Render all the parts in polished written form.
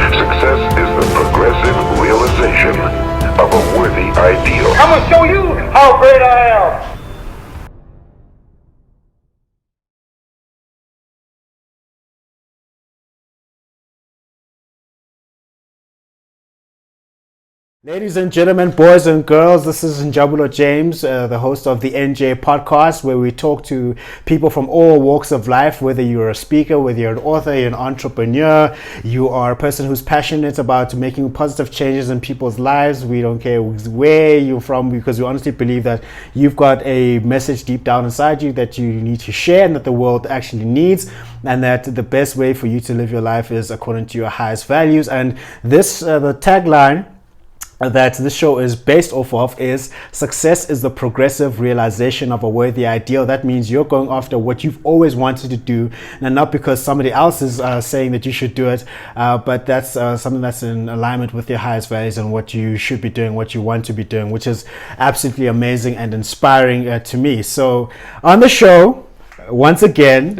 Success is the progressive realization of a worthy ideal. I'm going to show you how great I am. Ladies and gentlemen, boys and girls, this is Njabulo James, the host of the NJ podcast, where we talk to people from all walks of life, whether you're a speaker, whether you're an author, you're an entrepreneur, you are a person who's passionate about making positive changes in people's lives. We don't care where you're from, because we honestly believe that you've got a message deep down inside you that you need to share and that the world actually needs, and that the best way for you to live your life is according to your highest values. And this, the tagline that this show is based off of is success is the progressive realization of a worthy ideal. That means you're going after what you've always wanted to do, and not because somebody else is saying that you should do it, but that's something that's in alignment with your highest values and what you should be doing, what you want to be doing, which is absolutely amazing and inspiring to me. So on the show, once again,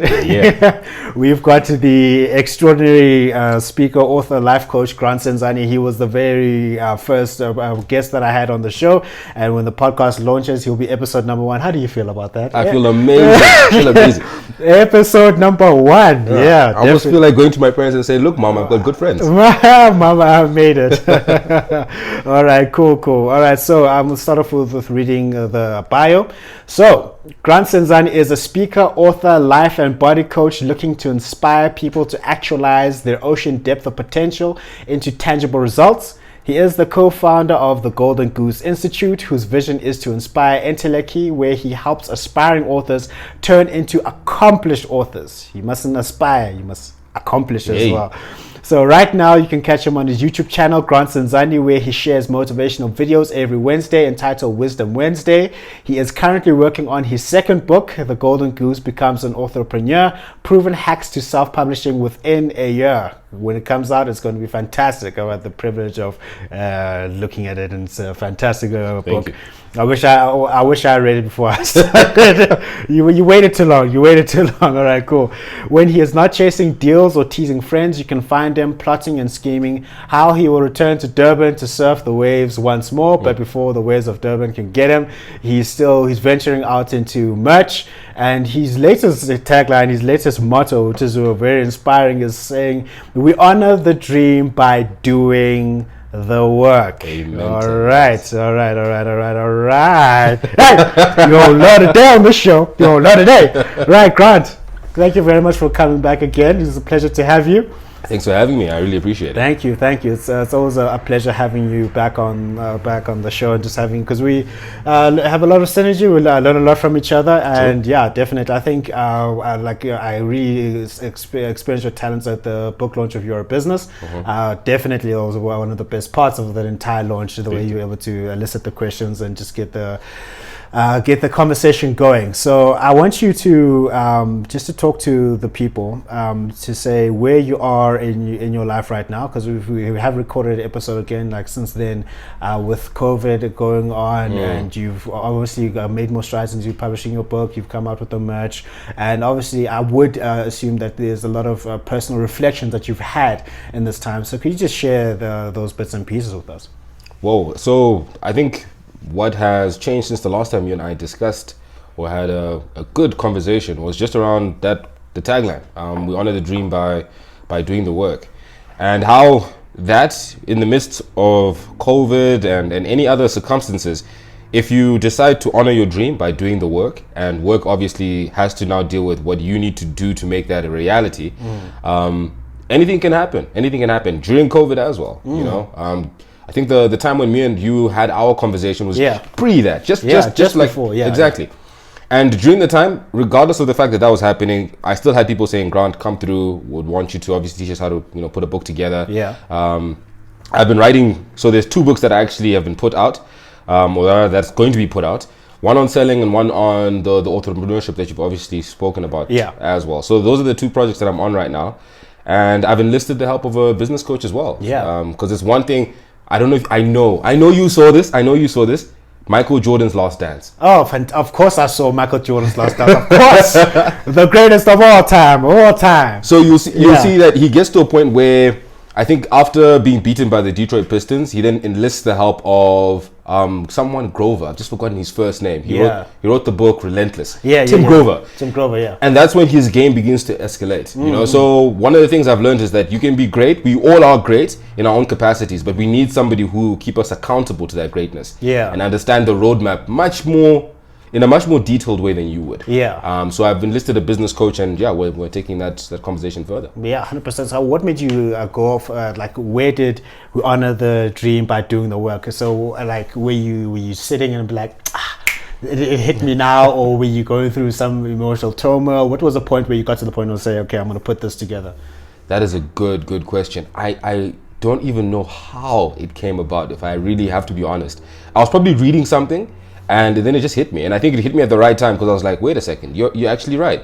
we've got the extraordinary speaker, author, life coach, Grant Senzani. He was the very first guest that I had on the show. And when the podcast launches, he'll be episode number 1. How do you feel about that? I feel amazing. I feel amazing. Episode number 1. I almost feel like going to my parents and say, look, Mom, I've got good friends. Mama, I've made it. All right, cool. All right, so I'm going to start off with reading the bio. So, Grant Senzani is a speaker, author, life and body coach looking to inspire people to actualize their ocean depth of potential into tangible results. He is the co-founder of the Golden Goose Insititute, whose vision is to inspire entelechy, where he helps aspiring authors turn into accomplished authors. You mustn't aspire, you must accomplish as well. So right now you can catch him on his YouTube channel, Grant Senzani, where he shares motivational videos every Wednesday entitled Wisdom Wednesday. He is currently working on his second book, The Golden Goose Becomes an Authorpreneur, Proven Hacks to Self-Publishing Within a Year. When it comes out, it's going to be fantastic. I've had the privilege of looking at it, and it's a fantastic book. You. I wish I read it before I started. You waited too long. All right, cool. When he is not chasing deals or teasing friends, you can find him plotting and scheming how he will return to Durban to surf the waves once more. But before the waves of Durban can get him, he's venturing out into merch. And his latest tagline, his latest motto, which is very inspiring, is saying, "We honor the dream by doing the work." Amen. All right. Hey, you'll learn it day on this show. You'll learn it day. Right, Grant. Thank you very much for coming back again. It's a pleasure to have you. Thanks for having me. I really appreciate it. Thank you. It's always a pleasure having you back on the show, and just having, because we have a lot of synergy. We learn a lot from each other, and definitely. I think I really experienced your talents at the book launch of Your Business. Definitely, it was one of the best parts of that entire launch. The way you were able to elicit the questions and just get the conversation going. So I want you to just to talk to the people, to say where you are in your life right now, because we have recorded an episode again since then, with COVID going on, and you've obviously made more strides into publishing your book. You've come out with the merch, and obviously I would assume that there's a lot of personal reflections that you've had in this time. So could you just share those bits and pieces with us? Whoa, so I think what has changed since the last time you and I discussed or had a good conversation was just around the tagline. We honor the dream by doing the work, and how that in the midst of COVID and any other circumstances, if you decide to honor your dream by doing the work, and work obviously has to now deal with what you need to do to make that a reality, anything can happen during COVID as well. You know, I think the time when me and you had our conversation was pre that, just like before, exactly. And during the time, regardless of the fact that was happening, I still had people saying, "Grant, come through. Would want you to obviously teach us how to put a book together." I've been writing. So there's 2 books that actually have been put out, or that's going to be put out. One on selling and one on the authorpreneurship that you've obviously spoken about as well. So those are the 2 projects that I'm on right now, and I've enlisted the help of a business coach as well. Because it's one thing. I don't know if I know you saw this. Michael Jordan's Last Dance. Oh, of course I saw Michael Jordan's Last Dance. Of course, the greatest of all time. So you'll see that he gets to a point where I think after being beaten by the Detroit Pistons, he then enlists the help of someone Grover. I've just forgotten his first name. He wrote the book Relentless. Tim Grover. Tim Grover, yeah. And that's when his game begins to escalate. You know, so one of the things I've learned is that you can be great. We all are great in our own capacities, but we need somebody who keep us accountable to that greatness. Yeah. And understand the roadmap in a much more detailed way than you would. Yeah. So I've enlisted a business coach, and we're taking that conversation further. Yeah, 100%. So what made you go off? Where did we honor the dream by doing the work? So were you sitting and be like, it hit me now, or were you going through some emotional turmoil? What was the point where you got to the point of say, okay, I'm going to put this together? That is a good question. I don't even know how it came about, if I really have to be honest. I was probably reading something, and then it just hit me. And I think it hit me at the right time, because I was like, wait a second, you're actually right.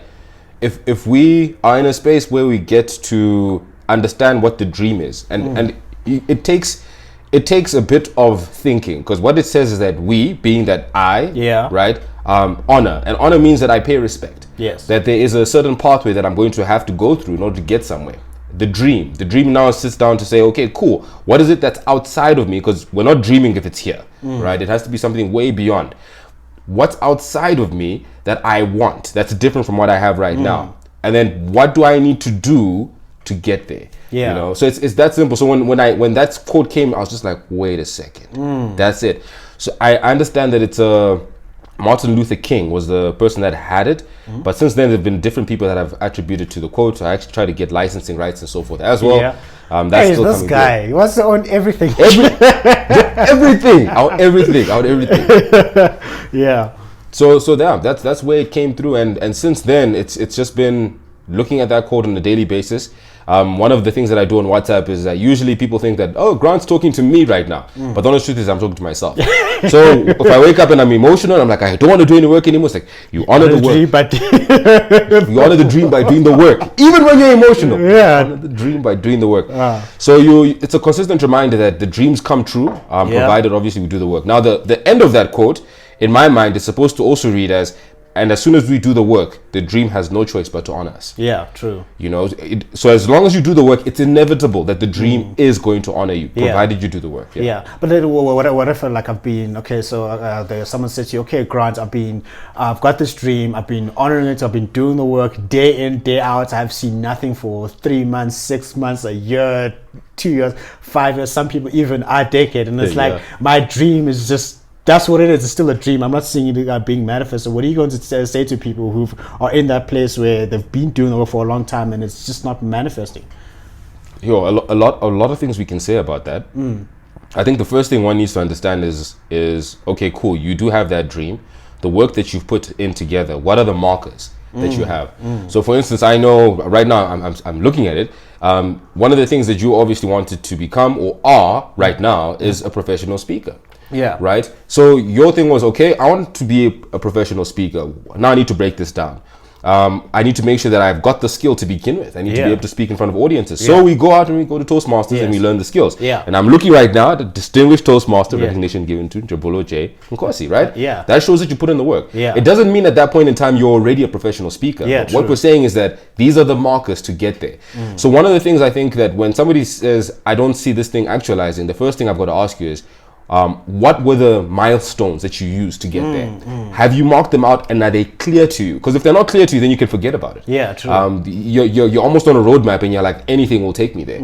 If we are in a space where we get to understand what the dream is, and it takes a bit of thinking, because what it says is that we, being that I, right, honor. And honor means that I pay respect. Yes. That there is a certain pathway that I'm going to have to go through in order to get somewhere. The dream now sits down to say, okay, cool, what is it that's outside of me? Because we're not dreaming if it's here, right? It has to be something way beyond. What's outside of me that I want, that's different from what I have right now? And then what do I need to do to get there? Yeah. You know, so it's that simple. So when that quote came, I was just like, wait a second, that's it. So I understand that it's Martin Luther King was the person that had it, but since then there have been different people that have attributed to the quote. So I actually try to get licensing rights and so forth as well. That's still this guy, he wants to own everything. Everything. Out everything. Yeah. So that's where it came through, and since then it's just been looking at that quote on a daily basis. One of the things that I do on WhatsApp is that usually people think that, oh, Grant's talking to me right now. But the honest truth is I'm talking to myself. So if I wake up and I'm emotional, I'm like, I don't want to do any work anymore. It's like, you honor the work. You honor the dream by doing the work. Even when you're emotional. Yeah. You honor the dream by doing the work. So it's a consistent reminder that the dreams come true, provided obviously we do the work. Now the end of that quote, in my mind, is supposed to also read as, and as soon as we do the work, the dream has no choice but to honor us. Yeah, true. You know, so as long as you do the work, it's inevitable that the dream is going to honor you, provided you do the work. Yeah. But then what if like I've been, okay, so someone says to you, okay, Grant, I've got this dream, I've been honoring it, I've been doing the work day in, day out, I've seen nothing for 3 months, 6 months, a year, 2 years, 5 years, some people even a decade. And it's my dream is just, that's what it is. It's still a dream. I'm not seeing it being manifested. What are you going to say to people who are in that place where they've been doing it for a long time and it's just not manifesting? A lot of things we can say about that. I think the first thing one needs to understand is okay, cool. You do have that dream. The work that you've put in together. What are the markers that you have? So, for instance, I know right now I'm looking at it. One of the things that you obviously wanted to become or are right now is a professional speaker. Yeah. Right. So your thing was, okay, I want to be a professional speaker. Now I need to break this down. I need to make sure that I've got the skill to begin with. I need to be able to speak in front of audiences. So we go out and we go to Toastmasters and we learn the skills. Yeah. And I'm looking right now at the distinguished Toastmaster recognition given to Jabulo J. Nkosi, right? Yeah. That shows that you put in the work. Yeah. It doesn't mean at that point in time you're already a professional speaker. Yeah, But what we're saying is that these are the markers to get there. So one of the things I think that when somebody says, I don't see this thing actualizing, the first thing I've got to ask you is, what were the milestones that you used to get there? Have you marked them out and are they clear to you? Because if they're not clear to you, then you can forget about it. Yeah, true. You're almost on a roadmap and you're like, anything will take me there.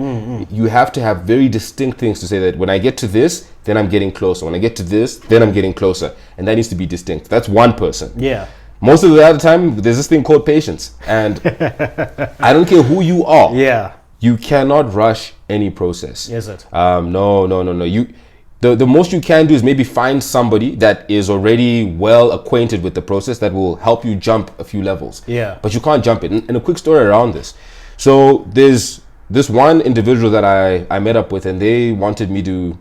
You have to have very distinct things to say that when I get to this, then I'm getting closer. When I get to this, then I'm getting closer. And that needs to be distinct. That's one person. Yeah. Most of the other time, there's this thing called patience. And I don't care who you are. Yeah. You cannot rush any process. Is it? No. The most you can do is maybe find somebody that is already well acquainted with the process that will help you jump a few levels. Yeah. But you can't jump it. And a quick story around this. So there's this one individual that I met up with, and they wanted me to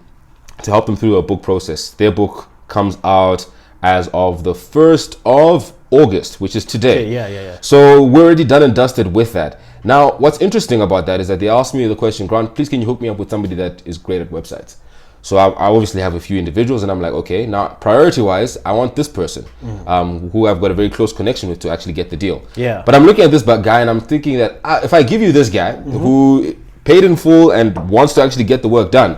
help them through a book process. Their book comes out as of the 1st of August, which is today. Okay, yeah. So we're already done and dusted with that. Now, what's interesting about that is that they asked me the question, Grant, please can you hook me up with somebody that is great at websites? So I obviously have a few individuals, and I'm like, okay, now priority-wise, I want this person who I've got a very close connection with to actually get the deal. Yeah. But I'm looking at this guy, and I'm thinking that if I give you this guy who paid in full and wants to actually get the work done,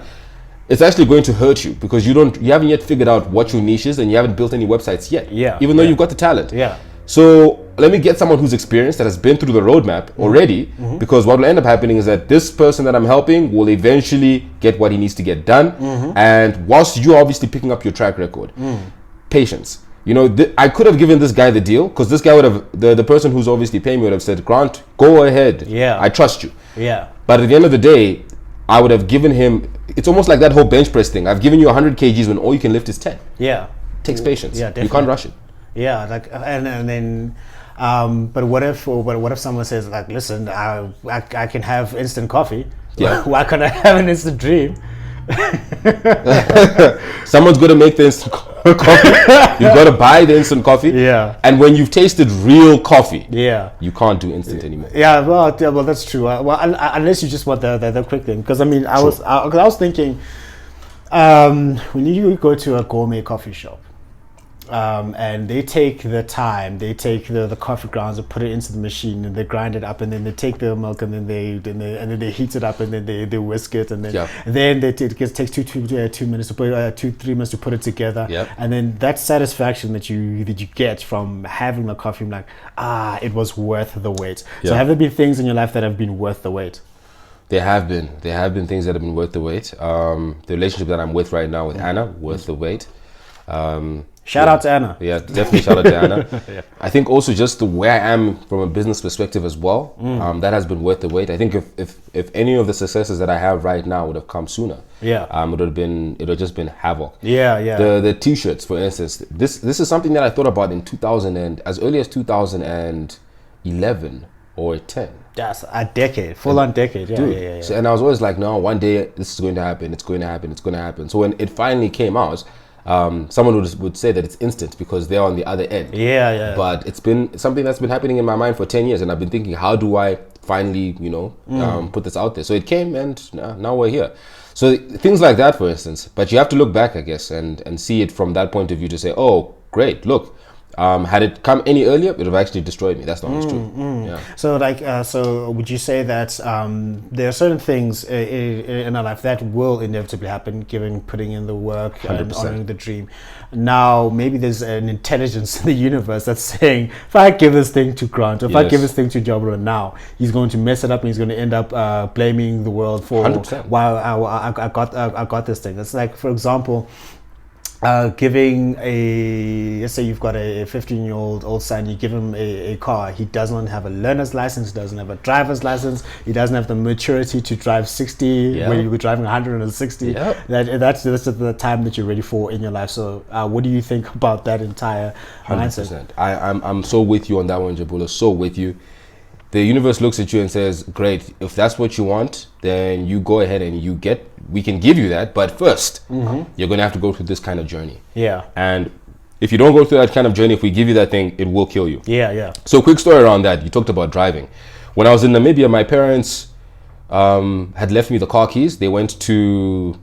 it's actually going to hurt you because you haven't yet figured out what your niche is and you haven't built any websites yet. Yeah. Even though you've got the talent. Yeah. So let me get someone who's experienced, that has been through the roadmap already, because what will end up happening is that this person that I'm helping will eventually get what he needs to get done. And whilst you're obviously picking up your track record, patience. You know, I could have given this guy the deal because this guy would have, the person who's obviously paying me would have said, Grant, go ahead. Yeah. I trust you. Yeah. But at the end of the day, I would have given him, it's almost like that whole bench press thing. I've given you 100 kgs when all you can lift is 10. Yeah. Takes patience. Yeah, definitely. You can't rush it. Yeah, like and then, but what if someone says like, listen, I can have instant coffee. Yeah. Why can't I have an instant dream? Someone's got to make the instant coffee. You've got to buy the instant coffee. Yeah. And when you've tasted real coffee, yeah, you can't do instant anymore. Yeah, well, that's true. Unless you just want the quick thing. Because I mean, I was thinking, when you go to a gourmet coffee shop, and they take the time, they take the coffee grounds and put it into the machine and they grind it up, and then they take the milk and then they heat it up and then they whisk it, and then it takes 2 minutes to put 2-3 minutes to put it together. Yep. And then that satisfaction that you get from having the coffee, I'm like, it was worth the wait. So have there been things in your life that have been worth the wait? There have been things that have been worth the wait. The relationship that I'm with right now with Anna, worth the wait. Shout out to Anna. Yeah, definitely shout out to Anna. I think also just the way I am from a business perspective as well, that has been worth the wait. I think if any of the successes that I have right now would have come sooner, it would have just been havoc. The t-shirts, for instance, this is something that I thought about in 2000 and as early as 2011 or 10. That's a decade, full-on decade. Yeah. So, and I was always like, no, one day this is going to happen. It's going to happen. It's going to happen. So when it finally came out, someone would say that it's instant because they're on the other end. But it's been something that's been happening in my mind for 10 years, and I've been thinking, how do I finally, put this out there? So it came, and now we're here. So things like that, for instance. But you have to look back, I guess, and see it from that point of view to say, oh, great, look. Had it come any earlier, it would have actually destroyed me. That's not true. Yeah. So, so would you say that there are certain things in our life that will inevitably happen, given putting in the work 100%. and honoring the dream? Now, maybe there's an intelligence in the universe that's saying, if I give this thing to Grant, if I give this thing to Jabula now, he's going to mess it up and he's going to end up blaming the world for 100%. why I got this thing. It's like, for example, giving let's say you've got a 15-year-old son, you give him a car, he doesn't have a learner's license, he doesn't have a driver's license, he doesn't have the maturity to drive 60 when you were driving 160. That's the time that you're ready for in your life. So what do you think about that entire 100%. I'm so with you on that one, Jabula, so with you. The universe looks at you and says, great, if that's what you want, then you go ahead and we can give you that. But first, you're going to have to go through this kind of journey. Yeah. And if you don't go through that kind of journey, if we give you that thing, it will kill you. Yeah. So quick story around that. You talked about driving. When I was in Namibia, my parents had left me the car keys. They went to,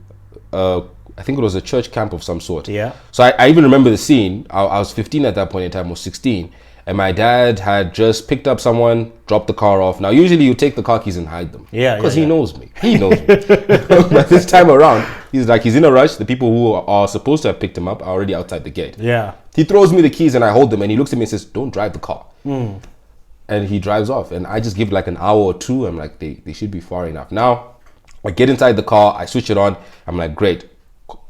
I think it was a church camp of some sort. Yeah. So I even remember the scene. I was 15 at that point in time, or 16. And my dad had just picked up someone, dropped the car off. Now, usually you take the car keys and hide them. Because he knows me. He knows me. But this time around, he's in a rush. The people who are supposed to have picked him up are already outside the gate. Yeah. He throws me the keys and I hold them and he looks at me and says, don't drive the car. And he drives off. And I just give like an hour or two. I'm like, they should be far enough. Now, I get inside the car. I switch it on. I'm like, great.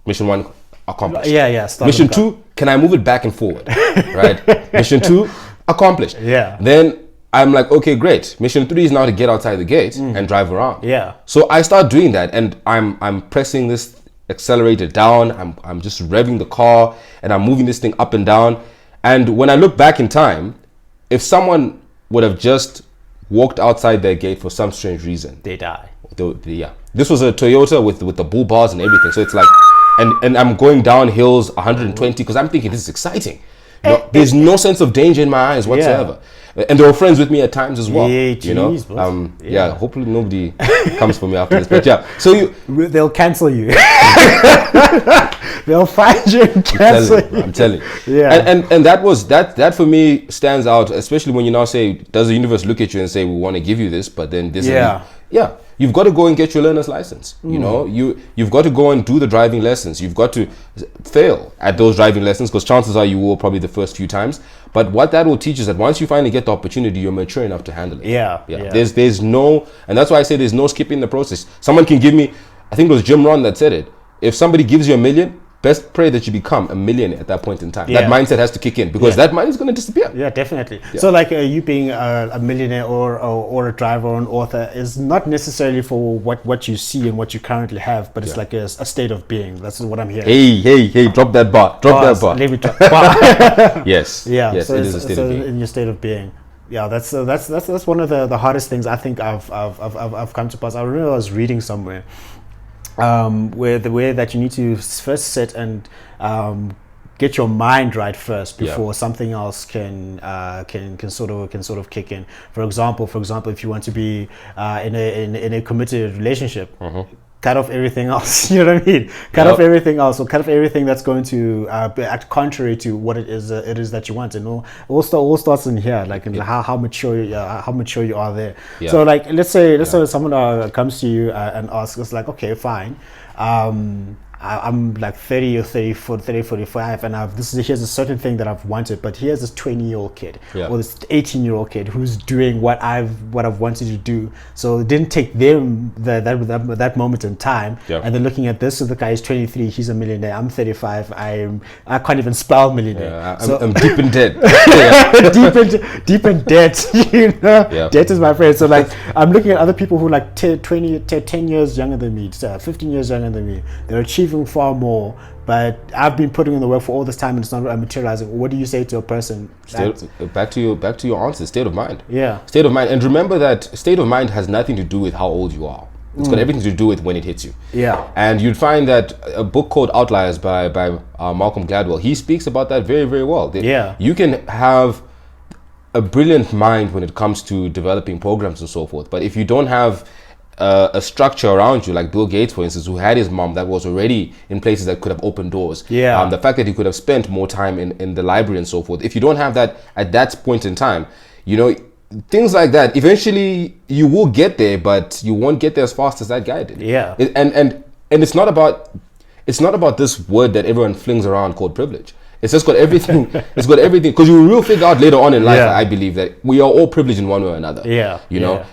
Mission 1 accomplished. Mission 2, can I move it back and forward? Right? Mission 2, accomplished. Yeah. Then I'm like, okay, great. Mission 3 is now to get outside the gate and drive around. Yeah. So I start doing that, and I'm pressing this accelerator down. I'm just revving the car, and I'm moving this thing up and down. And when I look back in time, if someone would have just walked outside their gate for some strange reason, they die. Yeah. This was a Toyota with the bull bars and everything. So it's like, and I'm going down hills 120 because I'm thinking this is exciting. There's no sense of danger in my eyes whatsoever. And they were friends with me at times as well. Hopefully nobody comes for me after this. But so they'll cancel you. They'll find you and cancel you. I'm telling you. Yeah. And that for me stands out, especially when you now say, does the universe look at you and say, we want to give you this, but then this you've got to go and get your learner's license. You know, you've got to go and do the driving lessons. You've got to fail at those driving lessons, because chances are you will probably the first few times. But what that will teach is that once you finally get the opportunity, you're mature enough to handle it. Yeah. There's no, and that's why I say there's no skipping the process. Someone can give me, I think it was Jim Rohn that said it. If somebody gives you $1 million, best pray that you become a millionaire at that point in time. That mindset has to kick in, because that money is going to disappear. Yeah, definitely. Yeah. So like you being a millionaire or a driver or an author is not necessarily for what you see and what you currently have, but it's like a state of being. That's what I'm hearing. Hey, drop that bar. That bar. Let me drop Yes. Yeah. Yes, so it is a state of being. In your state of being. Yeah, that's one of the hardest things I think I've come to pass. I remember I was reading somewhere where the way that you need to first sit and get your mind right first before something else can sort of kick in. For example, if you want to be in a committed relationship, cut off everything else. You know what I mean? Cut off everything else, or cut off everything that's going to act contrary to what it is that you want. And all starts in here, like in how mature you are there. Yeah. So like let's say someone comes to you and asks us like, okay, fine. I'm like 30 or 34, 30, 45, and here's a certain thing that I've wanted, but here's this 20-year-old kid or this 18-year-old kid who's doing what I've wanted to do. So it didn't take them that moment in time, and they're looking at this. So the guy is 23, he's a millionaire. I'm 35. I can't even spell millionaire. Yeah, I'm deep in debt. deep in debt. You know, debt is my friend. So like I'm looking at other people who are like 10 years younger than me, 15 years younger than me. They're achieving far more, but I've been putting in the work for all this time and it's not materializing. What do you say to a person? Back to your answer, state of mind. Yeah. State of mind. And remember that state of mind has nothing to do with how old you are. It's got everything to do with when it hits you. Yeah. And you'd find that a book called Outliers by Malcolm Gladwell, he speaks about that very, very well. You can have a brilliant mind when it comes to developing programs and so forth, but if you don't have a structure around you, like Bill Gates, for instance, who had his mom that was already in places that could have opened doors. Yeah. The fact that he could have spent more time in the library and so forth. If you don't have that at that point in time, you know, things like that, eventually you will get there, but you won't get there as fast as that guy did. Yeah. And it's not about this word that everyone flings around called privilege. It's just got everything. It's got everything, because you will figure out later on in life, I believe, that we are all privileged in one way or another. Yeah. You know,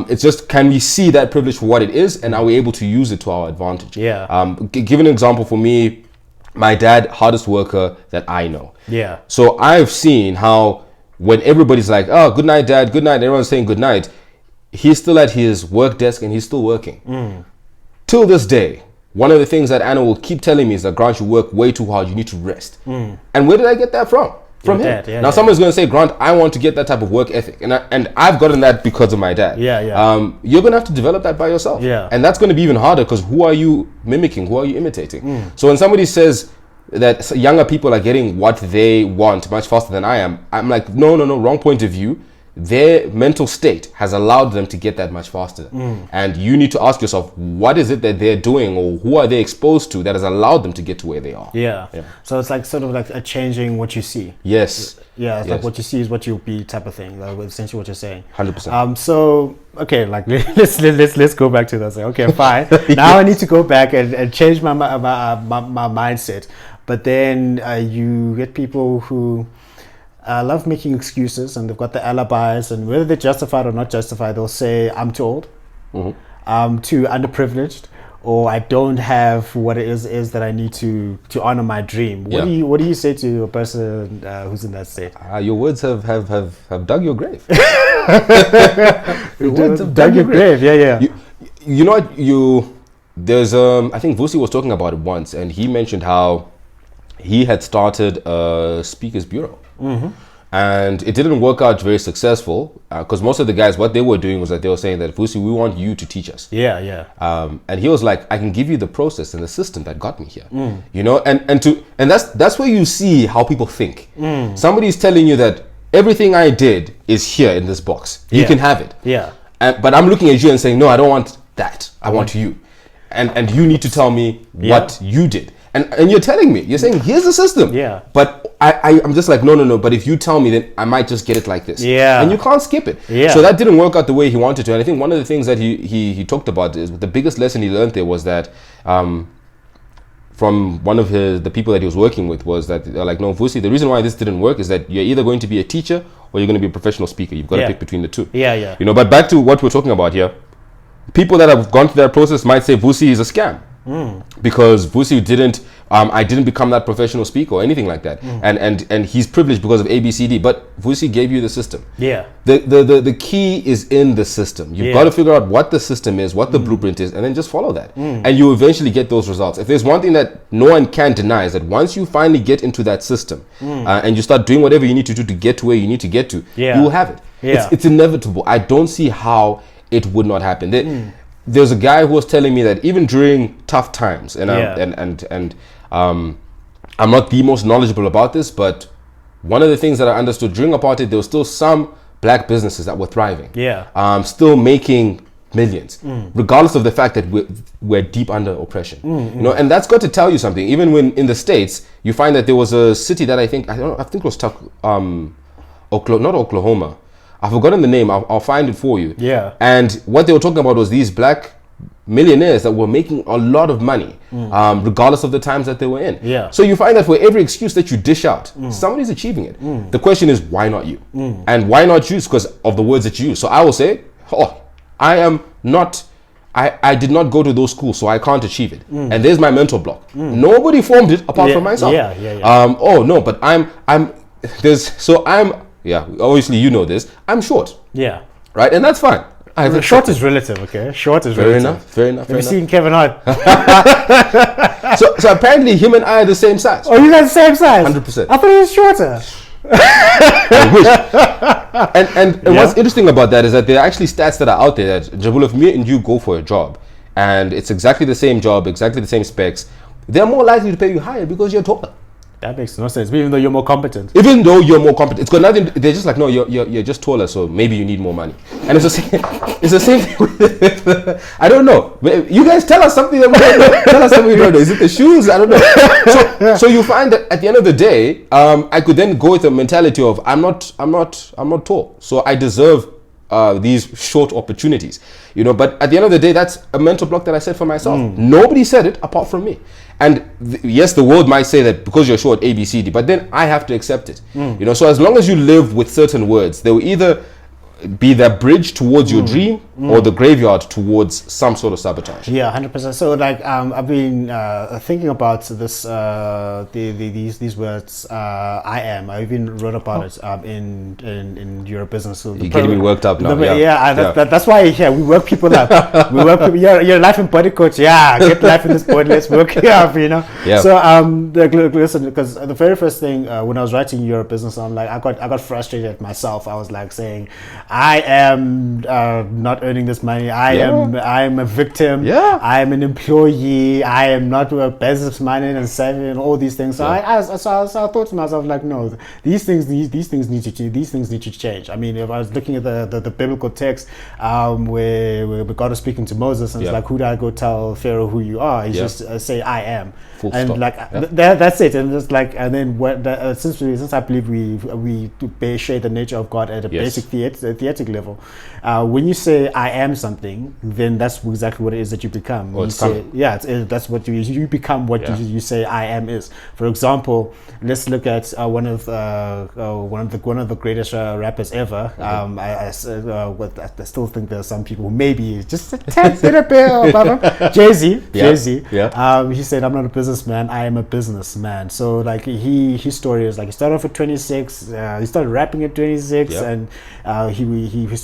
it's just, can we see that privilege for what it is, and are we able to use it to our advantage? Yeah. Give an example for me. My dad, hardest worker that I know. Yeah. So I've seen how when everybody's like, "Oh, good night, Dad. Good night," everyone's saying good night. He's still at his work desk and he's still working. Till this day. One of the things that Anna will keep telling me is that, Grant, you work way too hard. You need to rest. And where did I get that from? From him. Now someone's going to say, Grant, I want to get that type of work ethic. And I've gotten that because of my dad. You're going to have to develop that by yourself. And that's going to be even harder, because who are you mimicking? Who are you imitating? So when somebody says that younger people are getting what they want much faster than I am, I'm like, no, wrong point of view. Their mental state has allowed them to get that much faster. And you need to ask yourself, what is it that they're doing, or who are they exposed to that has allowed them to get to where they are? Yeah. So it's like sort of like a changing what you see. Yes. Yeah, it's like what you see is what you'll be type of thing. That's essentially what you're saying. 100%. So okay, like let's go back to that. Say, okay, fine. Now I need to go back and change my mindset. But then you get people who love making excuses, and they've got the alibis, and whether they're justified or not justified, they'll say, I'm too old, I'm too underprivileged, or I don't have what it is that I need to honor my dream. What do you say to a person who's in that state? Your words have dug your grave. Your words have dug your grave. Yeah. You know what, there's I think Vusi was talking about it once, and he mentioned how he had started a speakers bureau. And it didn't work out very successful, because most of the guys, what they were doing was that they were saying that, Vusi, we want you to teach us. And he was like, I can give you the process and the system that got me here. You know, and that's where you see how people think. Somebody's telling you that everything I did is here in this box. You can have it. But I'm looking at you and saying, no, I don't want that. I want you. and you need to tell me what you did. And you're telling me, you're saying, here's the system. Yeah. But I'm just like, no. But if you tell me, then I might just get it like this. Yeah. And you can't skip it. Yeah. So that didn't work out the way he wanted to. And I think one of the things that he talked about is the biggest lesson he learned there was that from one of the people that he was working with was that they're like, no, Vusi, the reason why this didn't work is that you're either going to be a teacher or you're going to be a professional speaker. You've got to pick between the two. Yeah. You know, but back to what we're talking about here. People that have gone through that process might say Vusi is a scam. Because Vusi I didn't become that professional speaker or anything like that. And he's privileged because of ABCD, but Vusi gave you the system. Yeah. The key is in the system. You've got to figure out what the system is, what the blueprint is, and then just follow that. And you eventually get those results. If there's one thing that no one can deny is that once you finally get into that system and you start doing whatever you need to do to get to where you need to get to, you will have it. It's inevitable. I don't see how it would not happen. There's a guy who was telling me that even during tough times, and I'm not the most knowledgeable about this, but one of the things that I understood during apartheid, there was still some black businesses that were thriving, still making millions, regardless of the fact that we're deep under oppression. You know, and that's got to tell you something. Even when in the States, you find that there was a city that I think it was not Oklahoma. I've forgotten the name. I'll find it for you. Yeah. And what they were talking about was these black millionaires that were making a lot of money, regardless of the times that they were in. Yeah. So you find that for every excuse that you dish out, somebody's achieving it. The question is, why not you? And why not you? Because of the words that you use. So I will say, I did not go to those schools, so I can't achieve it. And there's my mental block. Nobody formed it apart from myself. Obviously you know this. I'm short. Yeah. Right? And that's fine. Short is relative, okay? Short is relative. Fair enough. Have you seen Kevin Hart? so apparently him and I are the same size. Oh, you guys the same size? 100%. I thought he was shorter. I wish. And what's interesting about that is that there are actually stats that are out there that, Jabul, if me and you go for a job and it's exactly the same job, exactly the same specs, they're more likely to pay you higher because you're taller. That makes no sense, even though you're more competent. Even though you're more competent, it's got nothing. They're just like, no, you're just taller, so maybe you need more money. And it's the same thing with, I don't know. You guys tell us something that we don't know. Tell us something we don't know. Is it the shoes? I don't know. So you find that at the end of the day, I could then go with a mentality of I'm not tall, so I deserve these short opportunities, you know. But at the end of the day, that's a mental block that I set for myself. Nobody said it apart from me. And yes, the world might say that because you're short, A, B, C, D, but then I have to accept it. You know, so as long as you live with certain words, they will either be the bridge towards your dream or the graveyard towards some sort of sabotage. Yeah, 100%. So like I've been thinking about this these words I am. I even wrote about it in your business. So you're getting me worked up now. That's why we work people up. We work people. You're a life and body coach. Yeah, get life in this body. Let's work it up. You know. Yeah. So listen, because the very first thing when I was writing your business, I'm like I got frustrated at myself. I was like saying, I am not earning this money. I am a victim. Yeah. I am an employee. I am not a businessman and saving and all these things. So I thought to myself like, no, these things need to change. I mean, if I was looking at the biblical text where God is speaking to Moses and it's like, who do I go tell Pharaoh who you are? He just say I am. Full and stop. Like that's it. And it's like, and then since I believe we share the nature of God at a basic theatric level, when you say I am something, then that's exactly what it is that you become. That's what you become. What you say I am is. For example, let's look at one of the greatest rappers ever. I still think there are some people who maybe just a tad bit above Jay-Z. He said, "I'm not a businessman. I am a businessman." So like his story is like he started off at 26. He started rapping at 26, and he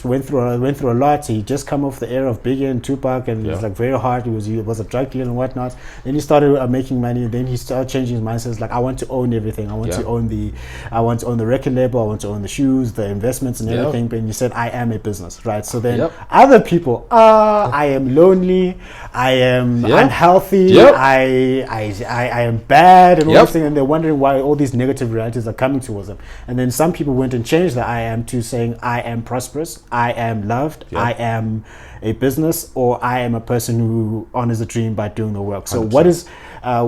went through a lot. He just come off the era of Biggie and Tupac, and it was like very hard. He was a drug dealer and whatnot. Then he started making money. Then he started changing his mindset. It's like I want to own everything. I want to own the record label. I want to own the shoes, the investments, and everything. But you said I am a business, right? So then other people, I am lonely. I am unhealthy. I am bad, and all these things. And they're wondering why all these negative realities are coming towards them. And then some people went and changed the I am to saying I am prosperous, I am loved, I am a business, or I am a person who honors a dream by doing the work. So 100%.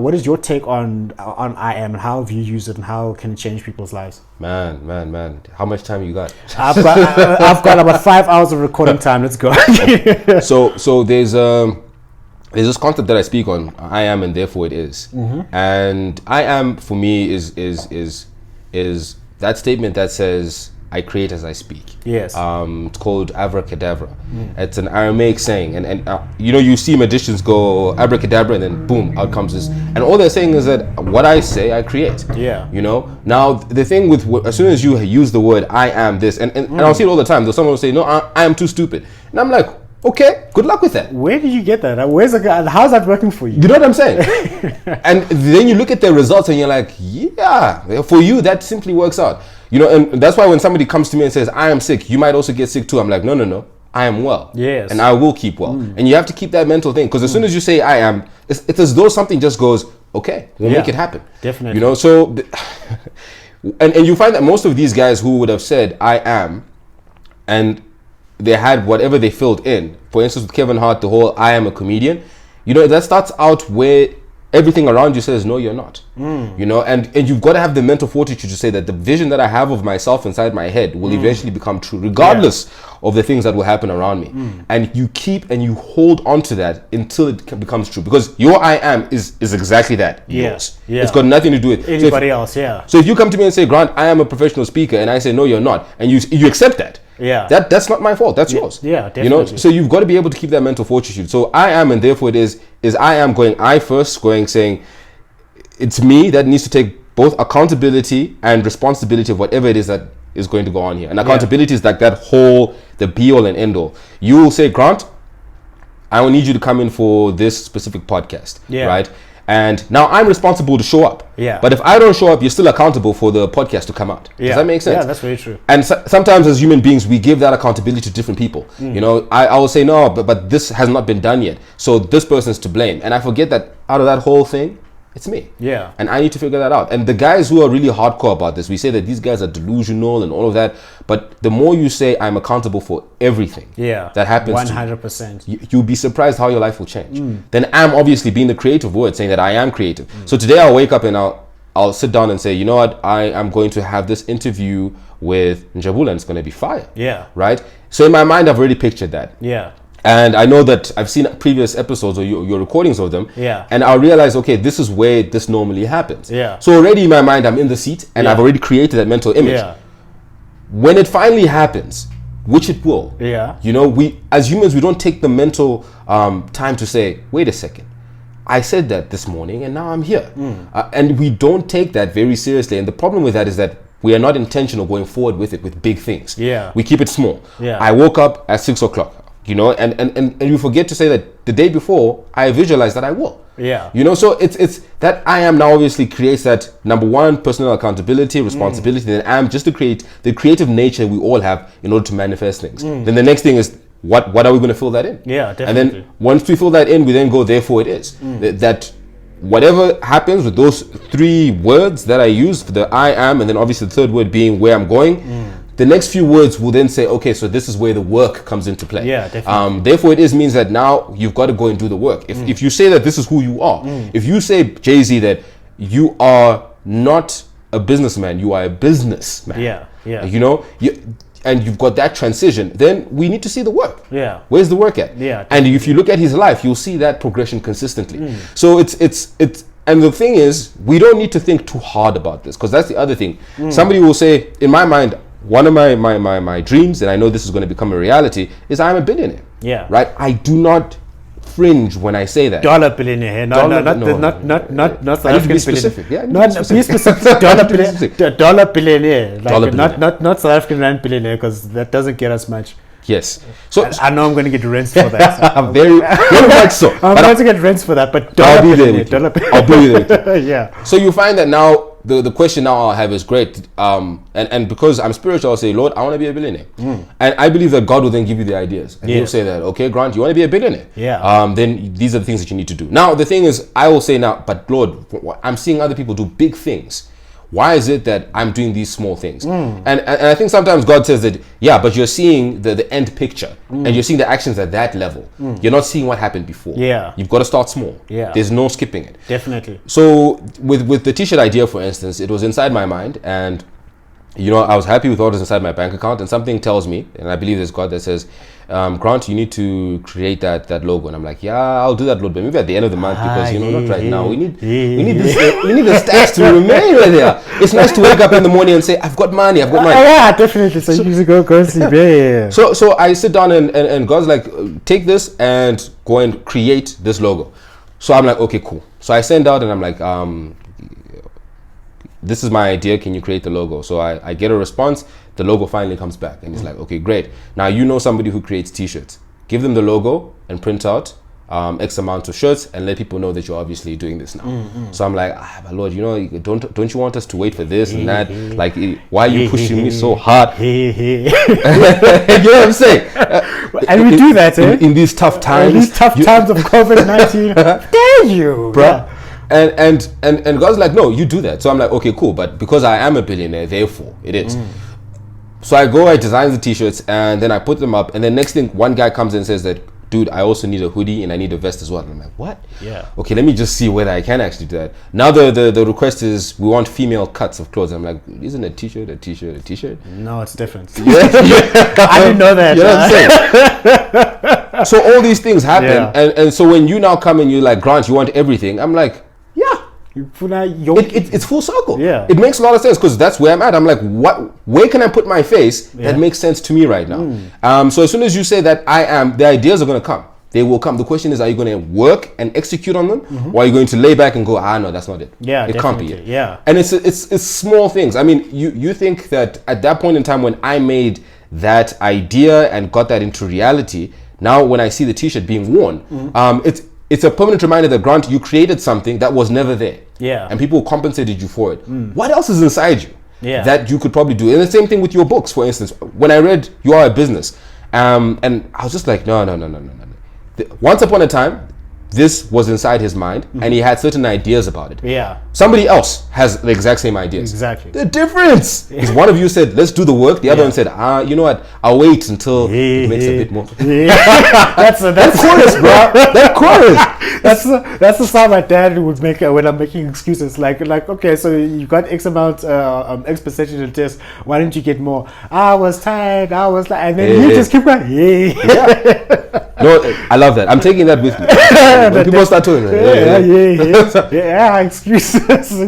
what is your take on I am, and how have you used it, and how can it change people's lives? Man. How much time you got? I've got about 5 hours of recording time. Let's go. So there's this concept that I speak on. I am, and therefore it is. And I am, for me, is that statement that says I create as I speak. Yes. It's called abracadabra. It's an Aramaic saying, and you see magicians go abracadabra, and then boom, out comes this. And all they're saying is that what I say, I create. Yeah. Now the thing with as soon as you use the word I am this, and I'll see it all the time. Someone will say, no, I am too stupid, and I'm like, okay, good luck with that. Where did you get that? How's that working for you? You know what I'm saying? And then you look at the results and you're like, yeah, for you, that simply works out. And that's why when somebody comes to me and says, I am sick, you might also get sick too. I'm like, no, I am well. Yes. And I will keep well. And you have to keep that mental thing. Because as soon as you say I am, it's as though something just goes, okay, we'll make it happen. Definitely. So, and you find that most of these guys who would have said I am, and they had whatever they filled in. For instance, with Kevin Hart, the whole I am a comedian, that starts out where everything around you says, no, you're not. And you've got to have the mental fortitude to say that the vision that I have of myself inside my head will eventually become true, regardless of the things that will happen around me. And you keep and you hold on to that until it becomes true. Because your I am is exactly that. Yours. It's got nothing to do with anybody else. Yeah. So if you come to me and say, Grant, I am a professional speaker, and I say, no, you're not, and you accept that. Yeah. That's not my fault. That's yours. Yeah, definitely. So you've got to be able to keep that mental fortitude. So I am, and therefore it is I am going I first, saying it's me that needs to take both accountability and responsibility of whatever it is that is going to go on here. And accountability is like that whole, the be all and end all. You will say, Grant, I will need you to come in for this specific podcast. Yeah. Right? And now I'm responsible to show up. Yeah. But if I don't show up, you're still accountable for the podcast to come out. Yeah. Does that make sense? Yeah, that's very true. And sometimes as human beings, we give that accountability to different people. I will say, no, but this has not been done yet. So this person's to blame. And I forget that out of that whole thing, it's me. Yeah. And I need to figure that out. And the guys who are really hardcore about this, we say that these guys are delusional and all of that. But the more you say I'm accountable for everything that happens 100%. you'll be surprised how your life will change. Then I'm obviously being the creative word, saying that I am creative. So today I'll wake up and I'll sit down and say, you know what, I am going to have this interview with Njabula and it's going to be fire. Yeah. Right? So in my mind, I've already pictured that. Yeah. And I know that I've seen previous episodes or your recordings of them. Yeah. And I'll realize, okay, this is where this normally happens. Yeah. So already in my mind, I'm in the seat and I've already created that mental image. Yeah. When it finally happens, which it will. Yeah. We as humans, we don't take the mental time to say, wait a second, I said that this morning and now I'm here. And we don't take that very seriously. And the problem with that is that we are not intentional going forward with it, with big things. Yeah. We keep it small. Yeah. I woke up at 6 o'clock. And you forget to say that the day before I visualized that I will. Yeah. So it's that I am now obviously creates that number one, personal accountability, responsibility. Then I am just to create the creative nature we all have in order to manifest things. Then the next thing is what are we going to fill that in? Yeah, definitely. And then once we fill that in, we then go, therefore it is. That whatever happens with those three words that I use for the I am, and then obviously the third word being where I'm going. The next few words will then say, okay, so this is where the work comes into play. Yeah, definitely. Therefore, it means that now you've got to go and do the work. If you say that this is who you are, if you say, Jay-Z, that you are not a businessman, you are a businessman. Yeah, yeah. And you've got that transition, then we need to see the work. Yeah. Where's the work at? Yeah. And if you look at his life, you'll see that progression consistently. So it's and the thing is, we don't need to think too hard about this, because that's the other thing. Somebody will say, in my mind, one of my dreams, and I know this is going to become a reality, is I'm a billionaire. Yeah. Right? I do not fringe when I say that. Dollar billionaire. Not South African be specific. billionaire. Yeah, Be specific. Dollar billionaire. Dollar billionaire. Not South African rand billionaire, because that doesn't get us much. Yes. So I know I'm going to get rinsed for that. I'm very much so. I'm going to get rinsed for that, but I'll be there with you. I'll be there with you. Yeah. So you find that now the question now I'll have is great. And because I'm spiritual, I'll say, Lord, I want to be a billionaire. And I believe that God will then give you the ideas. And he'll say that, okay, Grant, you want to be a billionaire? Yeah. Then these are the things that you need to do. Now, the thing is, I will say now, but Lord, I'm seeing other people do big things. why is it that I'm doing these small things? And I think sometimes God says that, yeah, but you're seeing the end picture and you're seeing the actions at that level. You're not seeing what happened before. Yeah. You've got to start small. Yeah. There's no skipping it. Definitely. So with the t-shirt idea, for instance, it was inside my mind, and you know, I was happy with what was inside my bank account, and something tells me, and I believe there's God that says, Grant, you need to create that logo. And I'm like, yeah, I'll do that, Lord, but maybe at the end of the month, because not right now. We need the stats to remain right there. It's nice to wake up in the morning and say, I've got money. Yeah, definitely. So you need to go sleep. Yeah. So I sit down and God's like, take this and go and create this logo. So I'm like, okay, cool. So I send out and I'm like, this is my idea, can you create the logo? So I get a response, the logo finally comes back, and it's like, okay, great. Now you know somebody who creates t-shirts. Give them the logo and print out X amount of shirts and let people know that you're obviously doing this now. So I'm like, but Lord, you know, don't you want us to wait for this and that? Like, why are you pushing me so hard? You know what I'm saying? And we do that, in these tough times. In these tough times of COVID-19. Dare you, bro? Yeah. And God's like, no, you do that. So I'm like, okay, cool. But because I am a billionaire, therefore it is. So I design the t-shirts and then I put them up. And then next thing, one guy comes in and says that, dude, I also need a hoodie and I need a vest as well. And I'm like, what? Yeah. Okay, let me just see whether I can actually do that. Now the request is, we want female cuts of clothes. I'm like, isn't a t-shirt a t-shirt a t-shirt? No, it's different. I didn't know that. You know what I'm saying? So all these things happen. And so when you now come and you're like, Grant, you want everything. I'm like, it's full circle. Yeah, it makes a lot of sense because that's where I'm at. I'm like, where can I put my face that makes sense to me right now? So as soon as you say that I am, the ideas are going to come. They will come. The question is, are you going to work and execute on them, or are you going to lay back and go, no, that's not it. Yeah, it can't be it. Yeah, and it's small things. I mean, you think that at that point in time when I made that idea and got that into reality, now when I see the t-shirt being worn, it's a permanent reminder that, Grant, you created something that was never there. Yeah. And people compensated you for it. What else is inside you that you could probably do? And the same thing with your books, for instance. When I read You Are a Business, and I was just like, no. Once upon a time, this was inside his mind, and he had certain ideas about it. Yeah. Somebody else has the exact same ideas. Exactly. The difference is one of you said, let's do the work. The other one said, you know what? I'll wait until it makes a bit more. That's chorus, bro. That chorus. That's the sound my dad would make when I'm making excuses. Like, okay, so you got X amount, X percentage of this. Why didn't you get more? I was tired. I was like, and then you just keep going. No, I love that. I'm taking that with me. When people start talking,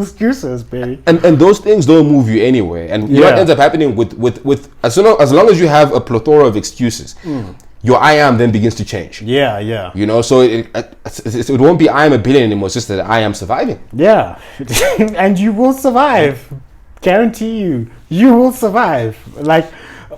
excuses, baby. And those things don't move you anywhere. And you know what ends up happening with as long as you have a plethora of excuses, your I am then begins to change. Yeah. You know, so it won't be I am a billionaire anymore. It's just that I am surviving. Yeah, and you will survive. Guarantee you will survive.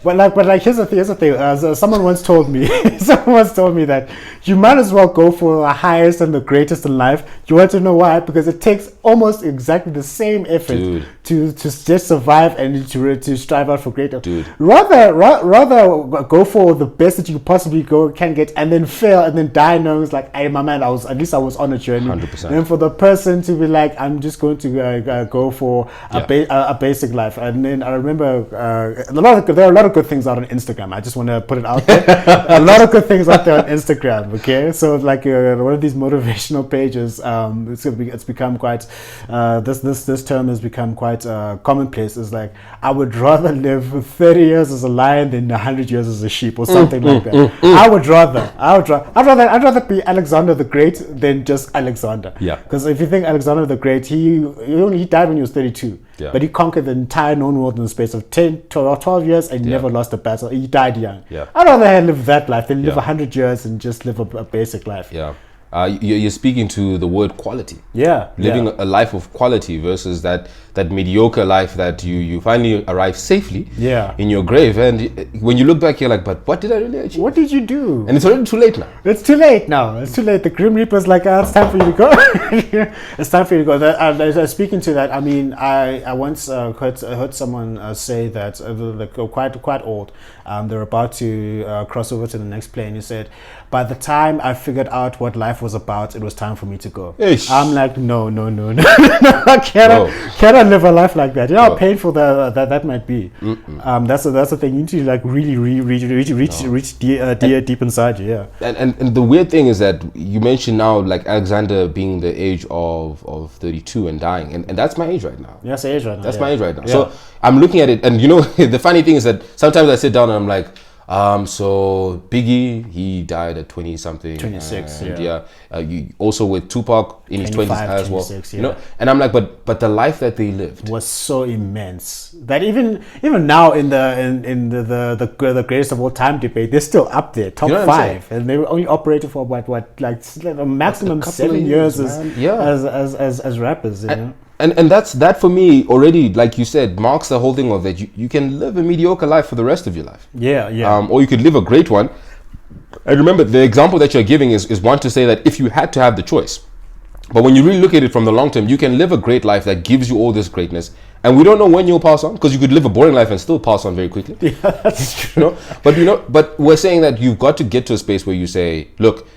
But here's the thing. Someone once told me that you might as well go for the highest and the greatest in life. You want to know why? Because it takes almost exactly the same effort to just survive and to strive out for greater. Rather go for the best that you possibly can get, and then fail and then die knowing it's like, hey, my man, I was on a journey. 100%. And for the person to be like, I'm just going to go for a basic life. And then I remember there are a lot of good things out on Instagram. I just want to put it out there. A lot of good things out there on Instagram. Okay, so like one of these motivational pages, it's become quite this term has become quite commonplace. It's like, I would rather live 30 years as a lion than 100 years as a sheep, or something like that. I'd rather be Alexander the Great than just Alexander. Yeah. Because if you think Alexander the Great, he died when he was 32. Yeah. But he conquered the entire known world in the space of 10, 12 years and never lost a battle. He died young. Yeah. I'd rather live that life than live 100 years and just live a basic life. Yeah. You're speaking to the word quality. Yeah. Living a life of quality versus that mediocre life that you finally arrive safely in your grave. And when you look back, you're like, but what did I really achieve? What did you do? And it's already too late now. It's too late now. It's too late. The Grim Reaper's like, it's time for you to go. It's time for you to go. Speaking to that, I mean, I once heard someone say that they're quite old. They're about to cross over to the next plane. He said, by the time I figured out what life life was about. It was time for me to go. Ish. I'm like, no. I cannot live a life like that. You know how painful that might be. That's the thing. You need to like really reach deep inside you. Yeah. And the weird thing is that you mentioned now like Alexander being the age of 32 and dying, and that's my age right now. That's the age right now. That's my age right now. Yeah. So I'm looking at it, and you know, the funny thing is that sometimes I sit down and I'm like, so Biggie, he died at 20 something, 26. And you also with Tupac in his 20s as well. You know, yeah. and I'm like, but the life that they lived was so immense that even now in the greatest of all time debate, they're still up there, top 5, and they were only operated for what like a maximum 7 years as rappers. You know? And that's that for me already, like you said, marks the whole thing of that you can live a mediocre life for the rest of your life. Or you could live a great one. And remember, the example that you're giving is one to say that if you had to have the choice. But when you really look at it from the long term, you can live a great life that gives you all this greatness. And we don't know when you'll pass on, because you could live a boring life and still pass on very quickly. Yeah, that's true. But we're saying that you've got to get to a space where you say, look,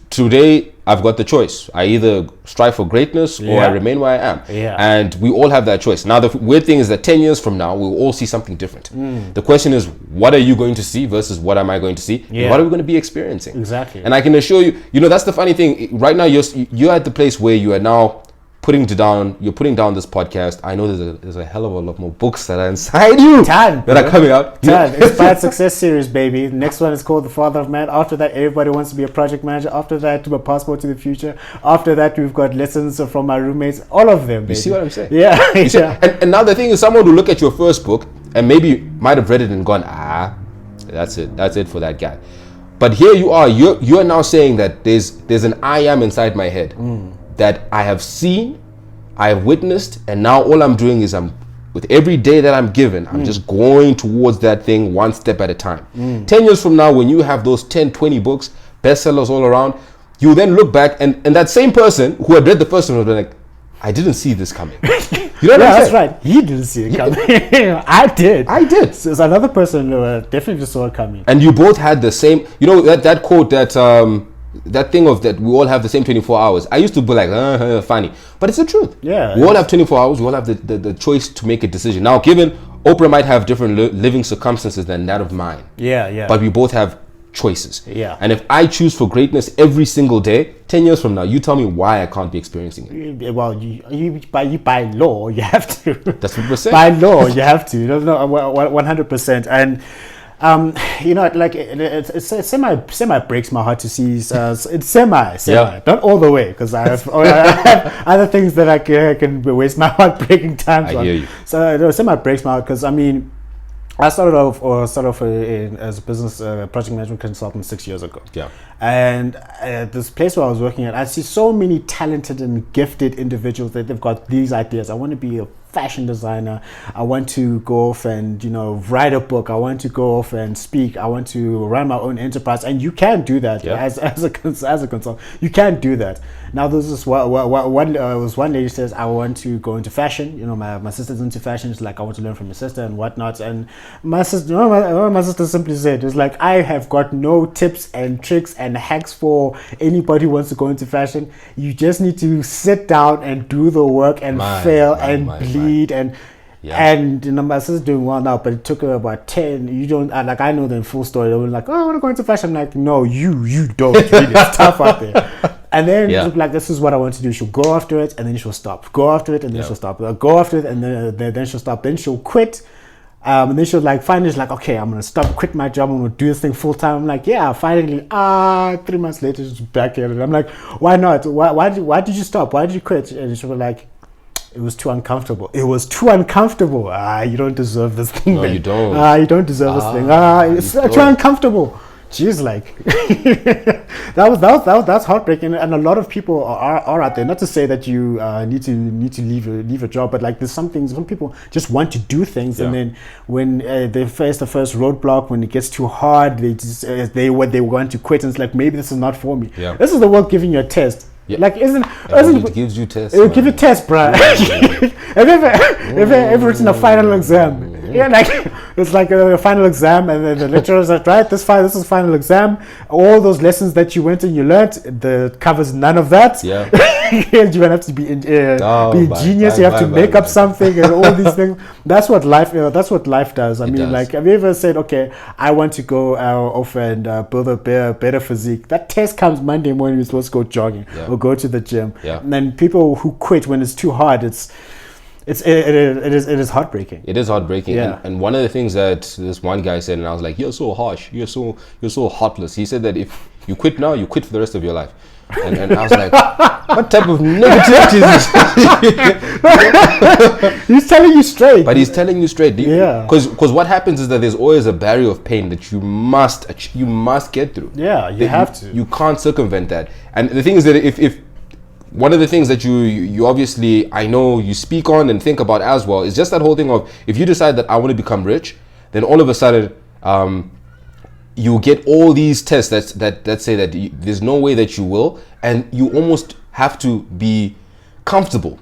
today I've got the choice. I either strive for greatness or I remain where I am. Yeah. And we all have that choice. Now, the weird thing is that 10 years from now, we'll all see something different. The question is, what are you going to see versus what am I going to see? Yeah. And what are we going to be experiencing? Exactly. And I can assure you, that's the funny thing. Right now, you're at the place where you are now putting down this podcast. I know there's a hell of a lot more books that are inside you that are coming out. Inspired Success Series, baby. The next one is called The Father of Man. After that, everybody wants to be a project manager. After that, to a passport to the future. After that, we've got lessons from my roommates. All of them, baby. You see what I'm saying? Yeah. And now the thing is, someone will look at your first book and maybe might have read it and gone, that's it for that guy. But here you are. You're now saying that there's an I am inside my head that I have seen, I have witnessed, and now all I'm doing is with every day that I'm given, I'm just going towards that thing one step at a time. 10 years from now, when you have those 10, 20 books, bestsellers all around, you then look back and that same person who had read the first one will be like, I didn't see this coming. You know what I'm saying? That's right. He didn't see it coming. I did. So another person definitely saw it coming. And you both had the same, that quote that thing of that we all have the same 24 hours. I used to be like, funny. But it's the truth. Yeah. We all have 24 hours. We all have the choice to make a decision. Now, given Oprah might have different living circumstances than that of mine. Yeah. But we both have choices. Yeah. And if I choose for greatness every single day, 10 years from now, you tell me why I can't be experiencing it. Well, you by law, you have to. That's what we're saying. By law, you have to. 100%. And like it semi breaks my heart to see. It's semi, not all the way, because I have other things that I can waste my heart breaking times on. I hear you. So semi breaks my heart because I started off as a business project management consultant 6 years ago. Yeah. And at this place where I was working at, I see so many talented and gifted individuals that they've got these ideas. I want to be a fashion designer. I want to go off and write a book. I want to go off and speak. I want to run my own enterprise. And you can do that as a consultant. You can do that. Now there's this one lady says, I want to go into fashion. My sister's into fashion. It's like, I want to learn from my sister and whatnot. And my sister, my sister simply said, it's like, I have got no tips and tricks and hacks for anybody who wants to go into fashion. You just need to sit down and do the work and fail and bleed and my sister's doing well now, but it took her about 10. You don't I know the full story. They were like, I want to go into fashion. I'm like, no, you don't. Really, it's tough out there. And then she's like, this is what I want to do. She'll go after it and then she'll stop. Go after it and then she'll stop. Go after it and then she'll stop. Then she'll quit. And then she'll finally she's like, okay, I'm gonna quit my job. I'm gonna do this thing full time. I'm like, yeah, finally. 3 months later, she's back at it. I'm like, why not? Why did you stop? Why did you quit? And she was like, it was too uncomfortable. It was too uncomfortable. You don't deserve this thing. No, man. you don't. You don't deserve this thing. It's too uncomfortable. She's like, that's heartbreaking, and a lot of people are out there. Not to say that you need to leave a job, but like there's some people just want to do things, and then when they face the first roadblock, when it gets too hard, they want to quit, and it's like, maybe this is not for me. Yeah. This is the world giving you a test. Yeah. Like it gives you tests. It'll give you tests, bro. Have you ever written a final exam? Yeah, like it's like a final exam, and then the lecturer's like, right, this is final exam. All those lessons that you went and you learnt, the covers none of that. Yeah. You're gonna have to be genius. You have to make up something and all these things. That's what life. That's what life does. I mean, does. like, have you ever said, okay, I want to go off and build a better physique? That test comes Monday morning. You're supposed to go jogging or go to the gym. Yeah. And then people who quit when it's too hard, it is heartbreaking. It is heartbreaking. Yeah. And one of the things that this one guy said, and I was like, you're so harsh, you're so heartless. He said that if you quit now, you quit for the rest of your life. And I was like, what type of negativity is this? He's telling you straight. But he's telling you straight. Yeah. Because what happens is that there's always a barrier of pain that you must get through. Yeah, you have to. You can't circumvent that. And the thing is that if one of the things that you obviously, I know you speak on and think about as well, is just that whole thing of, if you decide that I want to become rich, then all of a sudden you get all these tests that say that there's no way that you will, and you almost have to be comfortable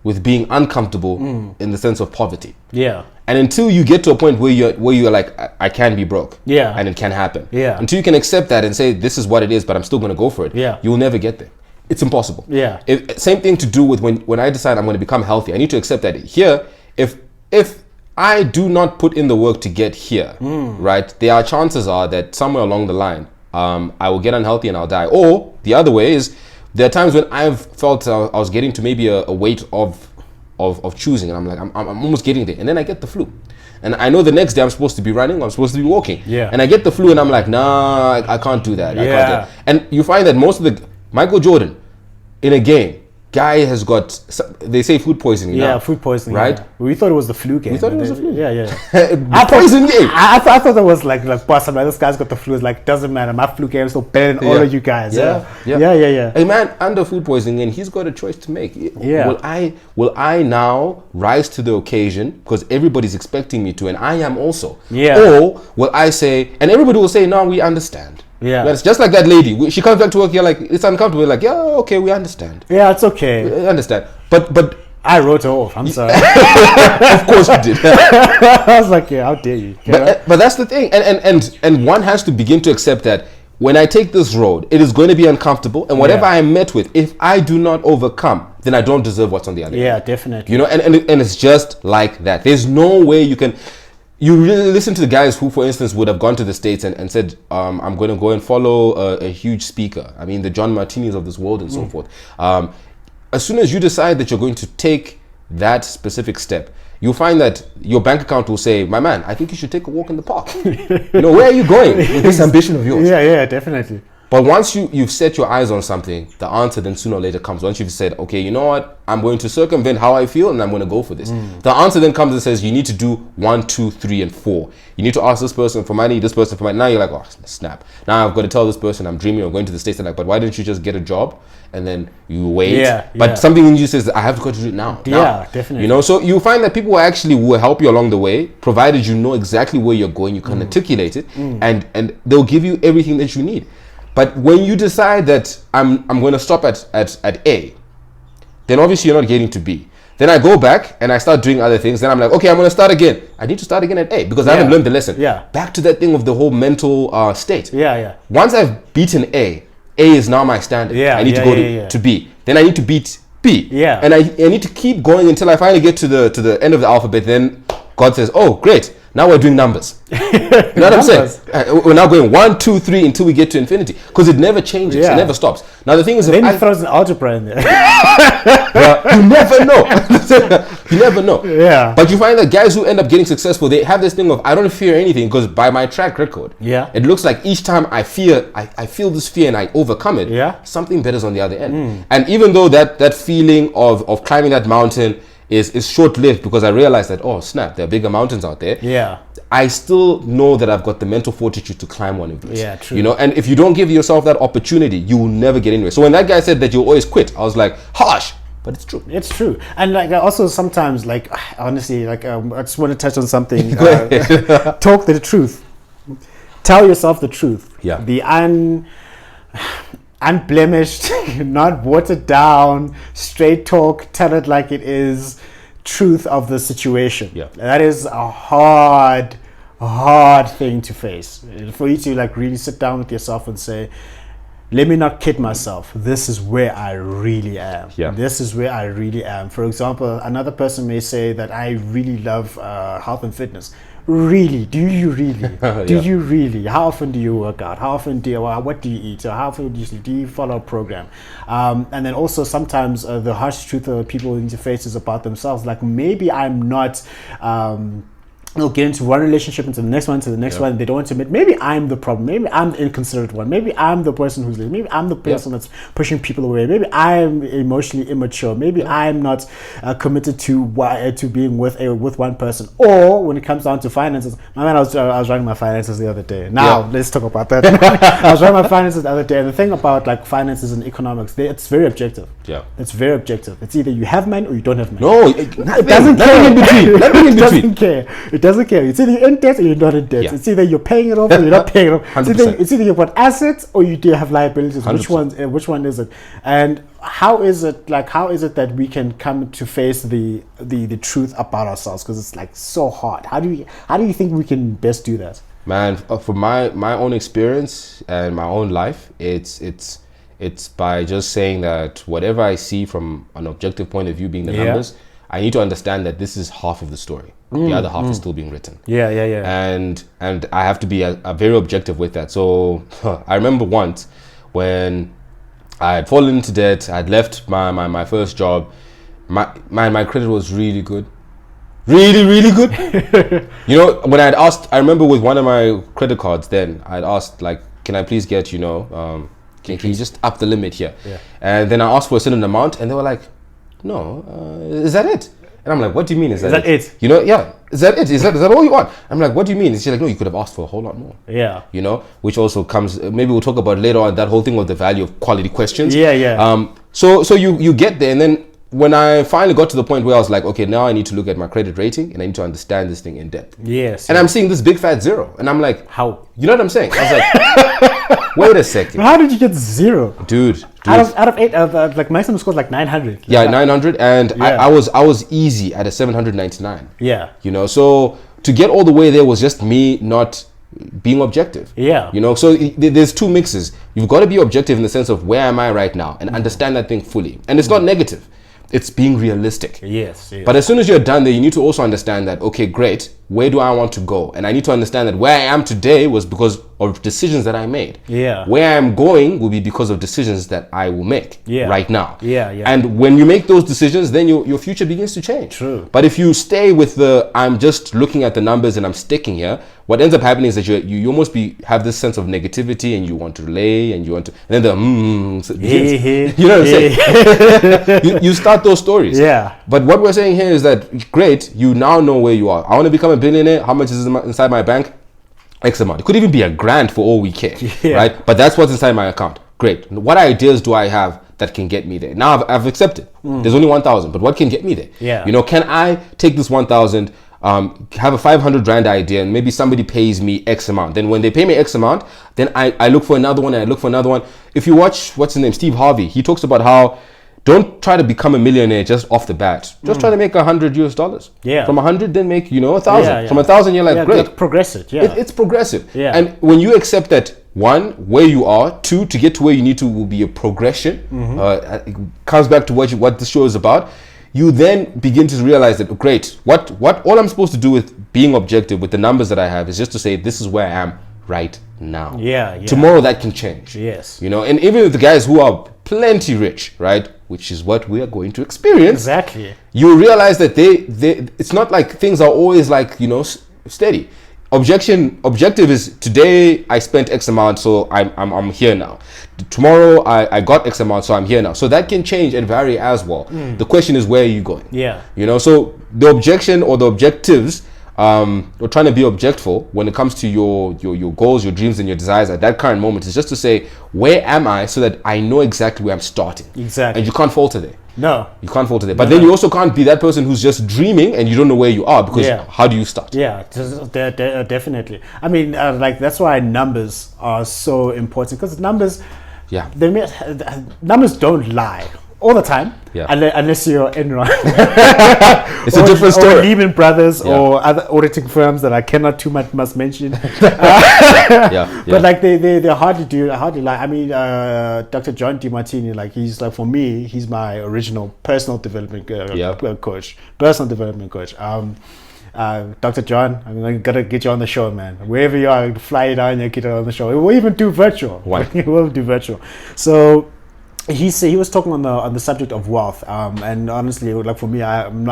with being uncomfortable in the sense of poverty. Yeah. And until you get to a point where you're like, I can be broke. Yeah. And it can happen. Yeah. Until you can accept that and say, this is what it is, but I'm still going to go for it. Yeah. You'll never get there. It's impossible. Yeah. Same thing to do with when I decide I'm going to become healthy. I need to accept that here, if I do not put in the work to get here, right, there are chances are that somewhere along the line, I will get unhealthy and I'll die. Or the other way is, there are times when I've felt I was getting to maybe a weight of choosing, and I'm like, I'm almost getting there, and then I get the flu. And I know the next day I'm supposed to be running, I'm supposed to be walking. Yeah. And I get the flu and I'm like, nah, I can't do that. I can't do that. And you find that most of the Michael Jordan in a game, guy has got, they say food poisoning. Yeah, now, food poisoning. right? Yeah. We thought it was the flu game. We thought it was the flu. Yeah. Poison game. I thought that was like boss. Like, this guy's got the flu. It's like, doesn't matter. My flu game is so better than all of you guys. Yeah. A man under food poisoning, and he's got a choice to make. Yeah. Will I now rise to the occasion because everybody's expecting me to, and I am also? Yeah. Or will I say, and everybody will say, no, we understand. Yeah. That's just like that lady. She comes back to work. You're like, it's uncomfortable. We're like, yeah, okay, we understand. Yeah, it's okay. We understand. But I wrote her off. I'm sorry. of course you did. I was like, yeah, how dare you? But that's the thing, and one has to begin to accept that when I take this road, it is going to be uncomfortable, and whatever I am met with, if I do not overcome, then I don't deserve what's on the other end. Yeah, definitely. You know, and it's just like that. There's no way you can. You really listen to the guys who, for instance, would have gone to the States and said, I'm going to go and follow a huge speaker. I mean, the John Martinis of this world and so forth. As soon as you decide that you're going to take that specific step, you'll find that your bank account will say, my man, I think you should take a walk in the park. You know, where are you going with this ambition of yours? Yeah, definitely. But once you've set your eyes on something, the answer then sooner or later comes. Once you've said, okay, you know what, I'm going to circumvent how I feel and I'm going to go for this. The answer then comes and says, you need to do 1, 2, 3, and 4. You need to ask this person for money, this person for money. Now you're like, oh, snap. Now I've got to tell this person I'm dreaming of going to the States. They're like, but why didn't you just get a job? And then you wait. But something in you says, I have to do it now. Yeah, definitely. You know, so you find that people actually will help you along the way, provided you know exactly where you're going, you can articulate it, and they'll give you everything that you need. But when you decide that I'm going to stop at A, then obviously you're not getting to B. Then I go back and I start doing other things. Then I'm like, okay, I'm going to start again. I need to start again at A because I haven't learned the lesson. Yeah. Back to that thing of the whole mental state. Yeah. Once I've beaten A is now my standard. I need to go to B. Then I need to beat B. Yeah. And I need to keep going until I finally get to the end of the alphabet. Then God says, oh, great. Now we're doing numbers. You know what I'm saying? We're now going 1, 2, 3 until we get to infinity because it never changes. It never stops. Now the thing is, then he throws an algebra in there. You never know. You never know. Yeah. But you find that guys who end up getting successful, they have this thing of I don't fear anything because by my track record, it looks like each time I feel this fear and I overcome it. Something better's on the other end. And even though that feeling of climbing that mountain is short-lived because I realized that, oh snap, there are bigger mountains out there. I still know that I've got the mental fortitude to climb one of these. Yeah, true. You know, and if you don't give yourself that opportunity, you will never get anywhere. So when that guy said that you'll always quit, I was like, harsh, but it's true. It's true. And like also sometimes, like honestly, like I just want to touch on something. Talk the truth. Tell yourself the truth. Yeah. The unblemished, not watered down, straight talk, tell it like it is. truth of the situation. Yeah. That is a hard thing to face. For you to like really sit down with yourself and say, let me not kid myself. This is where I really am. Yeah. This is where I really am. For example, another person may say that I really love health and fitness. Really? Do you really? Do you really? How often do you work out? How often do you, what do you eat? Or how often do you sleep? Do you follow a program? And then also sometimes the harsh truth that people need to face is about themselves. Like maybe I'm not they'll get into one relationship, into the next one, to the next one. They don't want to admit, maybe I'm the problem. Maybe I'm the inconsiderate one. Maybe I'm the person who's late. Maybe I'm the person that's pushing people away. Maybe I'm emotionally immature. Maybe I'm not committed to being with one person. Or when it comes down to finances, my man, I was running my finances the other day. Now let's talk about that. I was running my finances the other day, and the thing about like finances and economics, it's very objective. Yeah, it's very objective. It's either you have money or you don't have money. No, it doesn't care. In between. Nothing in between. Doesn't care. It doesn't care. It's either you're in debt or you're not in debt. Yeah. It's either you're paying it off or you're not paying it off. It's either you've got assets or you do have liabilities. 100%. Which one is it? And how is it that we can come to face the truth about ourselves? Because it's like so hard. How do you think we can best do that? Man, from my own experience and my own life, it's by just saying that whatever I see from an objective point of view, being the numbers, I need to understand that this is half of the story. The other half is still being written. Yeah. And I have to be a very objective with that. So I remember once when I had fallen into debt, I'd left my first job. My credit was really good. Really good. You know, when I'd asked, I remember with one of my credit cards then, I'd asked like, can I please get, can you just up the limit here? Yeah. And then I asked for a certain amount and they were like, no, is that it? And I'm like, what do you mean? Is that it? You know, is that it? Is that all you want? I'm like, what do you mean? She's like, no, you could have asked for a whole lot more. Yeah. You know, which also comes, maybe we'll talk about later on, that whole thing of the value of quality questions. Yeah. So you get there, and then when I finally got to the point where I was like, okay, now I need to look at my credit rating and I need to understand this thing in depth. Yes. And I'm seeing this big fat 0. And I'm like, how? You know what I'm saying? I was like, wait a second. How did you get 0? Dude. Out of 8, like maximum score like 900. Yeah, 900. And I was easy at a 799. Yeah. You know, so to get all the way there was just me not being objective. Yeah. You know, so there's two mixes. You've got to be objective in the sense of where am I right now and understand that thing fully. And it's not negative. It's being realistic. Yes. But as soon as you're done there, you need to also understand that, okay, great, where do I want to go? And I need to understand that where I am today was because of decisions that I made. Yeah. Where I'm going will be because of decisions that I will make right now. Yeah. And when you make those decisions, then your future begins to change. True. But if you stay with I'm just looking at the numbers and I'm sticking here, what ends up happening is that you almost have this sense of negativity and you want to relay and you want to, and then you know what I'm saying? you start those stories. Yeah. But what we're saying here is that, great, you now know where you are. I want to become a billionaire. How much is inside my bank? X amount. It could even be $1,000 for all we care, right? But that's what's inside my account. Great. What ideas do I have that can get me there? Now I've accepted. There's only 1,000, but what can get me there? Yeah. You know, can I take this 1,000? Have a 500 Rand idea and maybe somebody pays me X amount. Then when they pay me X amount, then I look for another one and I look for another one. If you watch, what's his name, Steve Harvey, he talks about how don't try to become a millionaire just off the bat. Just try to make $100. Yeah. From 100, then make, 1,000. Yeah. From 1,000, you're like, great. Like progressive. Yeah. It's progressive. Yeah. And when you accept that, 1, where you are, 2, to get to where you need to will be a progression. It comes back to what the show is about. You then begin to realize that, great, what all I'm supposed to do with being objective with the numbers that I have is just to say, this is where I am right now. Yeah. Tomorrow that can change. Yes. And even with the guys who are plenty rich, right, which is what we are going to experience. Exactly. You realize that it's not like things are always like, steady. Objective is today I spent X amount, so I'm here now. Tomorrow I got X amount, so I'm here now. So that can change and vary as well. The question is, where are you going? Yeah. So the objection or the objectives, or trying to be objectful when it comes to your goals, your dreams, and your desires at that current moment is just to say, where am I, so that I know exactly where I'm starting. Exactly. And you can't falter there. No. You can't falter there. But then you also can't be that person who's just dreaming and you don't know where you are, because how do you start? Yeah, definitely. I mean, that's why numbers are so important, because numbers, numbers don't lie. all the time. Yeah. Unless you're Enron. It's a different story. Or Lehman Brothers Yeah. or other auditing firms that I cannot too much must mention. Yeah. But like they're hard to like. I mean, Dr. John DiMartini, like he's like, for me, he's my original personal development coach, personal development coach. Dr. John, I'm gonna get you on the show, man. Wherever you are, fly you down and get you on the show. We'll even do virtual. Why? We'll do virtual. So he was talking on the subject of wealth, and honestly, like for me, I'm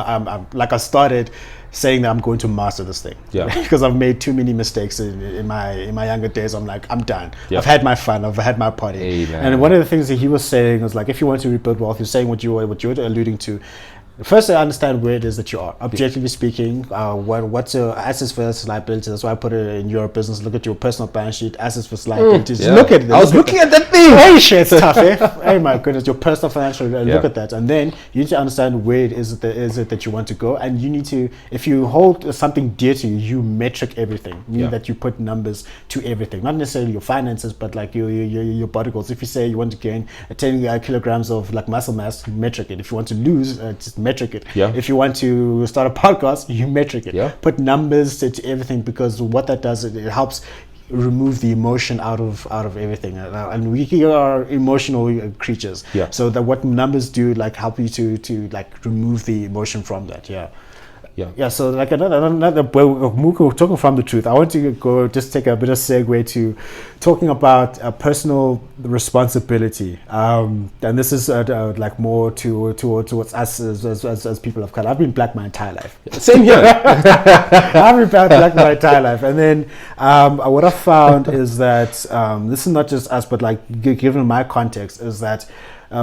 like I started saying that I'm going to master this thing, because I've made too many mistakes in my younger days. I'm like, I'm done. I've had my fun. I've had my party. Hey, and one of the things that he was saying was like, if you want to rebuild wealth, you're saying what you're alluding to. First, I understand where it is that you are. Objectively speaking, what's your assets versus liabilities? That's why I put it in your business. Look at your personal balance sheet, assets versus liabilities. Look at it. I was looking at that thing. Hey, shit, it's tough, eh? Oh my goodness, your personal financial. Look at that, and then you need to understand where it is that you want to go, and you need to, if you hold something dear to you, you metric everything. Meaning that you put numbers to everything, not necessarily your finances, but like your body goals. If you say you want to gain 10 kilograms of like muscle mass, metric it. If you want to lose, just metric it. If you want to start a podcast, you metric it. Put numbers to everything, because what that does, it helps remove the emotion out of everything, and we are emotional creatures. So that what numbers do, like help you to like remove the emotion from that. So like another talking from the truth, I want to go just take a bit of segue to talking about personal responsibility, and this is like more towards us as people of color. I've been black my entire life. Same here. I've been black my entire life, and then what I found is that this is not just us, but like given my context, is that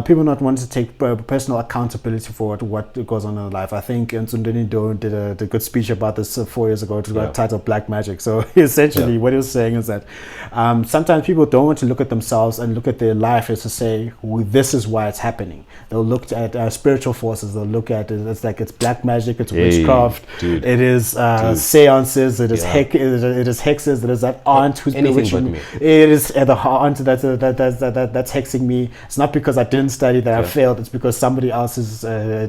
people not wanting to take personal accountability for what goes on in their life. I think Nsundeni Do did a good speech about this 4 years ago. It was titled Black Magic. So essentially what he was saying is that sometimes people don't want to look at themselves and look at their life as to say, this is why it's happening. They'll look at spiritual forces. They'll look at it. It's like it's black magic. It's witchcraft. Dude. It is seances. It is it is hexes. It is that aunt who's bewitching me. It is the aunt that's hexing me. It's not because I didn't study that I failed. It's because somebody else is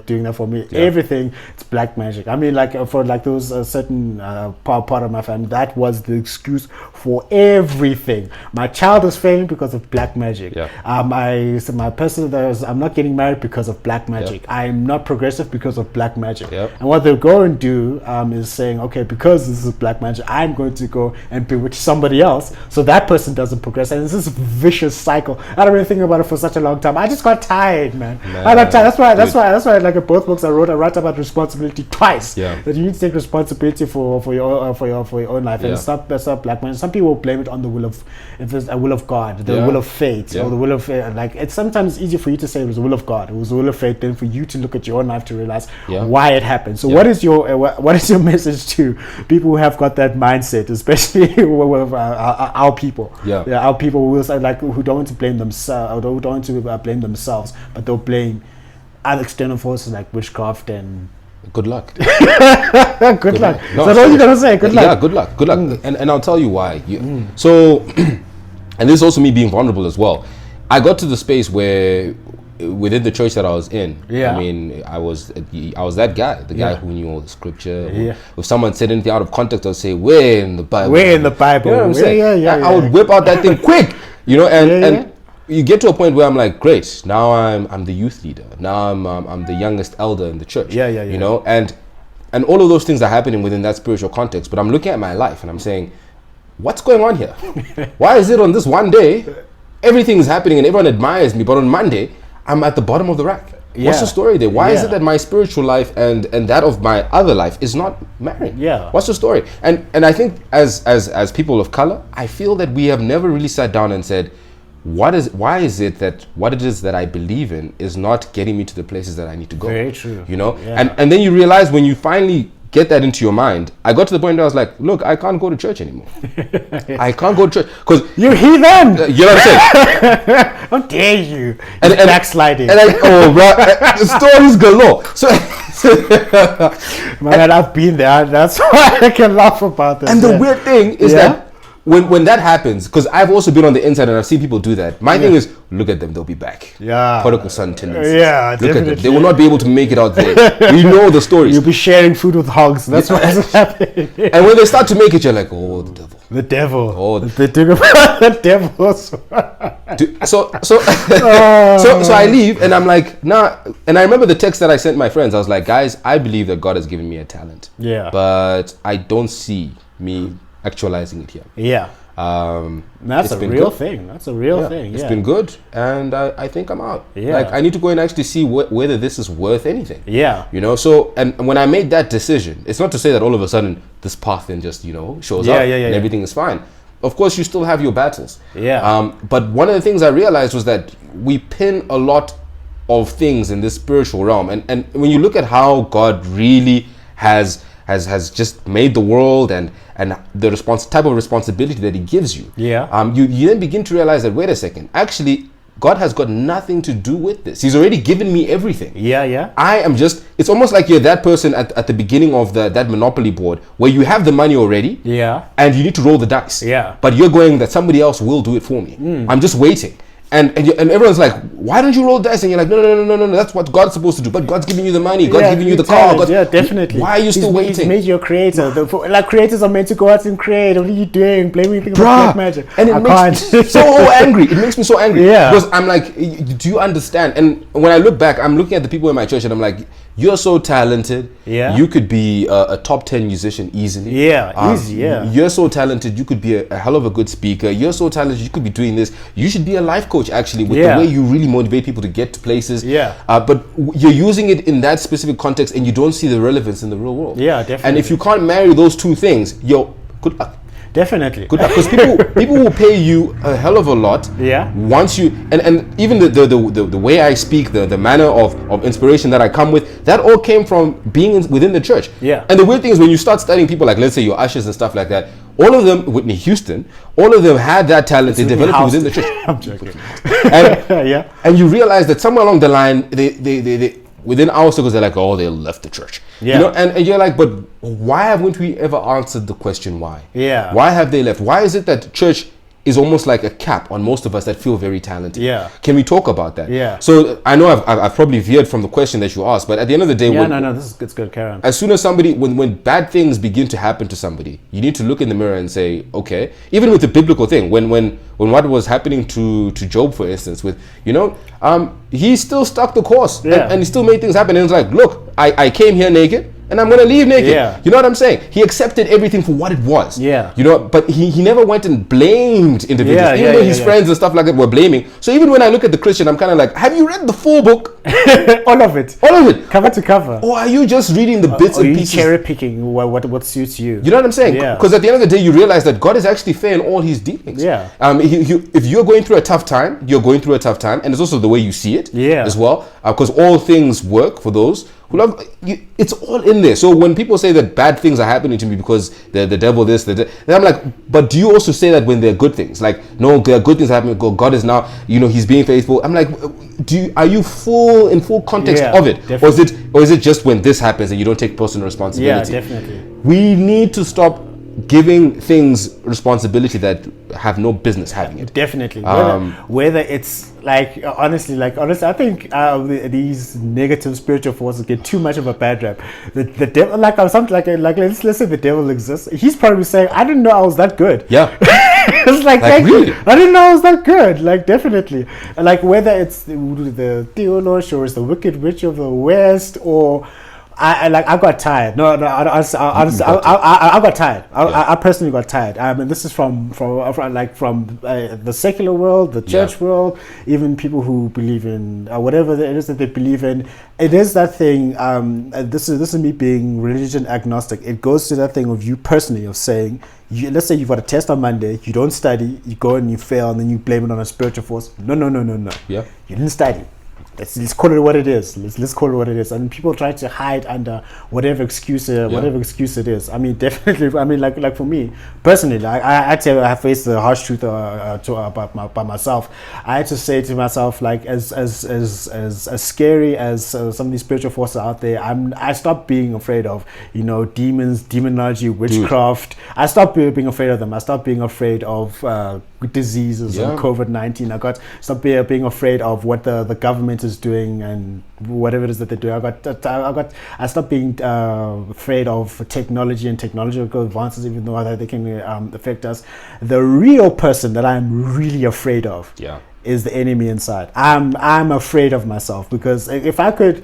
doing that for me. Everything, it's black magic. I mean, like for like those certain part of my family, that was the excuse for everything. My child is failing because of black magic. My person I'm not getting married because of black magic. I'm not progressive because of black magic. And what they'll go and do is saying, okay, because this is black magic, I'm going to go and bewitch somebody else so that person doesn't progress. And it's this vicious cycle. I don't really think about it for such a long time. I just got tired, man. I got tired. That's why like in both books I write about responsibility twice. That you need to take responsibility for your own life. And it's not black magic. Some people blame it on the will of, if there's a will of God, the will of fate, or the will of like, it's sometimes easier for you to say it was the will of God, it was the will of fate, than for you to look at your own life to realize why it happened. So what is your message to people who have got that mindset, especially our people? Our people who will like, who don't want to blame themselves, who don't want to blame themselves, but they'll blame other external forces like witchcraft and. Good luck. Good luck. No, so that's all you're gonna say. Good luck. Yeah, good luck. Good luck. And I'll tell you why. So, and this is also me being vulnerable as well. I got to the space where, within the church that I was in, I mean, I was that guy, the guy who knew all the scripture. If someone said anything out of context, I'd say, "Where in the Bible? Where in the Bible?" You know what I'm saying? I would whip out that thing quick, you know, and you get to a point where I'm like, great, now I'm the youth leader. Now I'm the youngest elder in the church. You know, and all of those things are happening within that spiritual context. But I'm looking at my life and I'm saying, what's going on here? Why is it on this one day everything is happening and everyone admires me, but on Monday I'm at the bottom of the rack? What's the story there? Why is it that my spiritual life and that of my other life is not marrying? What's the story? And I think as people of color, I feel that we have never really sat down and said, why is it that what it is that I believe in is not getting me to the places that I need to go? Very true. You know, and then you realize when you finally get that into your mind, I got to the point where I was like, look, I can't go to church anymore. I can't go to church because you heathen. You know what I'm saying? How dare you? And backsliding. And stories galore. So man, I've been there. That's why I can laugh about this. And the weird thing is that when that happens, because I've also been on the inside and I've seen people do that. My thing is, look at them, they'll be back. Yeah. Prodigal son tendencies. Yeah, look definitely. at them. They will not be able to make it out there. We know the stories. You'll be sharing food with hogs. That's what's happening. And when they start to make it, you're like, oh, the devil. The devil. Oh, the devil. So I leave and I'm like, nah. And I remember the text that I sent my friends. I was like, guys, I believe that God has given me a talent. Yeah. But I don't see me actualizing it here. Yeah. That's a real thing. That's a real thing. It's been good, and I think I'm out. Yeah. Like, I need to go and actually see whether this is worth anything. Yeah. You know. So, and when I made that decision, it's not to say that all of a sudden this path then just shows up and everything is fine. Of course, you still have your battles. Yeah. But one of the things I realized was that we pin a lot of things in this spiritual realm, and when you look at how God really has just made the world and the type of responsibility that he gives you. Yeah. You then begin to realize that, wait a second, actually God has got nothing to do with this. He's already given me everything. Yeah. I am just, it's almost like you're that person at the beginning of that Monopoly board where you have the money already. Yeah. And you need to roll the dice. Yeah. But you're going that somebody else will do it for me. I'm just waiting. And everyone's like, why don't you roll dice? And you're like, no, that's what God's supposed to do. But God's giving you the money. God's giving you the car. Yeah, definitely. Why are you still waiting? He's made you a creator. Like, creators are meant to go out and create. What are you doing? Blaming things about black magic. And it makes me so angry. It makes me so angry. Yeah. Because I'm like, do you understand? And when I look back, I'm looking at the people in my church and I'm like, you're so talented. Yeah. You could be a top 10 musician easily. Yeah, easy, yeah. You're so talented. You could be a hell of a good speaker. You're so talented. You could be doing this. You should be a life coach, actually, with the way you really motivate people to get to places. Yeah. But you're using it in that specific context and you don't see the relevance in the real world. Yeah, definitely. And if you can't marry those two things, good luck. Definitely. Good luck. Because people will pay you a hell of a lot. Yeah. Once you and even the way I speak, the manner of inspiration that I come with, that all came from being within the church. Yeah. And the weird thing is when you start studying people like, let's say your ushers and stuff like that, all of them, Whitney Houston, all of them had that talent. They developed it within the church. I'm joking. And, and you realize that somewhere along the line, they within our circles, they're like, oh, they left the church. Yeah. You know, and you're like, but why haven't we ever answered the question why? Yeah. Why have they left? Why is it that church is almost like a cap on most of us that feel very talented? Yeah. Can we talk about that? Yeah. So I know I've probably veered from the question that you asked, but at the end of the day, it's good, Karen. as soon as somebody, when bad things begin to happen to somebody, you need to look in the mirror and say, okay, even with the biblical thing, when what was happening to Job, for instance, with, he still stuck the course and he still made things happen. And it's like, look, I came here naked and I'm going to leave naked. Yeah. You know what I'm saying? He accepted everything for what it was. Yeah. But he never went and blamed individuals, even though his friends and stuff like that were blaming. So even when I look at the Christian, I'm kind of like, have you read the full book? All of it. All of it. Cover to cover. Or are you just reading the bits and pieces? Cherry picking what suits you. You know what I'm saying? Yeah. Because at the end of the day, you realize that God is actually fair in all his dealings. Yeah. If you're going through a tough time, you're going through a tough time. And it's also the way you see it as well. Because all things work for those who love you. It's all in there. So when people say that bad things are happening to me because the devil this, then I'm like, but do you also say that when there are good things? Like, no, there are good things happening. God is now, he's being faithful. I'm like, are you in full context of it? Definitely. Or is it just when this happens and you don't take personal responsibility? Yeah, definitely. We need to stop giving things responsibility that have no business having it. Definitely. Whether it's honestly, I think these negative spiritual forces get too much of a bad rap. The devil, let's say the devil exists. He's probably saying, I didn't know I was that good. Yeah. It's like really? I didn't know I was that good. Like, definitely. Like, whether it's the theology or it's the wicked witch of the West or I got tired. I got tired. I personally got tired. And this is from the secular world, the church world, even people who believe in whatever it is that they believe in. It is that thing. This is me being religion agnostic. It goes to that thing of you personally of saying, let's say you've got a test on Monday, you don't study, you go and you fail, and then you blame it on a spiritual force. No. Yeah. You didn't study. let's call it what it is. Let's call it what it is. And people try to hide under whatever excuse it is. I mean, definitely. I mean, like for me personally, I had to face the harsh truth about myself. I had to say to myself, like, as scary as some of these spiritual forces out there, I stopped being afraid of, you know, demons, demonology, witchcraft. I stopped being afraid of them. I stopped being afraid of diseases and COVID-19. I stopped being afraid of what the government is doing and whatever it is that they do. I stopped being afraid of technology and technological advances, even though they can affect us. The real person that I'm really afraid of is the enemy inside. I'm afraid of myself, because if I could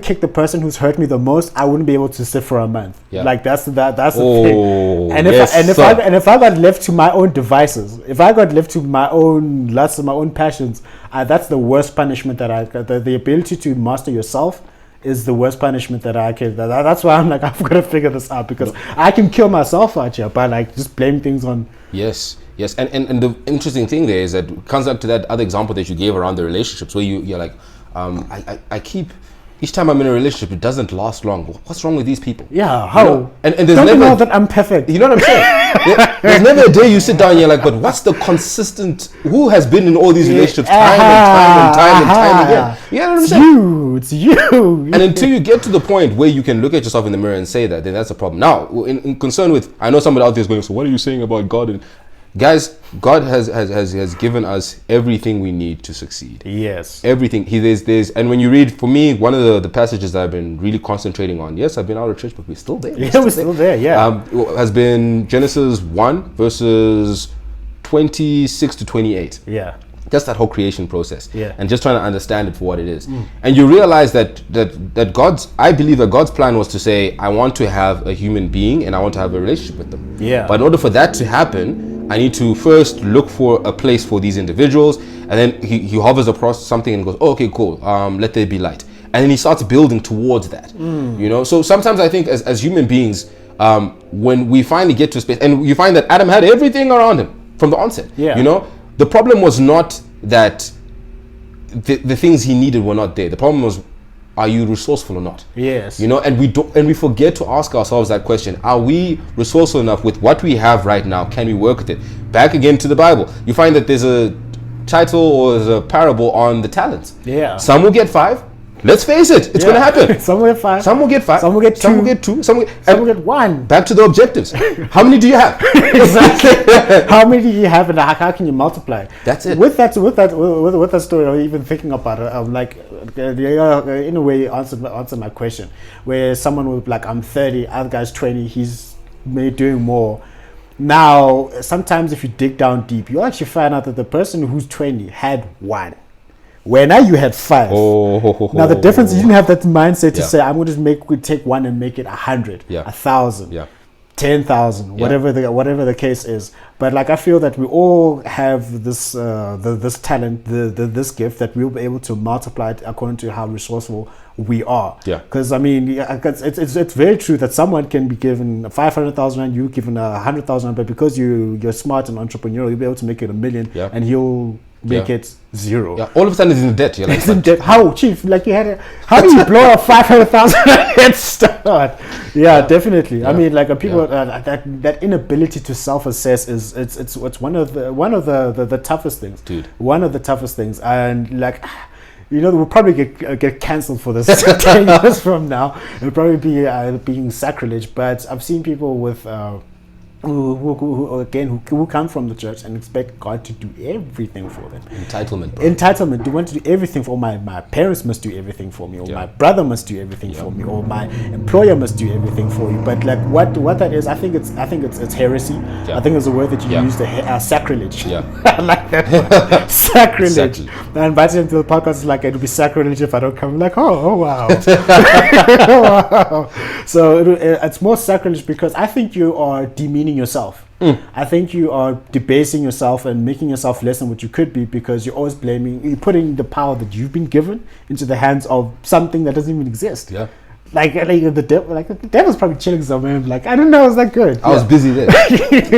kick the person who's hurt me the most, I wouldn't be able to sit for a month. Like that's the thing. And if I got left to my own devices, if I got left to my own lusts and my own passions, that's the worst punishment that I got. The ability to master yourself is the worst punishment that I can. That's why I'm like, I've got to figure this out, because I can kill myself out here by like just blaming things on. Yes, and the interesting thing there is that it comes up to that other example that you gave around the relationships, where you're like, I keep. Each time I'm in a relationship, it doesn't last long. What's wrong with these people? Yeah, how? You know? And there's don't never know that I'm perfect. You know what I'm saying? There's never a day you sit down and you're like, but what's the consistent? Who has been in all these relationships time and time again? You know what I'm saying? It's you. And until you get to the point where you can look at yourself in the mirror and say that, then that's a problem. Now, in concern with, I know somebody out there is going, so what are you saying about God? And guys, God has given us everything we need to succeed. Yes. Everything. There's and when you read, for me, one of the passages that I've been really concentrating on, yes, I've been out of church, but we're still there. We're still there, yeah. Has been Genesis 1 verses 26 to 28. Yeah. Just that whole creation process. Yeah. And just trying to understand it for what it is. And you realize that I believe that God's plan was to say, I want to have a human being and I want to have a relationship with them. Yeah. But in order for that to happen, I need to first look for a place for these individuals, and then he hovers across something and goes, oh, okay, cool, let there be light. And then he starts building towards that. You know, so sometimes I think as human beings, when we finally get to a space, and you find that Adam had everything around him from the onset. Yeah. You know, the problem was not that the things he needed were not there. The problem was, are you resourceful or not? Yes. You know, and we forget to ask ourselves that question. Are we resourceful enough with what we have right now? Can we work with it? Back again to the Bible. You find that there's a title or there's a parable on the talents. Yeah. Some will get 5. Let's face it, it's going to happen. Some will get 5. Some will get 5. Some will get 2. Some will get 2. Some will get 1. Back to the objectives. How many do you have? Exactly. How many do you have, and how can you multiply? That's it. With that story, or even thinking about it, I'm like, in a way, answered my question. Where someone will be like, I'm 30, other guy's 20, he's maybe doing more. Now, sometimes if you dig down deep, you actually find out that the person who's 20 had 1. Where now you had 5. Now the difference is you didn't have that mindset to say, I'm going to take 1 and make it 100, 1,000, 10,000, whatever the case is. But like, I feel that we all have this this talent, this gift that we'll be able to multiply it according to how resourceful we are. Yeah. Because I mean, it's very true that someone can be given 500,000 and you given 100,000, but because you're smart and entrepreneurial, you'll be able to make it 1 million, and he'll make it 0. Yeah. All of a sudden it's in debt. You're like, it's in debt. How, Chief? Like, how do you blow up 500,000 head start? Yeah, definitely. I mean, like, people that inability to self-assess is it's one of the toughest things. Dude. One of the toughest things. And like, you know, we'll probably get cancelled for this 10 years from now. It'll probably be being sacrilege. But I've seen people with who come from the church and expect God to do everything for them. Entitlement, bro. Entitlement. They want to do everything for my parents must do everything for me, or my brother must do everything for me, or my employer must do everything for you. But like, what that is, I think it's heresy. I think it's a word that you used, sacrilege. I like that word. Sacrilege. Exactly. I invited him to the podcast. It's like, it'll be sacrilege if I don't come. I'm like, oh wow. Wow. So it's more sacrilege because I think you are demeaning yourself. I think you are debasing yourself and making yourself less than what you could be, because you're always you're putting the power that you've been given into the hands of something that doesn't even exist. the devil's probably chilling somewhere. Like, I don't know, it's that good. I was busy there.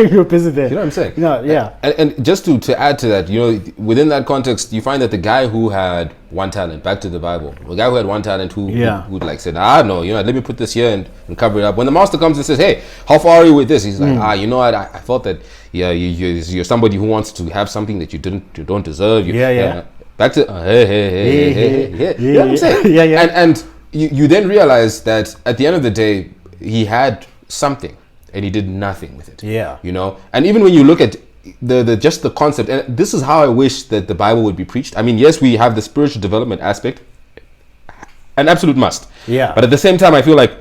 You were busy there. You know what I'm saying? No, yeah. And just to add to that, within that context, you find that the guy who had one talent, back to the Bible, the guy who had one talent who like said, no, let me put this here and cover it up. When the master comes and says, hey, how far are you with this? He's like, what? I thought that, you're somebody who wants to have something that you don't deserve. Back to, hey. You know what I'm saying? Yeah. And you then realize that at the end of the day, he had something and he did nothing with it. Yeah. And even when you look at the concept, and this is how I wish that the Bible would be preached. I mean, yes, we have the spiritual development aspect, an absolute must. Yeah. But at the same time, I feel like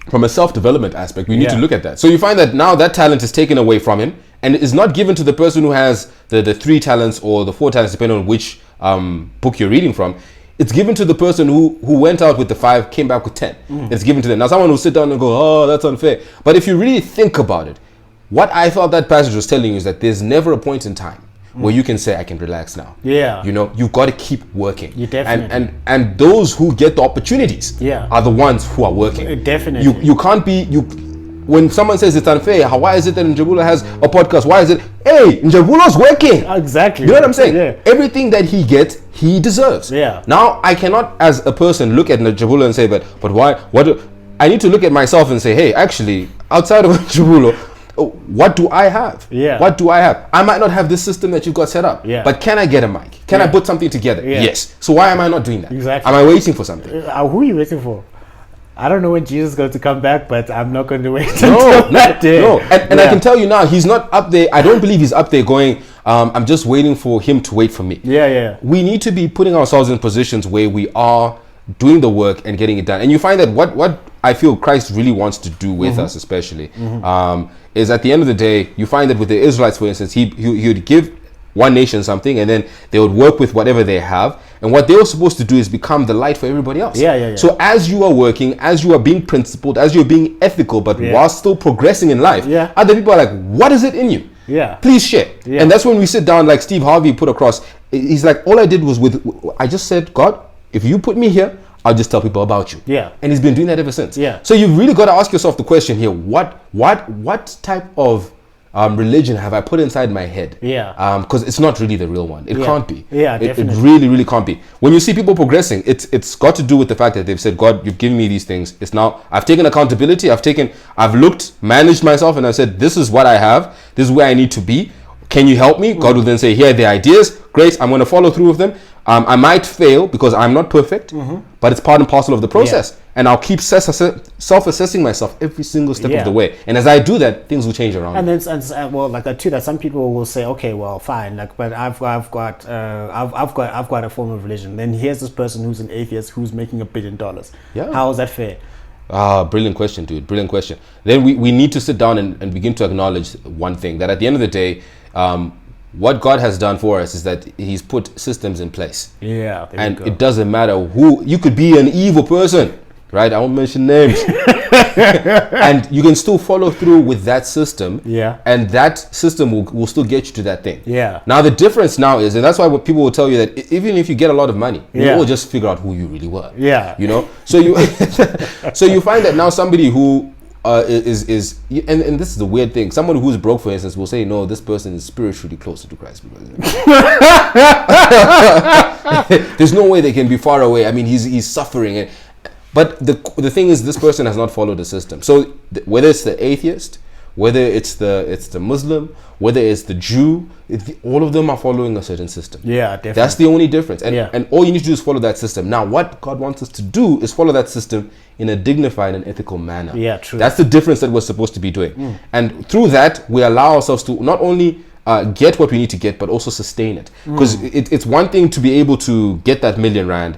from a self-development aspect, we need to look at that. So you find that now that talent is taken away from him and is not given to the person who has the 3 talents or the 4 talents, depending on which book you're reading from. It's given to the person who went out with the 5, came back with 10. It's given to them. Now, someone will sit down and go, oh, that's unfair. But if you really think about it, what I thought that passage was telling you is that there's never a point in time where you can say, I can relax now. Yeah. You've got to keep working. You definitely. And those who get the opportunities are the ones who are working. Definitely. You can't be... When someone says it's unfair, why is it that Njabula has a podcast? Why is it, hey, Njabula's working? Exactly. You know what I'm saying? Yeah. Everything that he gets, he deserves. Yeah. Now, I cannot, as a person, look at Njabula and say, but why? I need to look at myself and say, hey, actually, outside of Njabula, what do I have? Yeah. What do I have? I might not have this system that you've got set up. Yeah. But can I get a mic? Can I put something together? Yeah. Yes. So why am I not doing that? Exactly. Am I waiting for something? Who are you waiting for? I don't know when Jesus is going to come back, but I'm not going to wait No, until that day. No. And I can tell you now, he's not up there. I don't believe he's up there going, I'm just waiting for him to wait for me. Yeah. We need to be putting ourselves in positions where we are doing the work and getting it done. And you find that what I feel Christ really wants to do with us, especially, is at the end of the day, you find that with the Israelites, for instance, he would give one nation something, and then they would work with whatever they have. And what they were supposed to do is become the light for everybody else. Yeah. So as you are working, as you are being principled, as you're being ethical, but while still progressing in life, other people are like, what is it in you? Yeah. Please share. Yeah. And that's when we sit down, like Steve Harvey put across, he's like, all I did was I just said, God, if you put me here, I'll just tell people about you. Yeah. And he's been doing that ever since. Yeah. So you've really got to ask yourself the question here, what type of religion have I put inside my head? Yeah. Because it's not really the real one. It can't be. Yeah, it definitely. really, really can't be. When you see people progressing, it's got to do with the fact that they've said, God, you've given me these things. It's now, I've taken accountability. I've looked, managed myself, and I've said, this is what I have. This is where I need to be. Can you help me? God will then say, here are the ideas. Great, I'm going to follow through with them. I might fail because I'm not perfect, but it's part and parcel of the process. And I'll keep self-assessing myself every single step of the way. And as I do that, things will change around. And then, well, like that too. That some people will say, okay, well, fine, like, but I've got a form of religion. Then here's this person who's an atheist who's making $1 billion. Yeah. How is that fair? Brilliant question, dude. Brilliant question. Then we need to sit down and begin to acknowledge one thing, that at the end of the day, what God has done for us is that he's put systems in place. Yeah. And it doesn't matter who, you could be an evil person, right? I won't mention names. And you can still follow through with that system. Yeah. And that system will still get you to that thing. Yeah. Now the difference now is, and that's why what people will tell you that even if you get a lot of money, you will just figure out who you really were. Yeah. So you so you find that now somebody who is and this is the weird thing. Someone who's broke, for instance, will say, no, this person is spiritually closer to Christ. There's no way they can be far away. I mean, he's suffering. But the thing is, this person has not followed the system. So whether it's the atheist, whether it's the Muslim, whether it's the Jew, all of them are following a certain system. Yeah, definitely. That's the only difference. And all you need to do is follow that system. Now, what God wants us to do is follow that system in a dignified and ethical manner. Yeah, true. That's the difference that we're supposed to be doing. And through that, we allow ourselves to not only get what we need to get, but also sustain it. Because it's one thing to be able to get that $1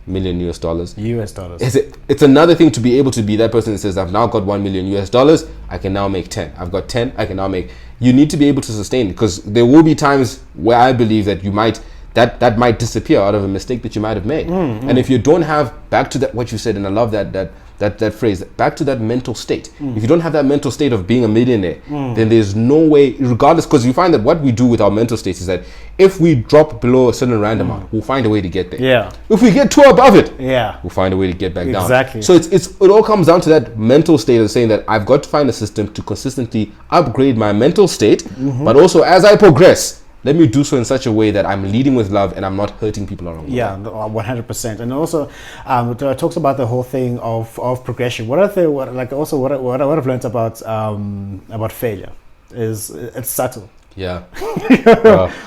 million US dollars. It's another thing to be able to be that person that says, I've now got $1 million US dollars, I can now make 10. I've got 10, I can now make. You need to be able to sustain it, because there will be times where I believe that you might that might disappear out of a mistake that you might have made. And if you don't have, back to that what you said, and I love that that phrase, back to that mental state. If you don't have that mental state of being a millionaire, then there's no way, regardless, because you find that what we do with our mental states is that if we drop below a certain rand amount, we'll find a way to get there. Yeah. If we get too above it, Yeah. we'll find a way to get back down. Exactly. So it all comes down to that mental state of saying that I've got to find a system to consistently upgrade my mental state, but also as I progress, let me do so in such a way that I'm leading with love and I'm not hurting people around me. Yeah, 100%. And also, it talks about the whole thing of progression. What I've learned about failure is it's subtle. Yeah.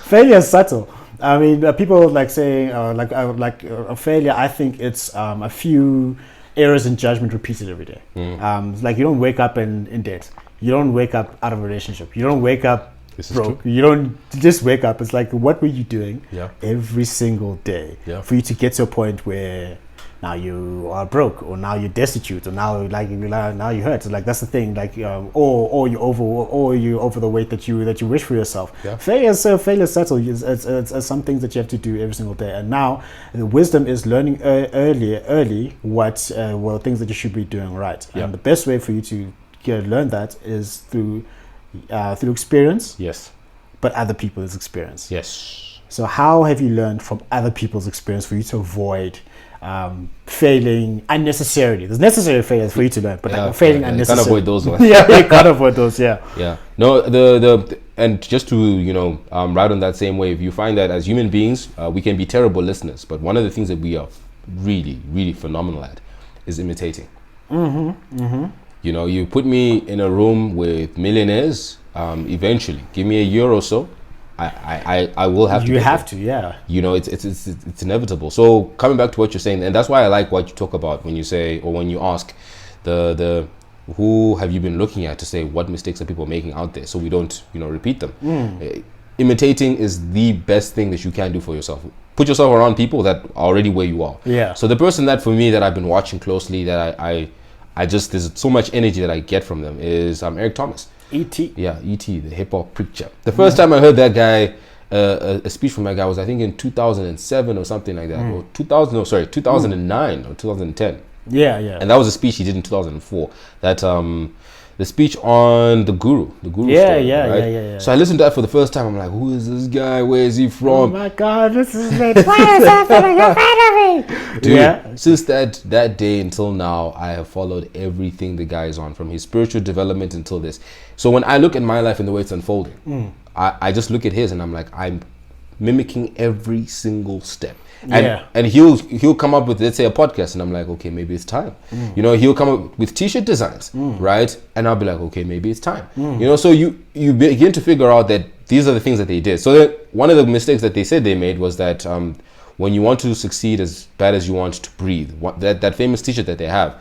Failure is subtle. I mean, people like saying a failure. I think it's a few errors in judgment repeated every day. Like you don't wake up in debt. You don't wake up out of a relationship. You don't wake up broke. You don't just wake up. It's like, what were you doing every single day for you to get to a point where now you are broke, or now you're destitute, or now now you hurt. So like that's the thing. Like or you over the weight that you wish for yourself. Failure is subtle. It's some things that you have to do every single day. And now the wisdom is learning early what things that you should be doing right. And the best way for you to learn that is through experience, but other people's experience. So how have you learned from other people's experience for you to avoid failing unnecessarily? There's necessary failures for you to learn, but failing unnecessarily. You can't avoid those ones. You can't avoid those. No, the and just to ride on that same wave, you find that as human beings, we can be terrible listeners, but one of the things that we are really, really phenomenal at is imitating. You put me in a room with millionaires, eventually, give me a year or so, I will have to. You have to, yeah. It's inevitable. So coming back to what you're saying, and that's why I like what you talk about when you say, or when you ask the who have you been looking at to say what mistakes are people making out there, so we don't repeat them. Imitating is the best thing that you can do for yourself. Put yourself around people that are already where you are. So the person that for me that I've been watching closely, that I just, there's so much energy that I get from them, is Eric Thomas. E.T. Yeah, E.T., the hip hop preacher. The first time I heard that guy, a speech from that guy was, I think, in 2007 or something like that. Or 2009 or 2010. Yeah. And that was a speech he did in 2004. That the speech on the Guru story, right? So I listened to that for the first time. I'm like, who is this guy? Where is he from? Oh my God, this is it. Why is happening in front of me? Dude, since that day until now, I have followed everything the guy is on, from his spiritual development until this. So when I look at my life and the way it's unfolding, I just look at his and I'm like, I'm mimicking every single step. And he'll come up with, let's say, a podcast, and I'm like, okay, maybe it's time. He'll come up with t-shirt designs, right? And I'll be like, okay, maybe it's time. So you begin to figure out that these are the things that they did. So one of the mistakes that they said they made was that when you want to succeed as bad as you want to breathe, that famous t-shirt that they have,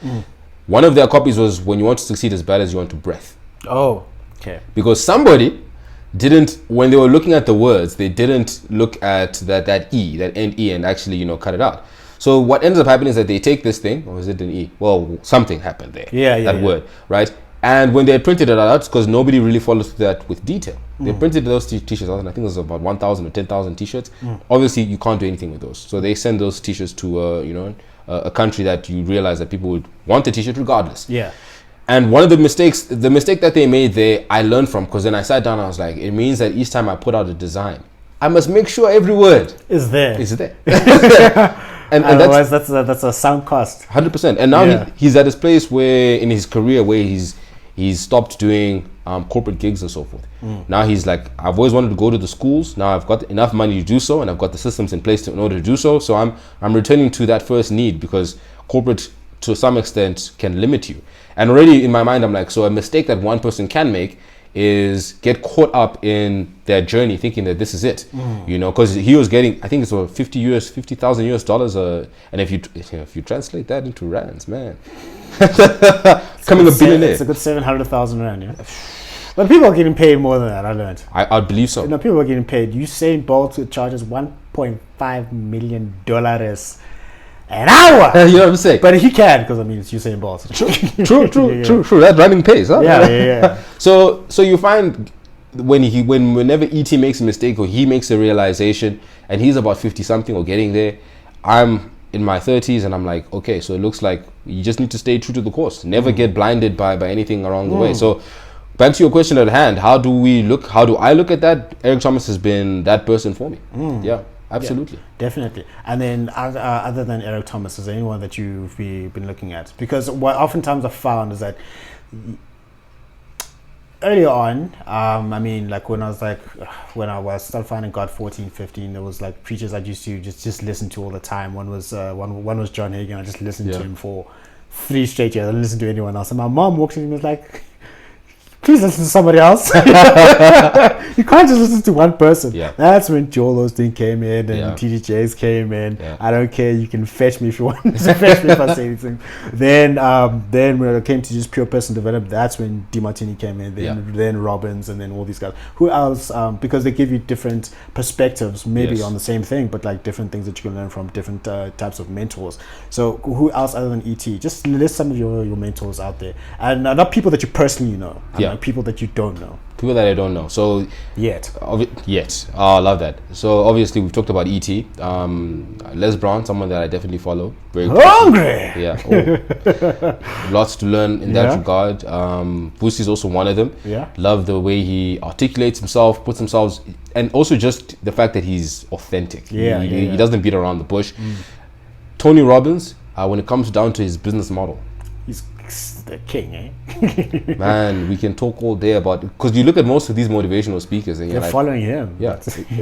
one of their copies was, when you want to succeed as bad as you want to breath. Oh, okay. Because somebody didn't, when they were looking at the words, they didn't look at that end E, and actually cut it out. So what ends up happening is that they take this thing, or is it an E? Well, something happened there. That word, right? And when they printed it out, because nobody really follows that with detail, they printed those t-shirts out, and I think it was about 1,000 or 10,000 t-shirts. Obviously, you can't do anything with those, so they send those t-shirts to a country that you realize that people would want the t-shirt regardless. And one of the mistake that they made there, I learned from, because then I sat down and I was like, it means that each time I put out a design, I must make sure every word is there. and otherwise, that's a sunk cost. 100%. And now he's at this place where, in his career, where he's stopped doing corporate gigs and so forth. Now he's like, I've always wanted to go to the schools. Now I've got enough money to do so, and I've got the systems in place in order to do so. So I'm returning to that first need, because corporate, to some extent, can limit you. And already in my mind, I'm like, so a mistake that one person can make is get caught up in their journey, thinking that this is it, because he was getting, I think it's about $50,000, and if you translate that into rands, man, becoming a billionaire. It's a good 700,000 rand, yeah. But people are getting paid more than that. I learned. I believe so. People are getting paid. Usain Bolt charges $1.5 million an hour. You know what I'm saying? But he can, because it's Usain Bolt. True. That running pace, huh? Yeah. So you find whenever ET makes a mistake, or he makes a realization, and he's about 50 something or getting there, I'm in my 30s, and I'm like, okay, so it looks like you just need to stay true to the course. Never get blinded by anything along the way. So back to your question at hand, how do I look at that? Eric Thomas has been that person for me. Yeah, absolutely. Yeah, definitely. And then other than Eric Thomas, is there anyone that you've been looking at? Because what oftentimes I've found is that earlier on, I mean, like when I was still finding God 14, 15, there was like preachers I used to just listen to all the time. One was John Hagin. I just listened to him for 3 straight years. I didn't listen to anyone else. And my mom walked in and was like, please listen to somebody else. You can't just listen to one person. Yeah. That's when Joel Osteen came in and TD Jakes came in. Yeah. I don't care. You can fetch me if you want to fetch me if I say anything. Then when it came to just pure personal development, that's when DeMartini came in. Then Robbins, and then all these guys. Who else? Because they give you different perspectives, maybe on the same thing, but like different things that you can learn from different types of mentors. So who else other than ET? Just list some of your mentors out there, and not people that you personally know. Like people that you don't know. People that I don't know. So Yet. Oh, I love that. So obviously we've talked about E.T. Les Brown, someone that I definitely follow. Very hungry. Yeah. Lots to learn in that regard. Boosie's also one of them. Yeah. Love the way he articulates himself, puts himself, and also just the fact that he's authentic. He doesn't beat around the bush. Tony Robbins, when it comes down to his business model, He's the king, eh? man, we can talk all day about, because you look at most of these motivational speakers and You're like, following him. Yeah,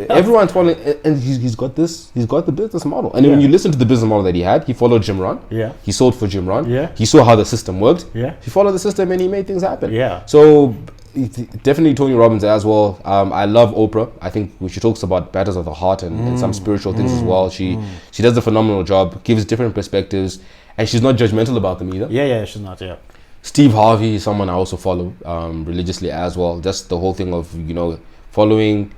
everyone's following, and he's got the business model. And when you listen to the business model that he had, he followed Jim Rohn. Yeah. He sold for Jim Rohn. Yeah. He saw how the system worked. Yeah. He followed the system and he made things happen. Yeah. So definitely Tony Robbins as well. I love Oprah. I think she talks about matters of the heart and some spiritual things as well. She does a phenomenal job, gives different perspectives, and she's not judgmental about them either. Yeah, she's not. Yeah. Steve Harvey is someone I also follow religiously as well. Just the whole thing of, following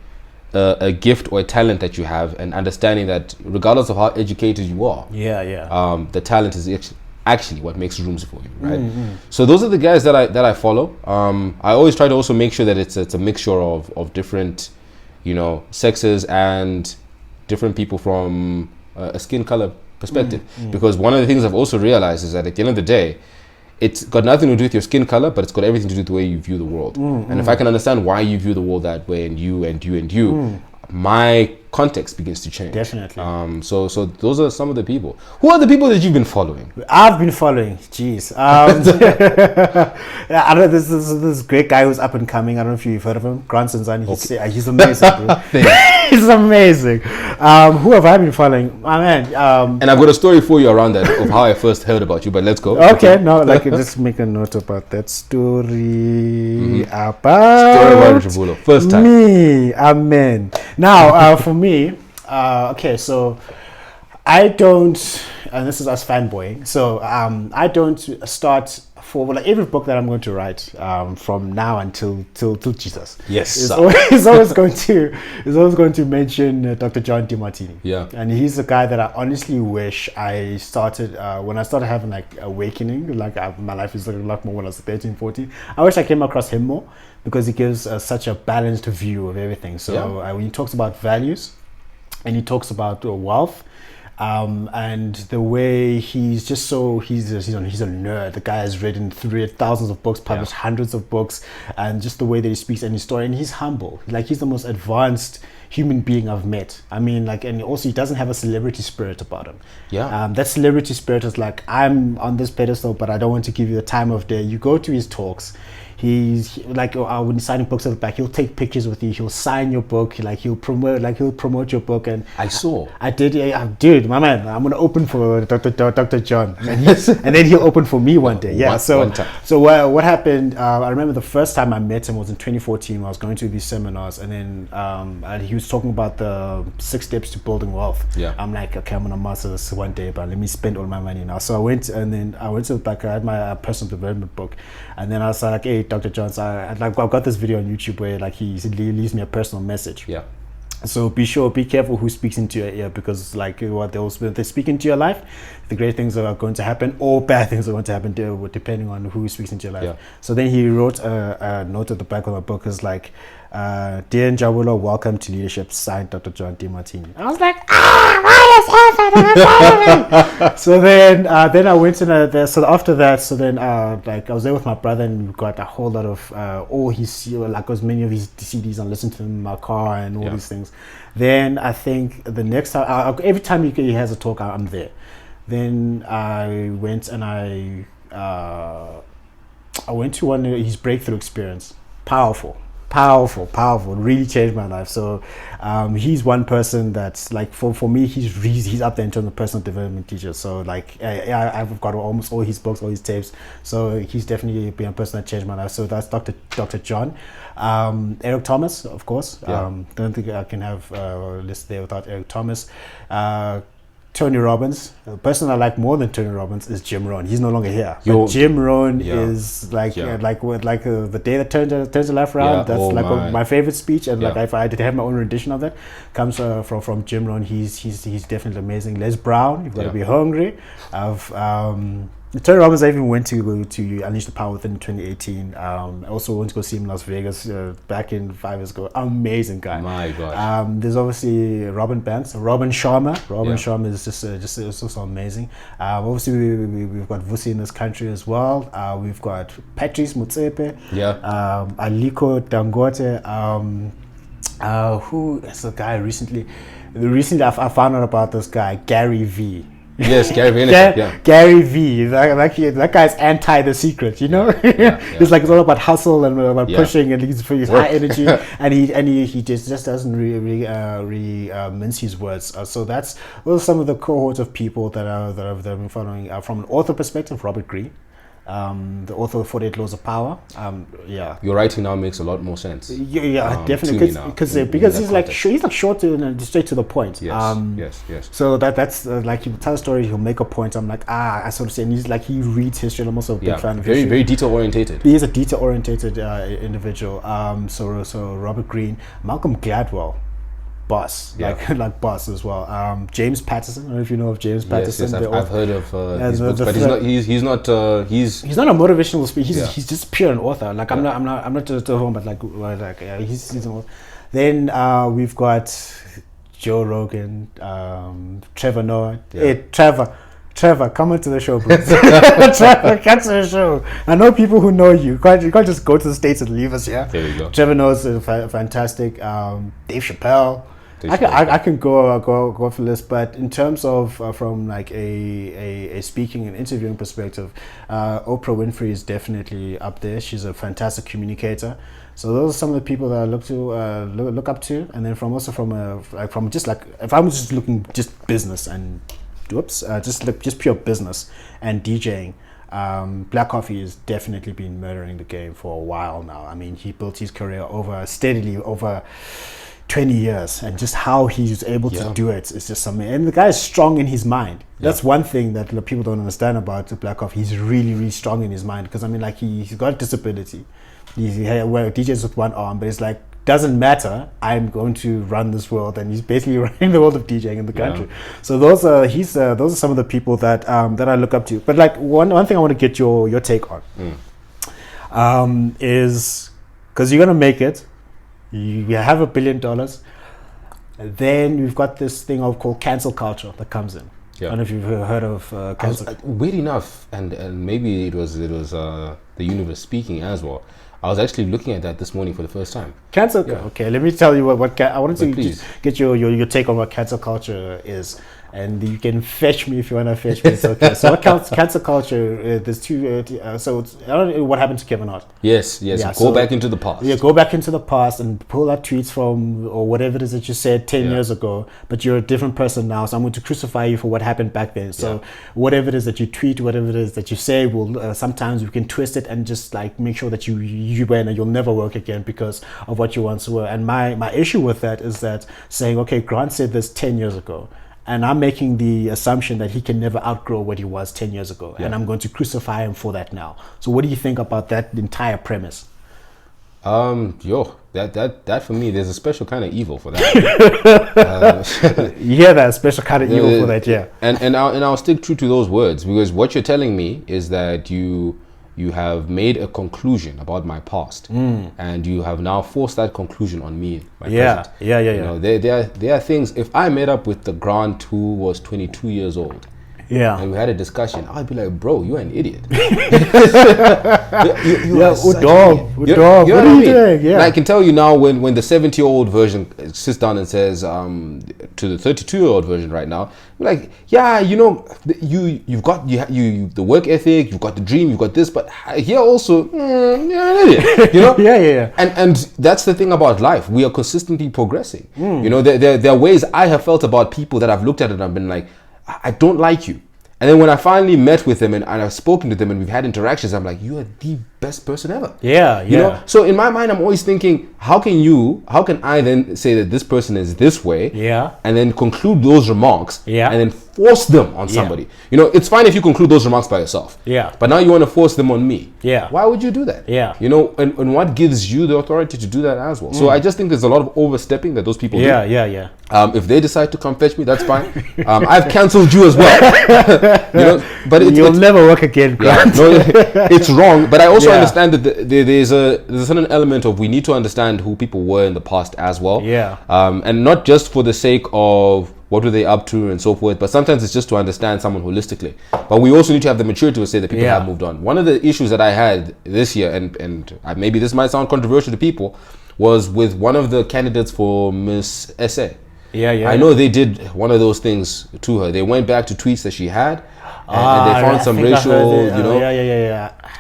a gift or a talent that you have and understanding that regardless of how educated you are, the talent is actually what makes rooms for you, right? So those are the guys that I follow. I always try to also make sure that it's a mixture of different, sexes and different people from a skin color perspective. Because one of the things I've also realized is that at the end of the day, it's got nothing to do with your skin color, but it's got everything to do with the way you view the world. And if I can understand why you view the world that way, and you, my context begins to change. Definitely. So those are some of the people. Who are the people that you've been following? I've been following. Jeez. I don't know. This great guy who's up and coming. I don't know if you've heard of him. Grant Senzani. He's amazing, bro. He's amazing. Who have I been following? My man. And I've got a story for you around that of how I first heard about you. But let's go. Okay. No, just make a note about that story. About first time. Me. Amen. Now, for me, okay, so I don't, and this is us fanboying, so I don't start for every book that I'm going to write from now until Jesus. Yes, is always going to mention Dr. John DeMartini. Yeah, and he's a guy that I honestly wish I started when I started having like awakening, like my life is looking a lot more when I was 13, 14. I wish I came across him more because he gives such a balanced view of everything. So when he talks about values and he talks about wealth. And the way he's a nerd. The guy has written thousands of books, published hundreds of books, and just the way that he speaks and his story. And he's humble. Like, he's the most advanced human being I've met. I mean, like, and also he doesn't have a celebrity spirit about him. Yeah. That celebrity spirit is like, I'm on this pedestal, but I don't want to give you the time of day. You go to his talks. He's like, when he's signing books at the back, he'll take pictures with you. He'll sign your book. He'll promote your book. And I did, my man. I'm gonna open for Dr. John, and then he'll open for me one day. Yeah. So what happened? I remember the first time I met him was in 2014. I was going to these seminars, and then he was talking about the 6 steps to building wealth. Yeah. I'm like, okay, I'm gonna master this one day, but let me spend all my money now. So I went to the back. I had my personal development book, and then I was like, hey, Dr. Jones, I've got this video on YouTube where like he leaves me a personal message. Yeah. So be careful who speaks into your ear, because like what they speak into your life, the great things are going to happen or bad things are going to happen depending on who speaks into your life. Yeah. So then he wrote a note at the back of my book is like, "Dear Njabulo, welcome to leadership. Signed, Dr. John DeMartini." I was like, why So then I went in so after that, so then like I was there with my brother, and we got a whole lot of all his, like as many of his CDs, and listened to them in my car and all these things. Then I think the next time, every time he has a talk, I'm there. Then I went and I went to one of his breakthrough experience. Powerful, really changed my life. So he's one person that's like, for me, he's up there in terms of personal development teacher. So like I've got almost all his books, all his tapes. So he's definitely been a person that changed my life. So that's Dr. John. Eric Thomas, of course. Don't think I can have a list there without Eric Thomas. Tony Robbins. The person I like more than Tony Robbins is Jim Rohn. He's no longer here. But Jim Rohn is like the day that turns your life around. That's my favorite speech, and like if I did have my own rendition of that, comes from Jim Rohn. He's definitely amazing. Les Brown. You've got to be hungry. Tony Robbins, I even went to Unleash the Power Within 2018. I also went to go see him in Las Vegas back in 5 years ago. Amazing guy. My God. There's obviously Robin Sharma. Sharma is just so amazing. Obviously, we've got Vusi in this country as well. We've got Patrice Motsepe. Aliko Dangote. Who is the guy recently? I found out about this guy, Gary V. Yes, Gary V. Gary V. That guy's anti The Secret, you know. It's like it's all about hustle and about pushing, and he's high energy, and he just doesn't really mince his words. So those are some of the cohorts of people that I've been following. From an author perspective, Robert Greene. The author of 48 Laws of Power. Your writing now makes a lot more sense. Definitely, because he's like short and straight to the point. Yes. So that's like, he'll tell a story, he'll make a point. I'm like, I sort of say, and he's like, he reads history. I'm also a big fan of history. Very detail orientated. He is a detail orientated individual. So Robert Greene, Malcolm Gladwell. Boss, like boss as well. James Patterson. I don't know if you know of James Patterson. Yes, I've heard of his books, but he's not a motivational speaker. He's just pure an author. Like I'm not just a home, but he's an author. Then we've got Joe Rogan, Trevor Noah. Hey, Trevor, come onto the show, please. Trevor, come to the show. I know people who know you. You can't just go to the States and leave us here. There you go. Trevor Noah's fantastic. Dave Chappelle. I can go off the list, but in terms of from like a speaking and interviewing perspective, Oprah Winfrey is definitely up there. She's a fantastic communicator. So those are some of the people that I look up to, and then if I'm just looking just business and just pure business and DJing. Black Coffee has definitely been murdering the game for a while now. I mean, he built his career steadily over 20 years, and just how he's able to do it is just something. And the guy is strong in his mind. That's one thing that people don't understand about Black Coffee. He's really, really strong in his mind, because I mean, like, he's got a disability. He DJs with one arm, but it's like, doesn't matter, I'm going to run this world, and he's basically running the world of DJing in the country. So those are some of the people that I look up to. But like one thing I want to get your take on is, because you're gonna make it, you have $1 billion, then we've got this thing called cancel culture that comes in. I don't know if you've heard of cancel. Weird enough, and maybe it was the universe speaking as well. I was actually looking at that this morning for the first time. Cancel. Okay, let me tell you what I wanted to just get your take on what cancel culture is. And you can fetch me if you want to fetch me. It's okay. So what cancel culture? There's two. So I don't know what happened to Kevin Hart. Yes. Go back into the past. Yeah, go back into the past and pull out tweets from, or whatever it is that you said 10 years ago. But you're a different person now, so I'm going to crucify you for what happened back then. So whatever it is that you tweet, whatever it is that you say, will sometimes we can twist it and just like make sure that you win and you'll never work again because of what you once were. And my issue with that is that saying, okay, Grant said this 10 years ago. And I'm making the assumption that he can never outgrow what he was 10 years ago. And I'm going to crucify him for that now. So what do you think about that entire premise? That for me, there's a special kind of evil for that. You hear that? Special kind of evil for that, yeah. And I'll stick true to those words, because what you're telling me is that you you have made a conclusion about my past, and you have now forced that conclusion on me, my present. You know, there are things. If I met up with the Grant who was 22 years old, and we had a discussion, I'd be like, bro, you're an idiot. you are such an idiot. What are you doing? Yeah. And I can tell you now, when the 70-year-old version sits down and says to the 32-year-old version right now, like, yeah, you know, you've got the work ethic, you've got the dream, you've got this, but here also, you're an idiot. You know? And that's the thing about life. We are consistently progressing. You know, there are ways I have felt about people that I've looked at and I've been like, I don't like you. And then when I finally met with them and I've spoken to them and we've had interactions, I'm like, you are the best person ever. You know? So in my mind, I'm always thinking, how can I then say that this person is this way? And then conclude those remarks and then force them on somebody. You know, it's fine if you conclude those remarks by yourself. But now you want to force them on me. Why would you do that? You know, and what gives you the authority to do that as well? So I just think there's a lot of overstepping that those people do. If they decide to come fetch me, that's fine. I've cancelled you as well. You know, but you'll never work again, Grant. It's wrong. But I also understand that there's a certain element of we need to understand who people were in the past as well. And not just for the sake of what were they up to and so forth, but sometimes it's just to understand someone holistically. But we also need to have the maturity to say that people have moved on. One of the issues that I had this year, and maybe this might sound controversial to people, was with one of the candidates for Miss SA. I know they did one of those things to her. They went back to tweets that she had, and they found some racial, you know.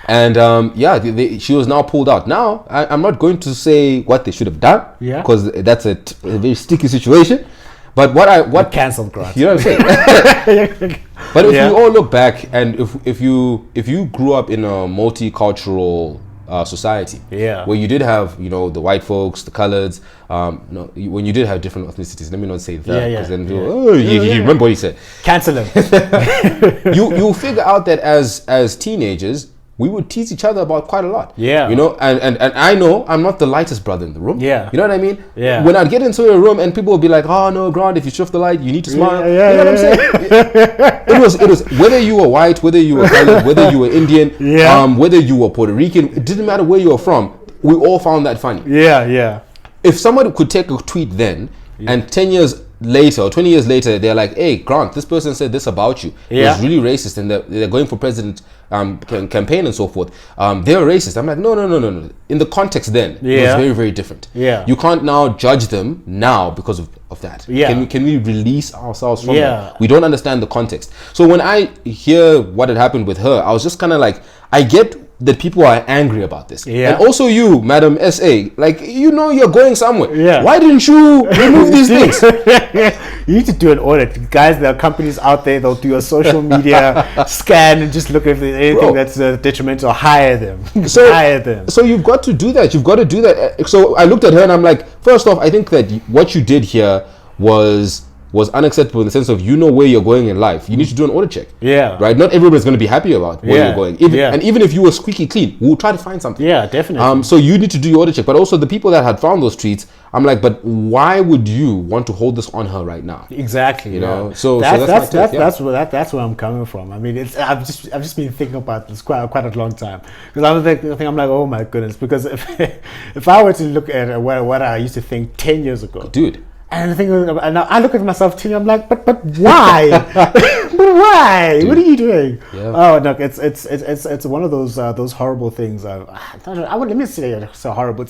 And she was now pulled out. Now, I'm not going to say what they should have done, because that's a very sticky situation. But what cancelled, Grant. You know what I'm saying? But if you all look back, and if you grew up in a multicultural society, where you did have, you know, the white folks, the coloreds, when you did have different ethnicities. Let me not say that, because then you remember what he said. Cancel him. you figure out that as teenagers, we would tease each other about quite a lot. You know, and I know I'm not the lightest brother in the room. You know what I mean? When I'd get into a room and people would be like, oh no, Grant, if you shift the light, you need to smile. You know what I'm saying? It was whether you were white, whether you were colored, whether you were Indian, whether you were Puerto Rican, it didn't matter where you were from. We all found that funny. If somebody could take a tweet then and 10 years later or 20 years later, they're like, hey, Grant, this person said this about you. It's really racist, and they're going for president campaign and so forth. They're racist. I'm like, no. In the context then, it was very, very different. You can't now judge them now because of that. Can we release ourselves from that? We don't understand the context. So when I hear what had happened with her, I was just kind of like, I get that people are angry about this. And also you, Madam SA, like, you know you're going somewhere. Why didn't you remove these things? You need to do an audit. Guys, there are companies out there, they'll do a social media scan and just look if there's anything that's detrimental, hire them. So you've got to do that. You've got to do that. So I looked at her and I'm like, first off, I think that what you did here was unacceptable in the sense of, you know where you're going in life. You need to do an audit check. Right? Not everybody's going to be happy about where you're going. And even if you were squeaky clean, we'll try to find something. Definitely. So you need to do your audit check. But also the people that had found those tweets, I'm like, but why would you want to hold this on her right now? Exactly. You know? So that's where I'm coming from. I mean, I've just been thinking about this quite a long time, because I'm like, oh my goodness, because if I were to look at what I used to think 10 years ago, dude. And I look at myself too. I'm like, but why? But why? Dude. What are you doing? Oh no, it's one of those horrible things. Let me say it's so horrible.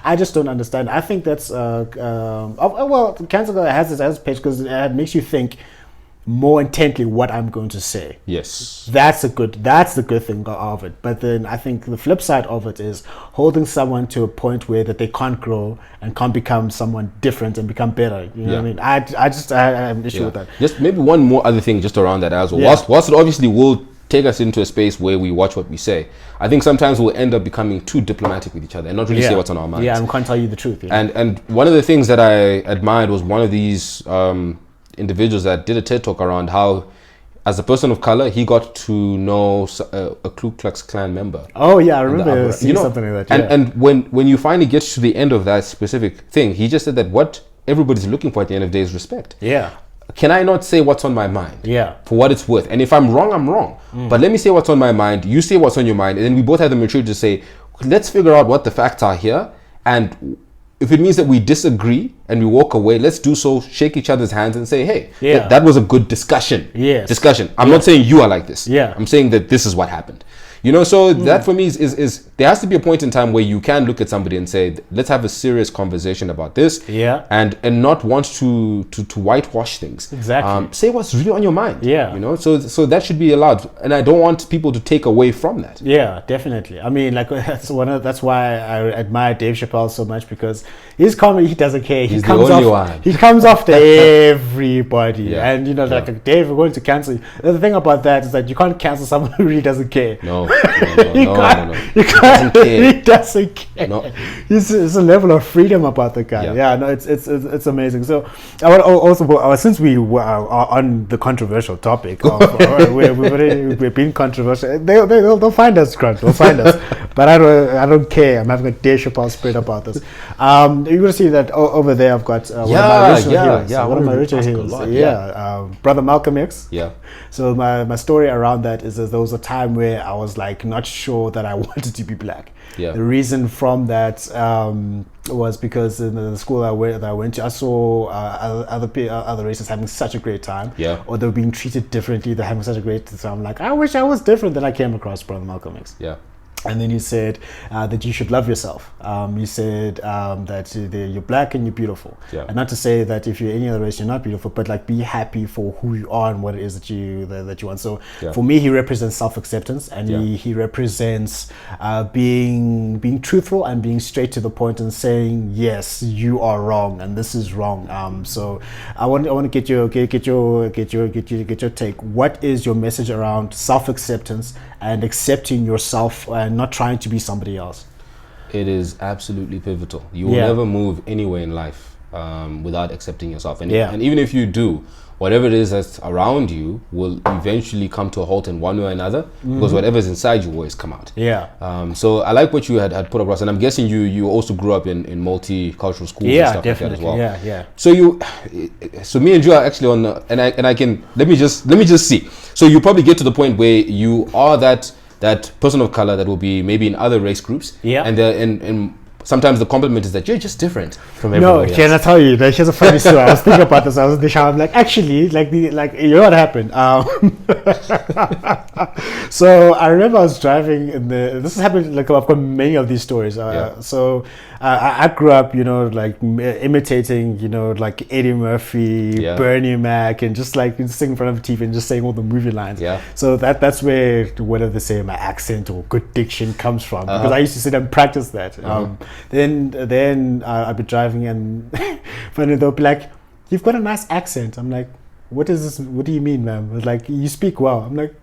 I just don't understand. I think that's well, cancel has its page because it makes you think more intently what I'm going to say. That's the good thing of it. But then I think the flip side of it is holding someone to a point where that they can't grow and can't become someone different and become better. You know what I mean? I have an issue with that. Just maybe one more other thing just around that as well. Whilst it obviously will take us into a space where we watch what we say, I think sometimes we'll end up becoming too diplomatic with each other and not really say what's on our minds. And can't tell you the truth. And one of the things that I admired was one of these individuals that did a TED talk around how, as a person of color, he got to know a Ku Klux Klan member. Oh yeah, I remember seeing something like that. And when you finally get to the end of that specific thing, he just said that what everybody's looking for at the end of the day is respect. can I not say what's on my mind? Yeah. For what it's worth. And if I'm wrong, I'm wrong. But let me say what's on my mind. You say what's on your mind. And then we both have the maturity to say, let's figure out what the facts are here. And if it means that we disagree and we walk away, let's do so, shake each other's hands and say, hey, that was a good discussion. Yes. Discussion. I'm not saying you are like this. Yeah. I'm saying that this is what happened. You know, so that for me is there has to be a point in time where you can look at somebody and say, let's have a serious conversation about this. Yeah. And not want to whitewash things. Exactly. Say what's really on your mind. Yeah. You know, so that should be allowed. And I don't want people to take away from that. Yeah, definitely. I mean, like that's why I admire Dave Chappelle so much, because his comedy, he doesn't care. He's the only one. He comes after everybody. Yeah. And you know, like Dave, we're going to cancel you. The thing about that is that you can't cancel someone who really doesn't care. No. No. He doesn't care. No. It's a level of freedom about the guy. Yeah, no, it's amazing. So I want also, since we were on the controversial topic, we've been controversial. They'll find us, Grant. They'll find us. But I don't care. I'm having a Dave Chappelle spread about this. You're gonna see that over there. I've got one of my original heroes. One of my original heroes. Brother Malcolm X. Yeah. So my story around that is that there was a time where I was like not sure that I wanted to be black. Yeah. The reason from that was because in the school that I went to, I saw other races having such a great time. Yeah. Or they were being treated differently. They're having such a great time. I'm like, I wish I was different. Then I came across Brother Malcolm X. Yeah. And then you said that you should love yourself. You said that you're black and you're beautiful. Yeah. And not to say that if you're any other race, you're not beautiful, but like be happy for who you are and what it is that you want. So for me, he represents self-acceptance, and he represents being truthful and being straight to the point and saying, yes, you are wrong and this is wrong. So I want to get your take. What is your message around self-acceptance and accepting yourself and not trying to be somebody else? It is absolutely pivotal. You will never move anywhere in life without accepting yourself. And even if you do, whatever it is that's around you will eventually come to a halt in one way or another, because whatever's inside you will always come out. So I like what you had put across, and I'm guessing you also grew up in multicultural schools and stuff definitely. like that as well. Yeah. So me and you are actually on the, and I can let me just see. So you probably get to the point where you are that person of color that will be maybe in other race groups. And sometimes the compliment is that you're just different from everyone else. No, can I tell you? Like, here's a funny story. I was thinking about this. I was in the shower. I'm like, actually, you know what happened? So I remember I was driving this has happened, like I've got many of these stories. So I grew up, like imitating, like Eddie Murphy, Bernie Mac, and just like sitting in front of the TV and just saying all the movie lines. So that's where, whatever they say, my accent or good diction comes from, because I used to sit and practice that. Then I'll be driving and finally they'll be like, "You've got a nice accent." I'm like, "What is this? What do you mean, ma'am?" It's like, "You speak well." I'm like,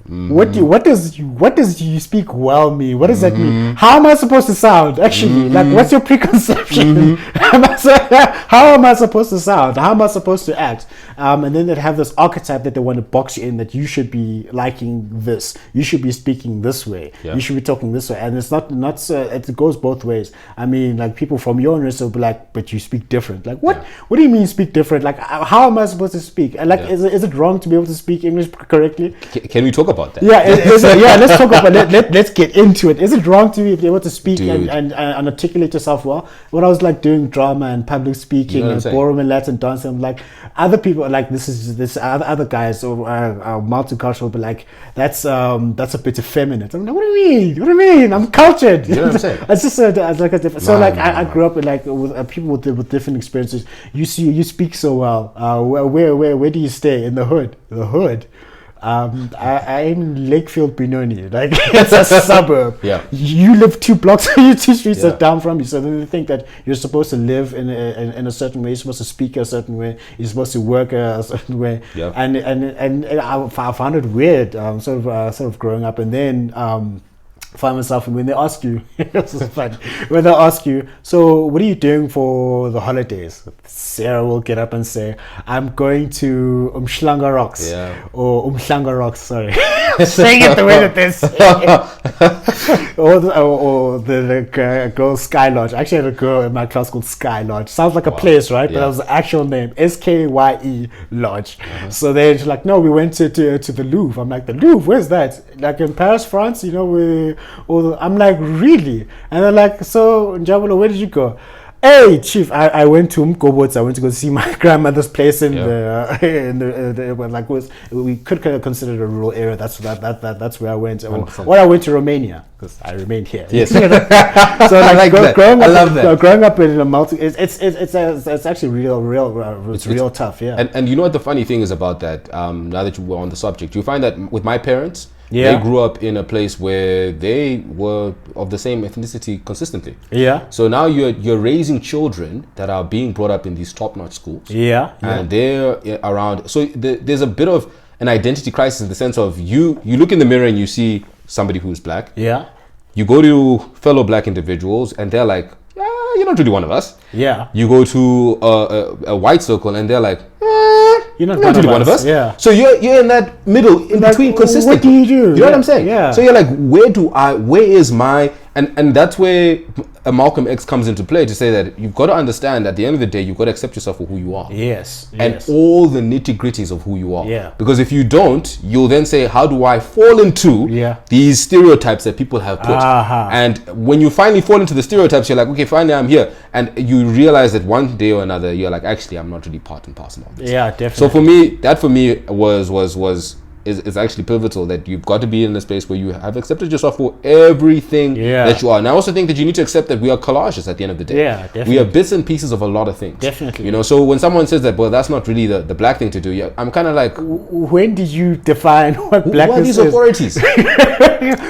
what does you speak well mean? What does that mean? How am I supposed to sound? Actually, like, what's your preconception? How am I supposed to sound? How am I supposed to act? And then they have this archetype that they want to box you in, that you should be liking this, you should be speaking this way, you should be talking this way, and it's not it goes both ways. I mean, like, people from your own race will be like, "But you speak different." Like, what do you mean speak different? Like, how am I supposed to speak? And like, is it wrong to be able to speak English correctly? Can we talk about that? Let's talk about it. Let's get into it. Is it wrong to be able to speak and articulate yourself well? When I was like doing drama and public speaking and ballroom and Latin dancing, I'm like, other people like this other guys or multicultural, but like that's a bit effeminate. I'm like, what do you mean? I'm cultured. You know what I'm saying? It's just like a different. So like I grew up with like with people with different experiences. You speak so well. Where do you stay? In the hood? The hood. I'm in Lakefield, Benoni. Like, it's a suburb. You live 2 blocks, 2 streets down from you. So then they think that you're supposed to live in a certain way. You're supposed to speak a certain way. You're supposed to work a certain way. And I found it weird. Sort of growing up, and then find myself, and when they ask you, this is fun. When they ask you, "So what are you doing for the holidays?" Sarah will get up and say, "I'm going to Umhlanga Rocks," or Umhlanga Rocks. Sorry, saying it the way that they say it. or the girl Sky Lodge. I actually had a girl in my class called Sky Lodge. Sounds like a place, right? But that was the actual name, SKYE Lodge. So they're like, no, we went to the Louvre. I'm like, the Louvre, where's that? Like in Paris, France, you know, I'm like, really? And they're like, so Njabulo, where did you go? Hey, Chief, I went to Mkobots. I went to go see my grandmother's place in we could consider it a rural area. That's where I went. Or I went to Romania because I remained here. Yes. So like growing I up, love that. Growing up in a it's actually real tough. Yeah. And you know what the funny thing is about that? Now that you were on the subject, you find that with my parents. Yeah. They grew up in a place where they were of the same ethnicity consistently. Yeah. So now you're raising children that are being brought up in these top-notch schools. Yeah. And they're around. So there's a bit of an identity crisis in the sense of you look in the mirror and you see somebody who's black. Yeah. You go to fellow black individuals and they're like, you're not really one of us. Yeah. You go to a white circle and they're like, you're not really one of us. Yeah. So you're in that middle, in between, consistent. What do you do? You know what I'm saying? Yeah. So you're like, where is my, and that's where Malcolm X comes into play to say that you've got to understand at the end of the day, you've got to accept yourself for who you are. Yes. And all the nitty gritties of who you are. Yeah. Because if you don't, you'll then say, how do I fall into these stereotypes that people have put? And when you finally fall into the stereotypes, you're like, okay, finally I'm here. And you realize that one day or another, you're like, actually, I'm not really part and parcel of this. Yeah, definitely. So for me is actually pivotal, that you've got to be in a space where you have accepted yourself for everything that you are. And I also think that you need to accept that we are collages at the end of the day. Yeah, definitely. We are bits and pieces of a lot of things. Definitely. You know, so when someone says that, well, that's not really the black thing to do, I'm kind of like, when did you define what blackness is? Who are these authorities?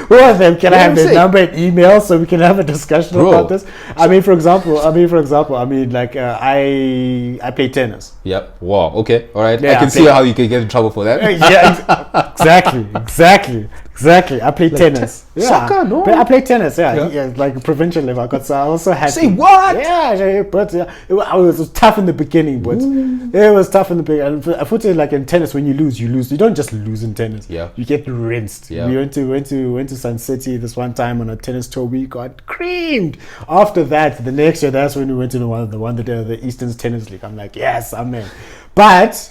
Who are them? Can I have their number and email so we can have a discussion about this? I mean, for example, like I play tennis. Yep. Wow. Okay. All right. Yeah, I can see how you can get in trouble for that. Yeah. Exactly. I play tennis. Soccer, no. But I play tennis. Yeah, like provincial level. I also had. Say what? Yeah, but it was tough in the beginning, but it was tough in the beginning. I put it like in tennis, when you lose. You don't just lose in tennis. Yeah. You get rinsed. Yeah. We went to Sun City this one time on a tennis tour. We got creamed. After that, the next year, that's when we went to the Eastern Tennis League. I'm like, yes, I'm in. But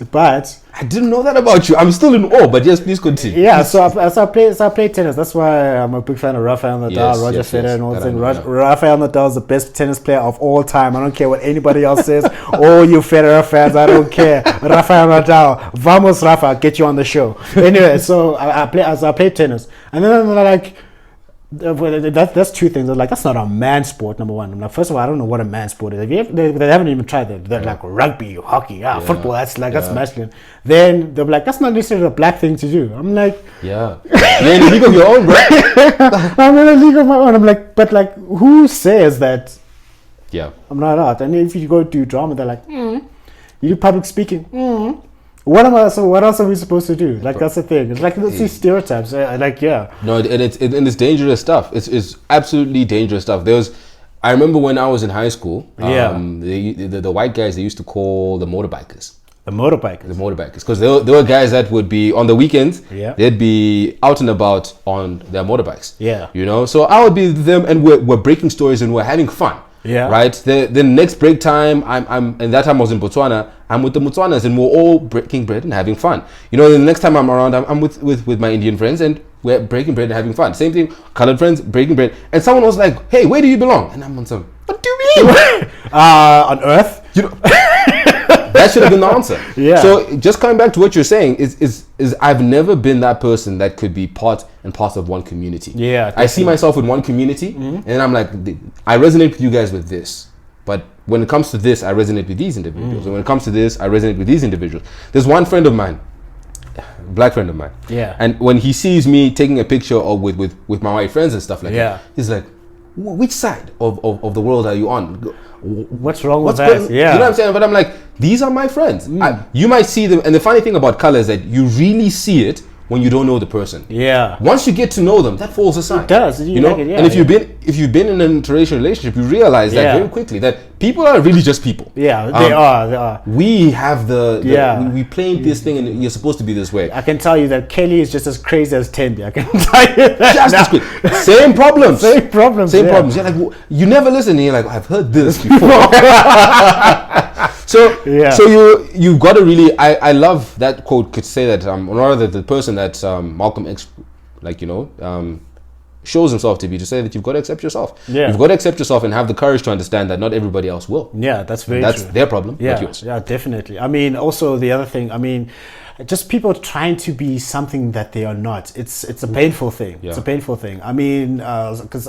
I didn't know that about you. I'm still in awe, but yes, please continue. Yeah, so I play tennis. That's why I'm a big fan of Rafael Nadal, Roger Federer, and all that. Rafael Nadal is the best tennis player of all time. I don't care what anybody else says. Oh, you Federer fans, I don't care. Rafael Nadal, vamos Rafa, get you on the show. Anyway, so I play tennis, and then I'm like, that's two things. Like, that's not a man sport. Number one, I'm like, first of all, I don't know what a man sport is. They haven't even tried that. They're like rugby, hockey, football. That's masculine. Then they're like, that's not necessarily a black thing to do. I'm like, you're in a league of your own, bro. I'm in a league of my own. I'm like, but like, who says that? Yeah, I'm not out. And if you go do drama, they're like, you do public speaking. What else are we supposed to do? Like, that's the thing. It's like these stereotypes. No, and it's dangerous stuff. It's absolutely dangerous stuff. I remember when I was in high school. The white guys, they used to call the motorbikers. The motorbikers, because there were guys that would be on the weekends. Yeah. They'd be out and about on their motorbikes. Yeah. You know, so I would be with them, and we're breaking stories and we're having fun. Yeah. Right. The next break time, I'm and that time I was in Botswana. I'm with the Botswanas, and we're all breaking bread and having fun. You know, the next time I'm around, I'm with my Indian friends, and we're breaking bread and having fun. Same thing, colored friends breaking bread. And someone was like, "Hey, where do you belong?" And I'm on some. What do you mean? On Earth. You know. That should have been the answer. Yeah. So just coming back to what you're saying is I've never been that person that could be part and parcel of one community. Yeah. Definitely. I see myself in one community, and I'm like, I resonate with you guys with this. But when it comes to this, I resonate with these individuals. And when it comes to this, I resonate with these individuals. There's one friend of mine, black friend of mine. Yeah. And when he sees me taking a picture of with my white friends and stuff like that, he's like, which side of the world are you on? What's wrong with that? Yeah. You know what I'm saying? But I'm like, these are my friends. You might see them. And the funny thing about color is that you really see it when you don't know the person. Yeah. Once you get to know them, that falls aside. It does. You know? Like it, yeah, and if you've been in an interracial relationship, you realize that very quickly that people are really just people. Yeah, they are. We have we paint this thing, and you're supposed to be this way. I can tell you that Kelly is just as crazy as Tendi. I can tell you that. Just as quick. Same problems. Same problems. Same problems. You're like, you never listen, and you're like, I've heard this before. So you've got to really. I love that quote. Could say that or rather the person that Malcolm X, shows himself to be, to say that you've got to accept yourself. Yeah. You've got to accept yourself and have the courage to understand that not everybody else will. Yeah, that's very that's true. Their problem, Yeah, not yours. yeah, definitely. I mean, also the other thing, I mean, just people trying to be something that they are not. It's a painful thing. Yeah. It's a painful thing. I mean, because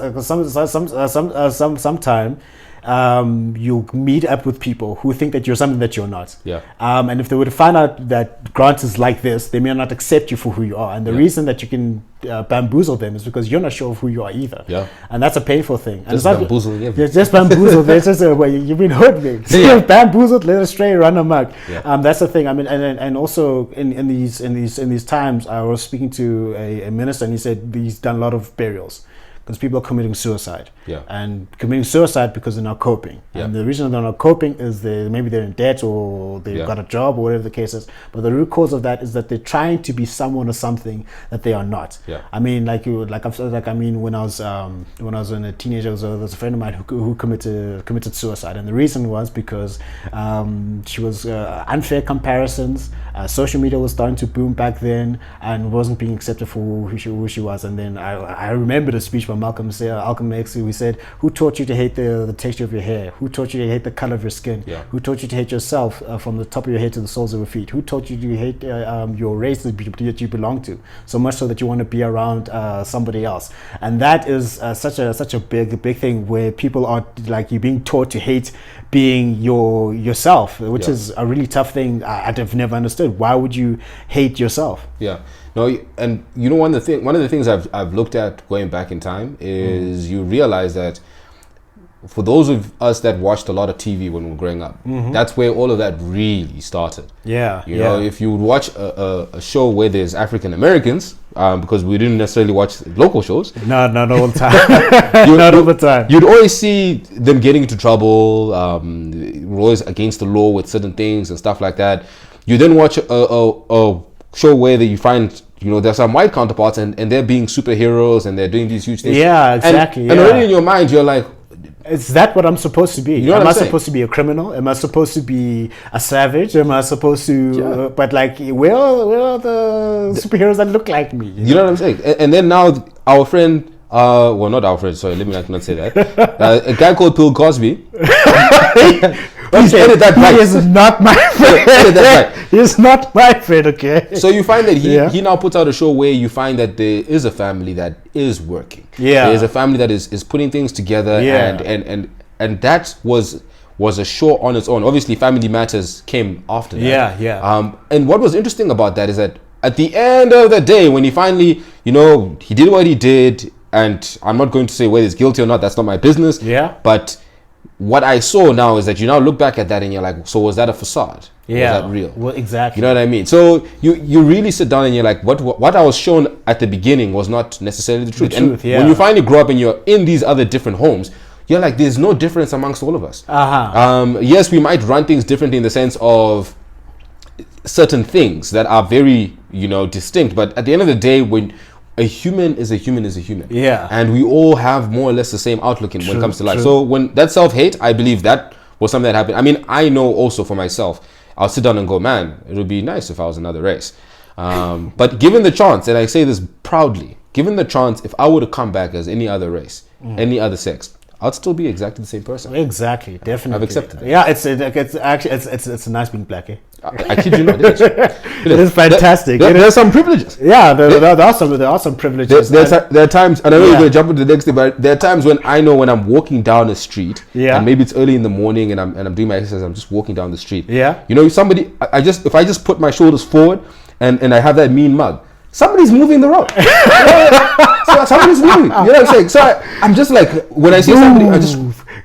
sometime you meet up with people who think that you're something that you're not. Yeah. And if they were to find out that Grant is like this, they may not accept you for who you are. And the reason that you can bamboozle them is because you're not sure of who you are either. Yeah. And that's a painful thing. And Just bamboozling everything. Yeah, just bamboozled. There's just a way you've been hoodwinked. Yeah. Bamboozled, led astray, run amok. Yeah. That's the thing. I mean, and also in these times, I was speaking to a minister, and he said he's done a lot of burials because people are committing suicide. Yeah. And committing suicide because they're not coping. Yeah. And the reason they're not coping is maybe they're in debt or they've got a job or whatever the case is. But the root cause of that is that they're trying to be someone or something that they are not. Yeah. I mean, when I was in a teenager, there was a friend of mine who committed suicide, and the reason was because she was unfair comparisons. Social media was starting to boom back then, and wasn't being accepted for who she was. And then I remembered a speech by Malcolm X, who said, "Who taught you to hate the texture of your hair? Who taught you to hate the color of your skin? Yeah. Who taught you to hate yourself from the top of your head to the soles of your feet? Who taught you to hate your race that you belong to? So much so that you want to be around somebody else." And that is such a big thing, where people are like, you're being taught to hate being yourself, which is a really tough thing. I've never understood. Why would you hate yourself? Yeah. No, and you know, one of the things I've looked at going back in time is you realize that for those of us that watched a lot of TV when we were growing up, that's where all of that really started. Yeah. You know, if you would watch a show where there's African Americans, because we didn't necessarily watch local shows. Not all the time. Not all the time. You'd always see them getting into trouble. We're always against the law with certain things and stuff like that. You then watch a show where you find, there's some white counterparts and they're being superheroes and they're doing these huge things. Yeah, exactly. And already in your mind, you're like, is that what I'm supposed to be? You know what Am I'm I saying? supposed to be a criminal? Am I supposed to be a savage? Am I supposed to? But like, where are the superheroes that look like me? You know what I'm saying? And then now our friend, well, not our friend. Sorry, let me not say that. A guy called Bill Cosby. Please edit that back. He is not my friend. Edit that back. He's not my friend. Okay. So you find that he now puts out a show where you find that there is a family that is working. Yeah. There is a family that is putting things together. Yeah. And that was a show on its own. Obviously, Family Matters came after that. Yeah. And what was interesting about that is that at the end of the day, when he finally, he did what he did, and I'm not going to say whether he's guilty or not. That's not my business. Yeah. But what I saw now is that you now look back at that and you're like, so was that a facade? Yeah. Was that real? Well, exactly. You know what I mean? So you really sit down and you're like, what I was shown at the beginning was not necessarily the truth. When you finally grow up and you're in these other different homes, you're like, there's no difference amongst all of us. Yes, we might run things differently in the sense of certain things that are very, distinct. But at the end of the day, when a human is a human is a human. Yeah. And we all have more or less the same outlook when it comes to life. True. So when that self-hate, I believe that was something that happened. I mean, I know also for myself, I'll sit down and go, man, it would be nice if I was another race. But given the chance, and I say this proudly, given the chance, if I were to come back as any other race, any other sex, I'd still be exactly the same person. Exactly, definitely. I've accepted it. Yeah, it's actually it's nice being black. Eh? I kid you not. It is fantastic. There are some privileges. Yeah, there are some privileges. There are times, and I know you're going to jump into the next thing, but there are times when I know when I'm walking down a street, and maybe it's early in the morning, and I'm doing my exercise, I'm just walking down the street. Yeah. Somebody, if I just put my shoulders forward, and I have that mean mug, somebody's moving the road. So somebody's moving. You know what I'm saying? So I'm just like, when I see somebody, I just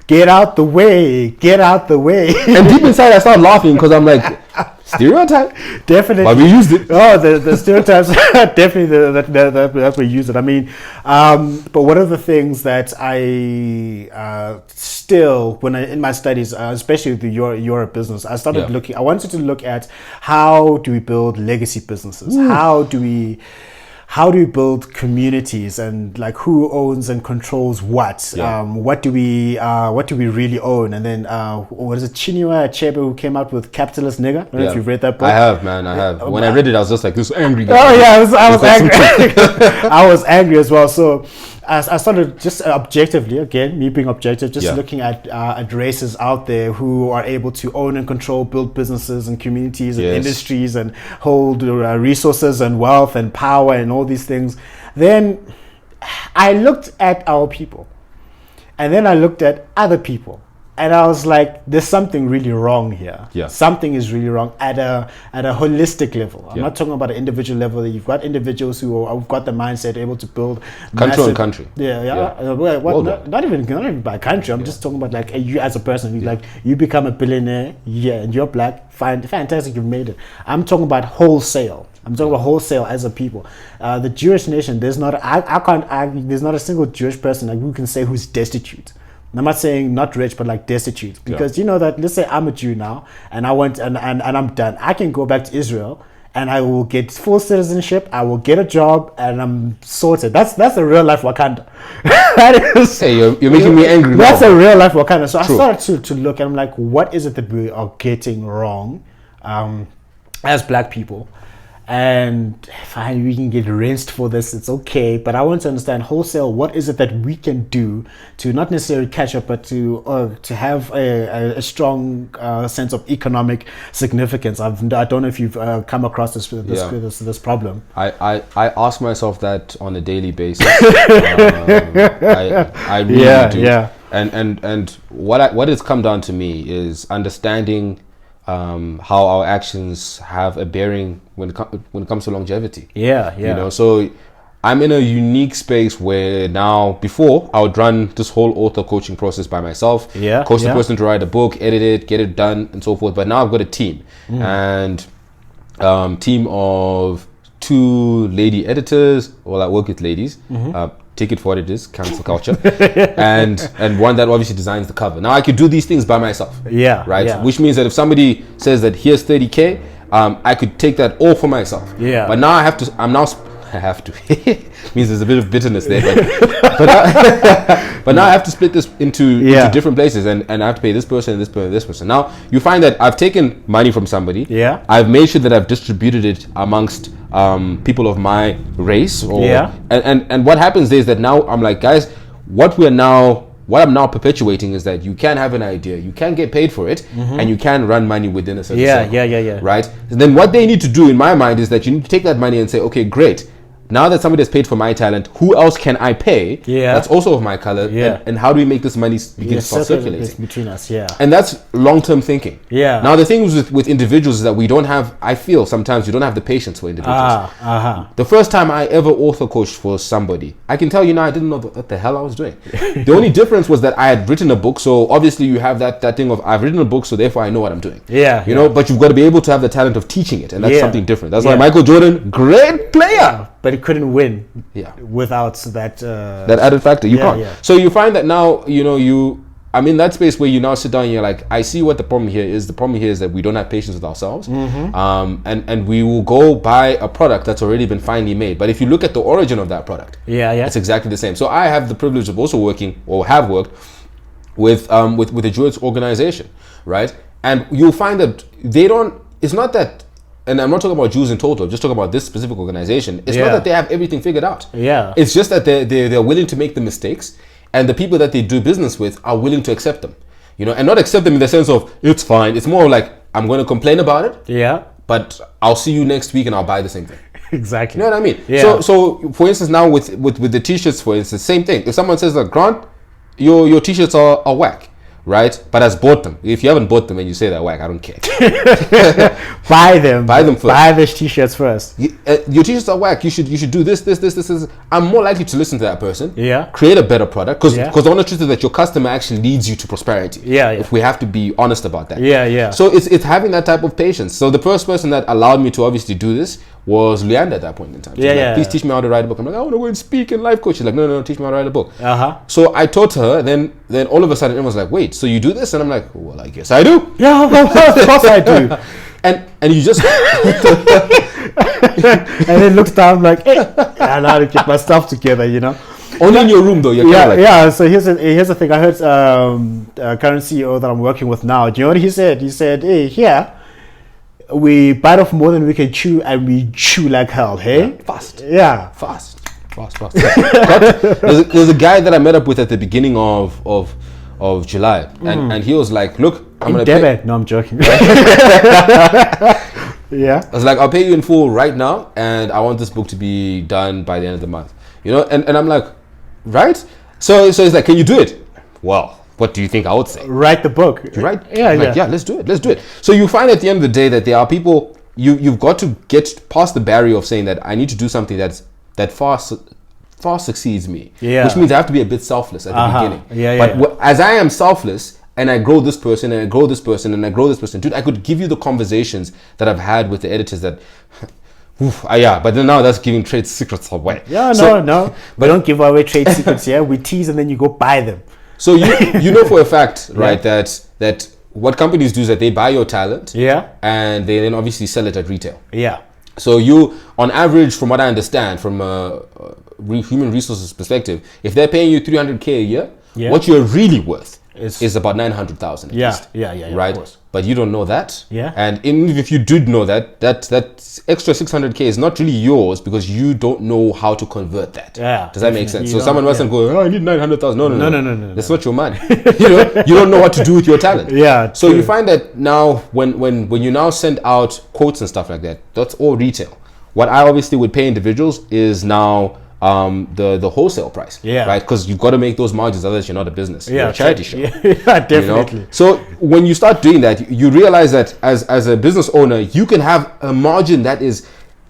get out the way. And deep inside, I start laughing because I'm like, Stereotype? Definitely. But we used it. Oh, the stereotypes, definitely that we use it. I mean, but one of the things that I still, in my studies, especially with the Europe business, I started I wanted to look at how do we build legacy businesses? How do we build communities, and like who owns and controls what? What do we really own? And then what is it, Chinua Achebe, who came out with Capitalist Nigga? I don't know if you've read that book. I have, man. I have. When I read it, I was just like this angry guy. Oh yeah, I was angry. I was angry as well. So I started just objectively, again, me being objective, just looking at races out there who are able to own and control, build businesses and communities and industries and hold resources and wealth and power and all these things. Then I looked at our people, and then I looked at other people, and I was like, there's something really wrong here. Something is really wrong at a holistic level. I'm not talking about an individual level. You've got individuals who have got the mindset, able to build country. Not even by country. I'm just talking about like you as a person. Like you become a billionaire, and you're black. Fine, fantastic, you've made it. I'm talking about wholesale. As a people. The Jewish nation, there's not a single Jewish person like who can say who's destitute. I'm not saying not rich, but like destitute. Because you know that, let's say I'm a Jew now, and I went and I'm done. I can go back to Israel, and I will get full citizenship. I will get a job, and I'm sorted. That's a real life Wakanda. That is. Hey, you're making me angry. That's a real life Wakanda. So I started to look, and I'm like, what is it that we are getting wrong, as black people? And fine, we can get rinsed for this, it's okay, but I want to understand wholesale, what is it that we can do to not necessarily catch up, but to have a strong sense of economic significance. I don't know if you've come across this problem. I ask myself that on a daily basis. I really do. And what it's come down to me is understanding how our actions have a bearing when it comes to longevity. You know, so I'm in a unique space where now, before I would run this whole author coaching process by myself, coach the person to write a book, edit it, get it done, and so forth. But now I've got a team, and team of 2 lady editors. Well, I work with ladies. Take it for what it is, cancel culture, and one that obviously designs the cover. Now I could do these things by myself, which means that if somebody says that here's 30K, I could take that all for myself. But now I have to means there's a bit of bitterness there, but now I have to split this into different places, and I have to pay this person and this person and this person. Now you find that I've taken money from somebody, I've made sure that I've distributed it amongst people of my race, and what happens is that now I'm like, guys, what I'm now perpetuating is that you can have an idea, you can get paid for it, and you can run money within a certain circle, right? And then what they need to do, in my mind, is that you need to take that money and say, okay, great, now that somebody has paid for my talent, who else can I pay that's also of my color, and how do we make this money begin to start circulating between us? And that's long-term thinking. Now the thing with individuals is that we don't have, I feel sometimes you don't have the patience for individuals. The first time I ever author coached for somebody, I can tell you now, I didn't know what the hell I was doing. The only difference was that I had written a book, so obviously you have that thing of, I've written a book, so therefore I know what I'm doing. You know, but you've got to be able to have the talent of teaching it, and that's something different. That's why Michael Jordan, great player, but he couldn't win without that added factor. You can't. So you find that now, I'm in that space where you now sit down and you're like, I see what the problem here is. The problem here is that we don't have patience with ourselves, and we will go buy a product that's already been finely made. But if you look at the origin of that product, it's exactly the same. So I have the privilege of also working, or have worked, with a Jewish organization, right? And you'll find that it's not that, and I'm not talking about Jews in total, I'm just talking about this specific organization. It's not that they have everything figured out. It's just that they're willing to make the mistakes, and the people that they do business with are willing to accept them. And not accept them in the sense of, it's fine. It's more like, I'm going to complain about it, but I'll see you next week and I'll buy the same thing. Exactly. You know what I mean? So for instance, now with the t-shirts, for instance, same thing. If someone says, like, Grant, your t-shirts are whack, right? But has bought them. If you haven't bought them and you say that, whack, I don't care. Buy them. Buy them first. Buy these t-shirts first. Your t-shirts are whack. You should do this. I'm more likely to listen to that person. Yeah. Create a better product because the honest truth is that your customer actually leads you to prosperity. Yeah. If we have to be honest about that. Yeah. So it's having that type of patience. So the first person that allowed me to obviously do this was Leanda at that point in time. She's like, please teach me how to write a book. I'm like, I want to go and speak and life coach. She's like, no, teach me how to write a book. So I taught her. Then all of a sudden everyone's like, wait, so you do this? And I'm like, well, I guess I do. Yeah, of course I do. And you just and then looks down like, hey, I know how to get my stuff together, you know. Only in your room though. You're yeah. So here's the thing. I heard current CEO that I'm working with now. Do you know what he said? He said, hey, here we bite off more than we can chew, and we chew like hell. Hey, fast. Yeah, fast. There's a guy that I met up with at the beginning of July, and he was like, look, I'm gonna pay. No, I'm joking. Yeah. I was like, I'll pay you in full right now, and I want this book to be done by the end of the month. You know, and I'm like, right? So he's like, can you do it? Well, what do you think I would say? Write the book. Right? Yeah, yeah. Let's do it. So you find at the end of the day that there are people, you've got to get past the barrier of saying that I need to do something that far succeeds me. Yeah. Which means I have to be a bit selfless at the beginning. But as I am selfless, and I grow this person, and I grow this person, and I grow this person, dude, I could give you the conversations that I've had with the editors that, but then now that's giving trade secrets away. Yeah, no. But don't give away trade secrets here. We tease and then you go buy them. So you know for a fact, right, that what companies do is that they buy your talent, and they then obviously sell it at retail. Yeah. So you, on average, from what I understand, from a human resources perspective, if they're paying you 300K a year, what you're really worth is about 900,000 at least. Yeah, right? But you don't know that. Yeah. And even if you did know that extra 600K is not really yours because you don't know how to convert that. Yeah. Does that make sense? So someone mustn't go, I need 900,000. No. That's not your money. You don't know what to do with your talent. Yeah. So you find that now when you now send out quotes and stuff like that, that's all retail. What I obviously would pay individuals is now the wholesale price, right? Because you've got to make those margins, otherwise you're not a business. You're a charity shop. Yeah, definitely. You know? So when you start doing that, you realize that as a business owner, you can have a margin that is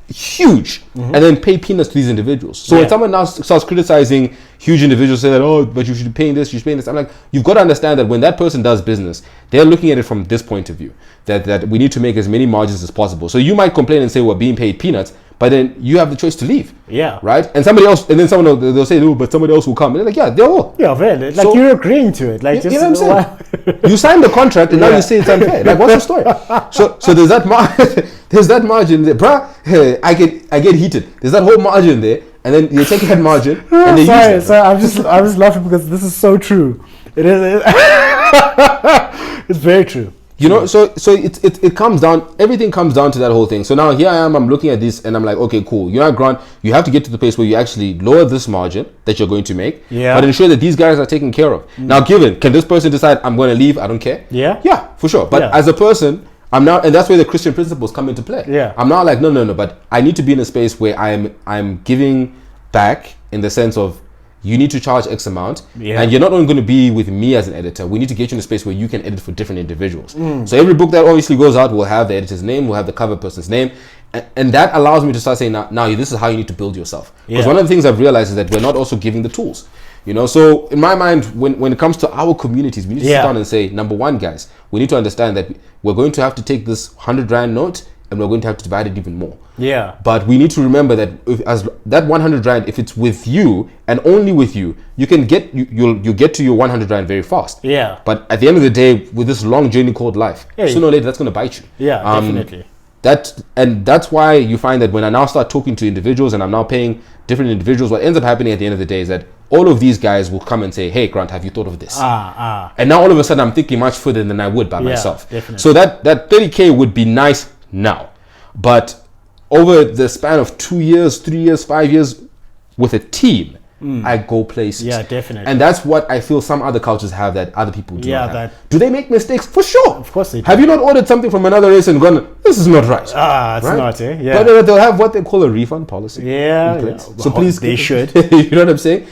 huge, and then pay peanuts to these individuals. So when someone now starts criticizing huge individuals, say that, oh, but you should be paying this, you should be paying this. I'm like, you've got to understand that when that person does business, they're looking at it from this point of view, that we need to make as many margins as possible. So you might complain and say we're being paid peanuts, but then you have the choice to leave. Yeah. Right? And somebody else, and then someone they'll say, no, but somebody else will come. And they're like, yeah, they will. Yeah, really. Like, so, you're agreeing to it. Like, you know what I'm saying? You signed the contract and now you say it's unfair. Like, what's the story? So there's that margin there. Bruh, hey, I get heated. There's that whole margin there. And then you take that margin and they use it. Sorry, I'm just laughing because this is so true. It is. It's very true. You know, so it comes down, everything comes down to that whole thing. So now here I am, I'm looking at this and I'm like, okay, cool. You know, Grant, you have to get to the place where you actually lower this margin that you're going to make, but ensure that these guys are taken care of. Now, can this person decide I'm going to leave? I don't care. Yeah, for sure. But as a person, I'm now, and that's where the Christian principles come into play. Yeah. I'm now like, no, but I need to be in a space where I'm giving back in the sense of, you need to charge X amount, and you're not only going to be with me as an editor. We need to get you in a space where you can edit for different individuals. So every book that obviously goes out will have the editor's name, will have the cover person's name, and that allows me to start saying, now this is how you need to build yourself. Because one of the things I've realized is that we're not also giving the tools. You know, so in my mind, when it comes to our communities, we need to sit down and say, number one, guys, we need to understand that we're going to have to take this 100 Rand note and we're going to have to divide it even more. Yeah. But we need to remember that as that 100 Rand, if it's with you and only with you, you can get you'll get to your 100 Rand very fast. Yeah. But at the end of the day, with this long journey called life, sooner or later that's going to bite you. Yeah, definitely. That's why you find that when I now start talking to individuals and I'm now paying different individuals, what ends up happening at the end of the day is that all of these guys will come and say, hey, Grant, have you thought of this? And now all of a sudden I'm thinking much further than I would by myself. Definitely. So that 30K would be nice now. But over the span of 2 years, 3 years, 5 years with a team, I go places. Yeah, definitely. And that's what I feel some other cultures have that other people do not have. Do they make mistakes? For sure. Of course they do. Have you not ordered something from another race and gone, this is not right? It's not, Yeah. But they'll have what they call a refund policy. Yeah. So please, they should. You know what I'm saying?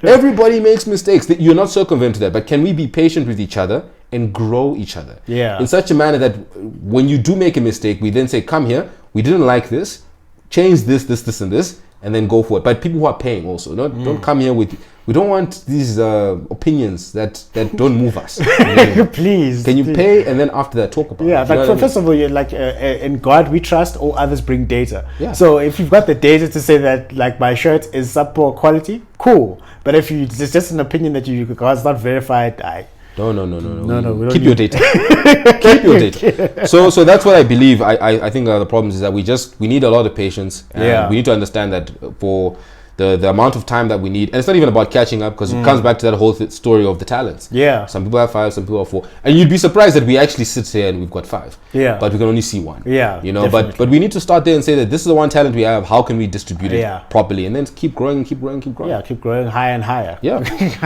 Everybody makes mistakes. You're not circumventing that. But can we be patient with each other and grow each other? Yeah. In such a manner that when you do make a mistake, we then say, come here, we didn't like this, change this, and this, and then go for it. But people who are paying also, don't come here with, we don't want these opinions that don't move us. Please. Can you pay and then after that talk about it? Yeah, You know like what I first of all, you're like in God we trust, all others bring data. Yeah. So if you've got the data to say that like my shirt is subpar quality, cool. But if it's just an opinion that it's not verified, No. we don't Keep your data. Keep your data. So that's what I believe. I think the problems is that we need a lot of patience. And we need to understand that for the amount of time that we need, and it's not even about catching up, because it comes back to that whole story of the talents. Yeah. Some people have 5, some people have 4, and you'd be surprised that we actually sit here and we've got 5. Yeah. But we can only see 1. Yeah, You know, definitely. but we need to start there and say that this is the one talent we have. How can we distribute it Yeah. properly, and then keep growing and keep growing, keep growing. Yeah, keep growing higher and higher. Yeah.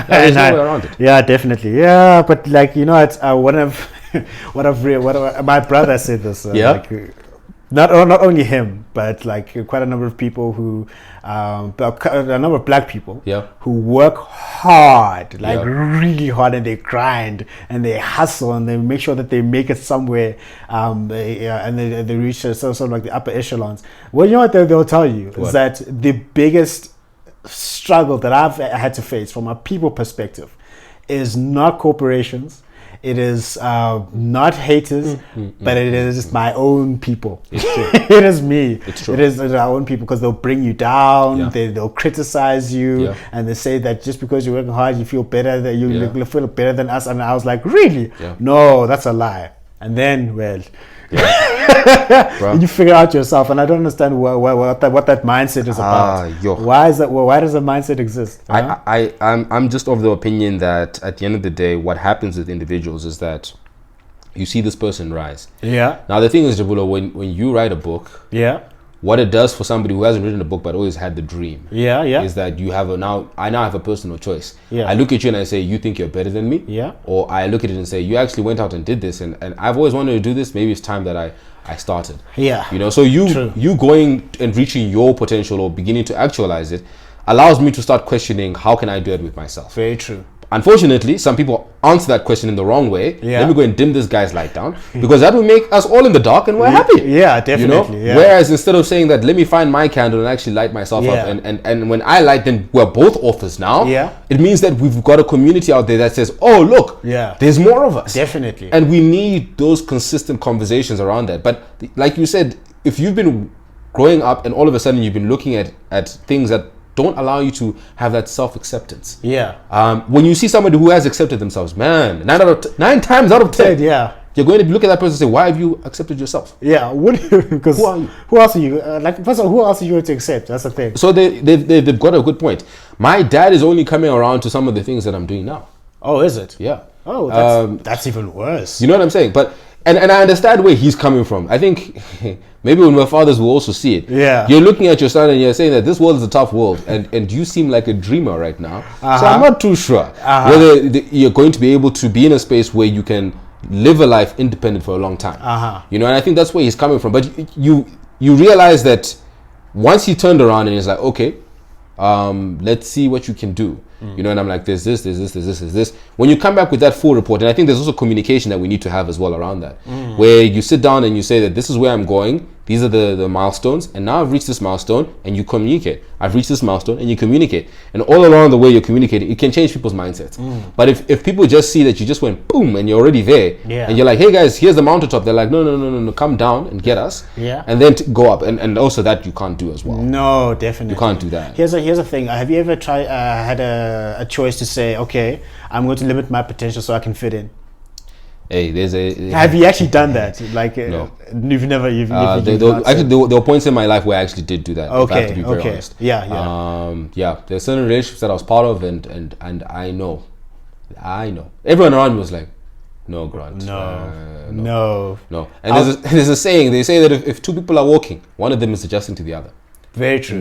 There's no way around it. Yeah, definitely. Yeah, but like it's my brother said this. Yeah. Like, not only him, but like quite a number of people who, a number of black people, Yeah. who work hard, like Yeah. really hard, and they grind and they hustle and they make sure that they make it somewhere, and they reach sort of like the upper echelons. Well, you know what they'll tell you What? is that the biggest struggle that I've had to face from a people perspective is not corporations. It is not haters, but it is my own people. It's true. It is me. It's true. It is our own people, because they'll bring you down. Yeah. They'll criticize you, Yeah. and they say that just because you're working hard, you feel better. That you Yeah. feel better than us. And I was like, really? Yeah. No, that's a lie. And then, well, Bro. you figure out yourself, and I don't understand what that mindset is about. Yo. Why is that? Why does the mindset exist? Huh? I'm just of the opinion that at the end of the day, what happens with individuals is that you see this person rise. Yeah. Now the thing is, Jabulo, when you write a book, Yeah. what it does for somebody who hasn't written a book but always had the dream, Yeah. Yeah. is that you have I now have a personal choice. Yeah. I look at you and I say, you think you're better than me? Yeah. Or I look at it and say, you actually went out and did this, and I've always wanted to do this. Maybe it's time that I started. Yeah. You know, so True. you going and reaching your potential or beginning to actualize it allows me to start questioning, how can I do it with myself? Very true. Unfortunately, some people answer that question in the wrong way. Yeah. Let me go and dim this guy's light down, because that will make us all in the dark and we're happy. Yeah, definitely. Yeah. Whereas instead of saying that, let me find my candle and actually light myself up, and when I light, then we're both authors now. Yeah. It means that we've got a community out there that says, oh, look, Yeah. there's more of us. Definitely. And we need those consistent conversations around that. But like you said, if you've been growing up and all of a sudden you've been looking at things that don't allow you to have that self-acceptance. Yeah. When you see somebody who has accepted themselves, man, 9 times out of 10, Yeah. you're going to look at that person and say, why have you accepted yourself? Yeah. Because Who are you? who else are you? First of all, who else are you going to accept? That's the thing. So they've got a good point. My dad is only coming around to some of the things that I'm doing now. Oh, is it? Yeah. Oh, that's even worse. You know what I'm saying? But and I understand where he's coming from. I think maybe when my fathers will also see it. Yeah. You're looking at your son and you're saying that this world is a tough world, and you seem like a dreamer right now. So I'm not too sure whether you're going to be able to be in a space where you can live a life independent for a long time. You know, and I think that's where he's coming from. But you realize that once he turned around and he's like, okay, let's see what you can do. You know, and I'm like, there's this. When you come back with that full report, and I think there's also communication that we need to have as well around that, where you sit down and you say that this is where I'm going, these are the milestones, and now I've reached this milestone, and you communicate. I've reached this milestone, and you communicate. And all along the way you're communicating, it can change people's mindsets. But if people just see that you just went boom, and you're already there, and you're like, hey guys, here's the mountaintop, they're like, no, come down and get us, and then go up. And also that you can't do as well. No, definitely. You can't do that. Here's a thing. Have you ever tried had a choice to say, okay, I'm going to limit my potential so I can fit in? Hey, there's a. Have you actually done that? Like, No. You've never. You've There were points in my life where I actually did do that. If I have to be very honest. Yeah. There's certain relationships that I was part of, and I know. Everyone around me was like, no, Grant. No. And there's a saying. They say that if two people are walking, one of them is adjusting to the other. Very true.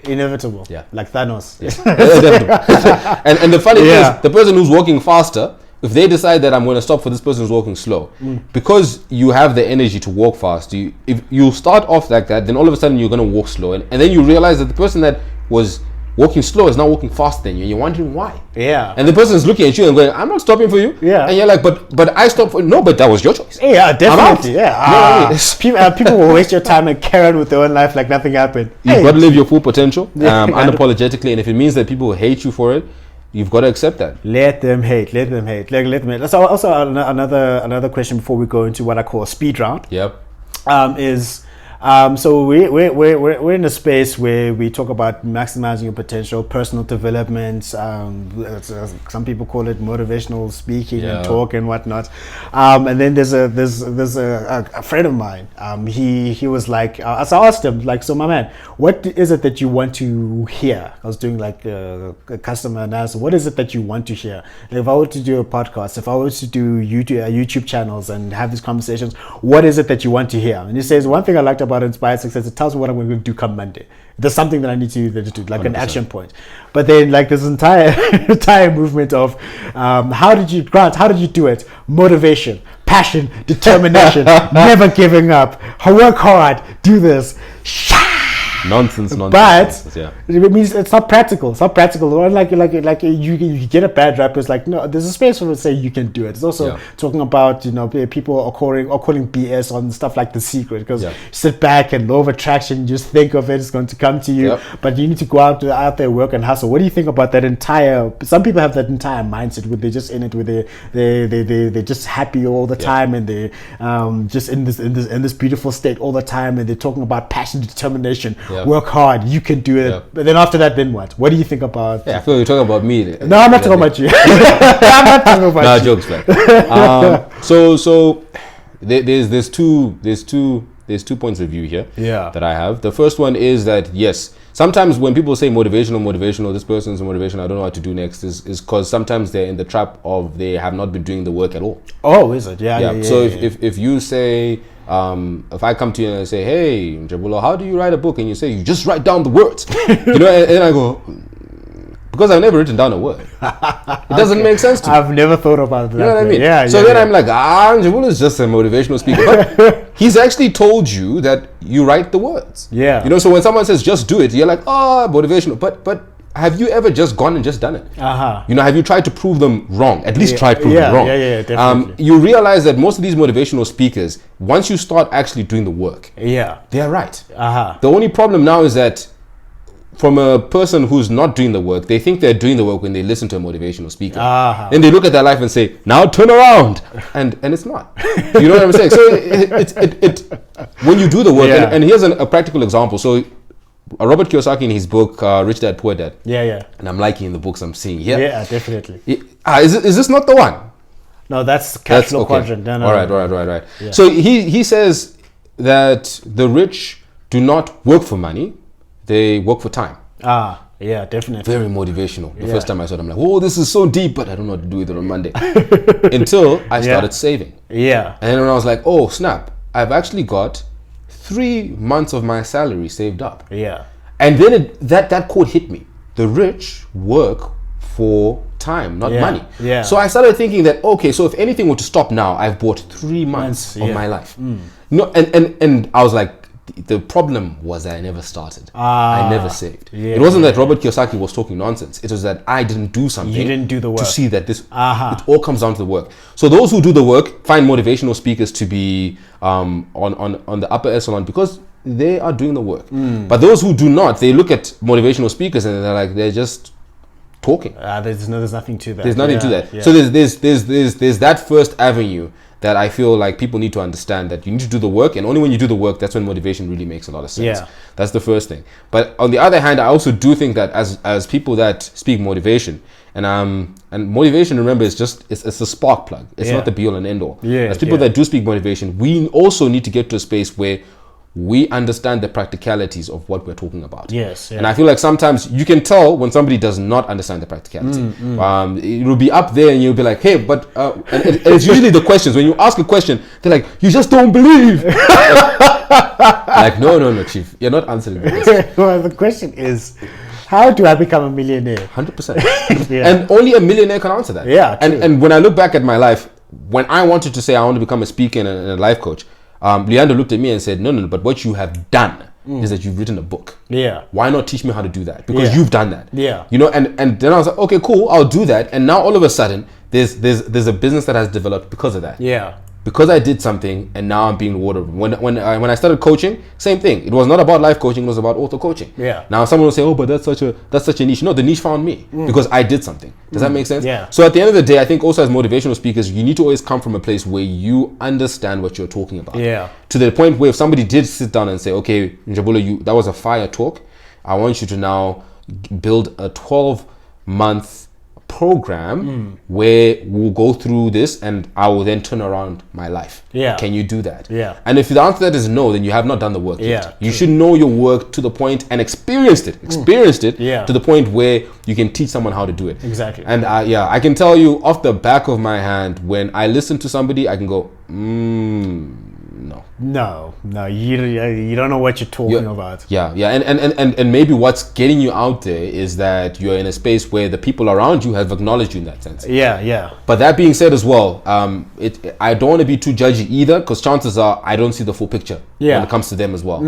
Inevitable. Yeah. Like Thanos. Yeah. and the funny thing is, the person who's walking faster, if they decide that I'm going to stop for this person who's walking slow, because you have the energy to walk fast, if you start off like that, then all of a sudden you're going to walk slow, and then you realize that the person that was walking slow is now walking faster than you, and you're wondering why. Yeah. And the person is looking at you and going, I'm not stopping for you. Yeah. And you're like, but I stopped for no, but that was your choice. Yeah, definitely. You know what I mean? People will waste your time and carry on with their own life like nothing happened. You've got to live your full potential, Yeah. unapologetically, and if it means that people hate you for it, you've got to accept that. Let them hate. Let them hate. Let them hate. That's also another question before we go into what I call a speed round. Yep. So we're in a space where we talk about maximizing your potential, personal development. Some people call it motivational speaking and talk and whatnot. And then there's a friend of mine. He was like, so I asked him, like, so my man, what is it that you want to hear? I was doing like a customer analysis. What is it that you want to hear? Like, if I were to do a podcast, if I were to do YouTube channels and have these conversations, what is it that you want to hear? And he says, one thing I liked about Inspired Success, it tells me what I'm going to do come Monday. There's something that I need to do, like 100%. An action point. But then, like, this entire movement of how did you do it? Motivation, passion, determination, never giving up, work hard, do this. Nonsense. But yeah. It means it's not practical. It's not practical. Or like you get a bad rap. It's like, no, there's a space for it to say you can do it. It's also talking about, people are calling BS on stuff like The Secret, because you sit back and law of attraction, just think of it, it's going to come to you. But you need to go out there, work and hustle. What do you think about that entire? Some people have that entire mindset where they're just in it, where they're just happy all the time, and they just in this beautiful state all the time, and they're talking about passion, determination. Work hard, you can do it. But then after that, then what? What do you think about? I feel you're talking about me. No, I'm not talking about you. I'm not talking about you. Jokes, man. So there's two points of view here. That I have. The first one is that yes, sometimes when people say motivational, this person's motivational, I don't know what to do next, is because sometimes they're in the trap of they have not been doing the work at all. Oh, is it? Yeah. So if you say, if I come to you and I say, hey, Njabulo, how do you write a book? And you say, you just write down the words. and I go, because I've never written down a word. It doesn't make sense to me. I've never thought about that. You know what I mean? So then I'm like, Njabulo is just a motivational speaker. But he's actually told you that you write the words. So when someone says, just do it, you're like, motivational. But have you ever just gone and just done it? Have you tried to prove them wrong? At least try to prove them wrong. Definitely. You realize that most of these motivational speakers, once you start actually doing the work, they're right. The only problem now is that from a person who's not doing the work, they think they're doing the work when they listen to a motivational speaker. Then they look at their life and say, now turn around. And it's not. You know what I'm saying? So it when you do the work, and here's a practical example. So Robert Kiyosaki in his book Rich Dad Poor Dad, and I'm liking the books I'm seeing here. Definitely. Is this not the one? No, that's cash flow quadrant. No. Right. So he says that the rich do not work for money, they work for time. Yeah, definitely. Very motivational. The first time I saw it, I'm like, oh, this is so deep, but I don't know what to do with it on Monday. Until I started saving. And then when I was like, oh snap, I've actually got 3 months of my salary saved up. And then that quote hit me. The rich work for time, not money. So I started thinking that, okay, so if anything were to stop now, I've bought 3 months of my life. No, and I was like, the problem was that I never started. I never saved. It wasn't that Robert Kiyosaki was talking nonsense. It was that I didn't do something. You didn't do the work to see that this. It all comes down to the work. So those who do the work find motivational speakers to be on the upper echelon because they are doing the work. But those who do not, they look at motivational speakers and they're like, they're just talking. There's nothing to that. There's nothing to that. So there's that first avenue that I feel like people need to understand, that you need to do the work, and only when you do the work, that's when motivation really makes a lot of sense. That's the first thing. But on the other hand, I also do think that as people that speak motivation, and motivation, remember, it's a spark plug. It's not the be all and end all. As people that do speak motivation, we also need to get to a space where we understand the practicalities of what we're talking about. And I feel like sometimes you can tell when somebody does not understand the practicality. It will be up there and you'll be like, hey, but and it's usually the questions. When you ask a question, they're like, you just don't believe. Like, no, Chief, you're not answering the question. Well, the question is, how do I become a millionaire? 100%. And only a millionaire can answer that. And when I look back at my life, when I wanted to say I want to become a speaker and a life coach, Leandro looked at me and said, no, but what you have done is that you've written a book. Yeah. Why not teach me how to do that? Because Yeah. you've done that. Yeah. You know, and then I was like, okay, cool, I'll do that. And now all of a sudden, there's a business that has developed because of that. Yeah. Because I did something, and now I'm being rewarded. When I started coaching, same thing. It was not about life coaching; it was about author coaching. Yeah. Now someone will say, "Oh, but that's such a niche." No, the niche found me because I did something. Does that make sense? Yeah. So at the end of the day, I think also as motivational speakers, you need to always come from a place where you understand what you're talking about. Yeah. To the point where if somebody did sit down and say, "Okay, Njabula, that was a fire talk. I want you to now build a 12-month program where we'll go through this and I will then turn around my life." Yeah. Can you do that? Yeah. And if the answer to that is no, then you have not done the work Yeah, yet. You true. should know your work to the point and experienced it Yeah. to the point where you can teach someone how to do it. Exactly. And I can tell you off the back of my hand, when I listen to somebody, I can go, no. No, you don't know what you're talking about. Yeah, and maybe what's getting you out there is that you're in a space where the people around you have acknowledged you in that sense. Yeah. But that being said as well, I don't want to be too judgy either, because chances are I don't see the full picture Yeah. when it comes to them as well.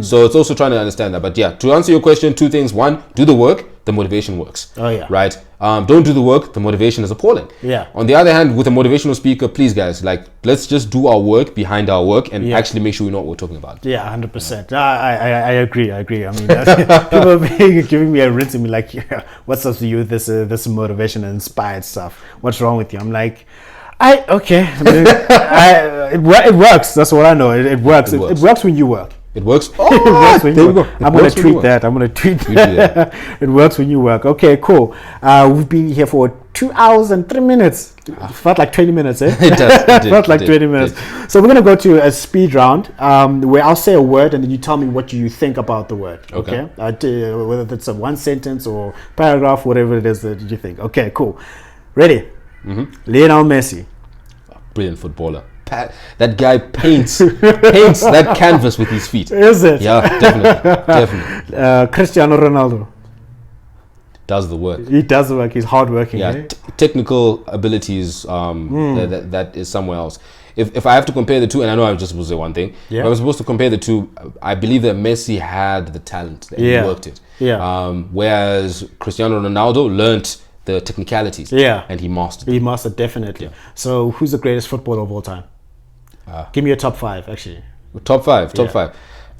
So it's also trying to understand that. But yeah, to answer your question, two things. One, do the work, the motivation works. Oh, yeah. Right? Don't do the work, the motivation is appalling. Yeah. On the other hand, with a motivational speaker, please guys, like, let's just do our work behind our work and Yeah. actually make sure we know what we're talking about. Yeah, 100%. I agree. I mean, people are giving me a rinse and be like, yeah, what's up to you? This motivation and inspired stuff. What's wrong with you? I'm like, okay. It works. That's what I know. It works. It works. It works when you work. It works. It works when there you we go. work. It I'm gonna works when you tweet work. that. I'm gonna tweet You do that. It works when you work. Okay, cool. We've been here for 2 hours and 3 minutes. Felt like 20 minutes, eh? It does. It did, Felt like it 20 did, minutes. it did. So we're gonna go to a speed round where I'll say a word and then you tell me what you think about the word. Okay. Whether it's a one sentence or paragraph, whatever it is that you think. Okay, cool. Ready? Lionel Messi. Brilliant footballer. That guy paints that canvas with his feet. Is it? Yeah, definitely. Cristiano Ronaldo. Does the work. He does the work. He's hardworking. Yeah, Eh? technical abilities. That is somewhere else. If I have to compare the two, and I know I'm just supposed to say one thing, Yeah. if I'm supposed to compare the two, I believe that Messi had the talent and Yeah. he worked it. Yeah. Whereas Cristiano Ronaldo learnt the technicalities. Yeah. And he mastered. He must have, definitely. So who's the greatest footballer of all time? Give me your top 5, actually. Top five.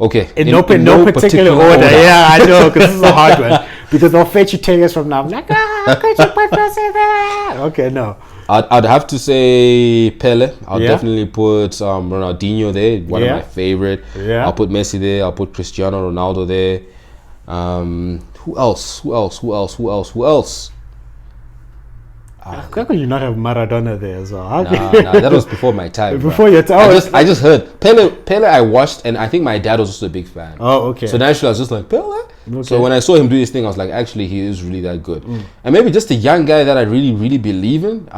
Okay. In no particular order. Yeah, I know, because this is a hard one. Because they'll fetch you 10 years from now. I'm like, how could you put this in there? Okay, no. I'd have to say Pele. I'll Yeah. definitely put Ronaldinho there, one Yeah. of my favorite. Yeah. I'll put Messi there. I'll put Cristiano Ronaldo there. Who else? How could you not have Maradona there as well? How Nah, could- that was before my time. Before bruh. your time. I just heard Pele. I watched, and I think my dad was also a big fan. Oh, okay. So naturally, I was just like Pele. So when I saw him do his thing, I was like, actually, he is really that good. And maybe just a young guy that I really, really believe in.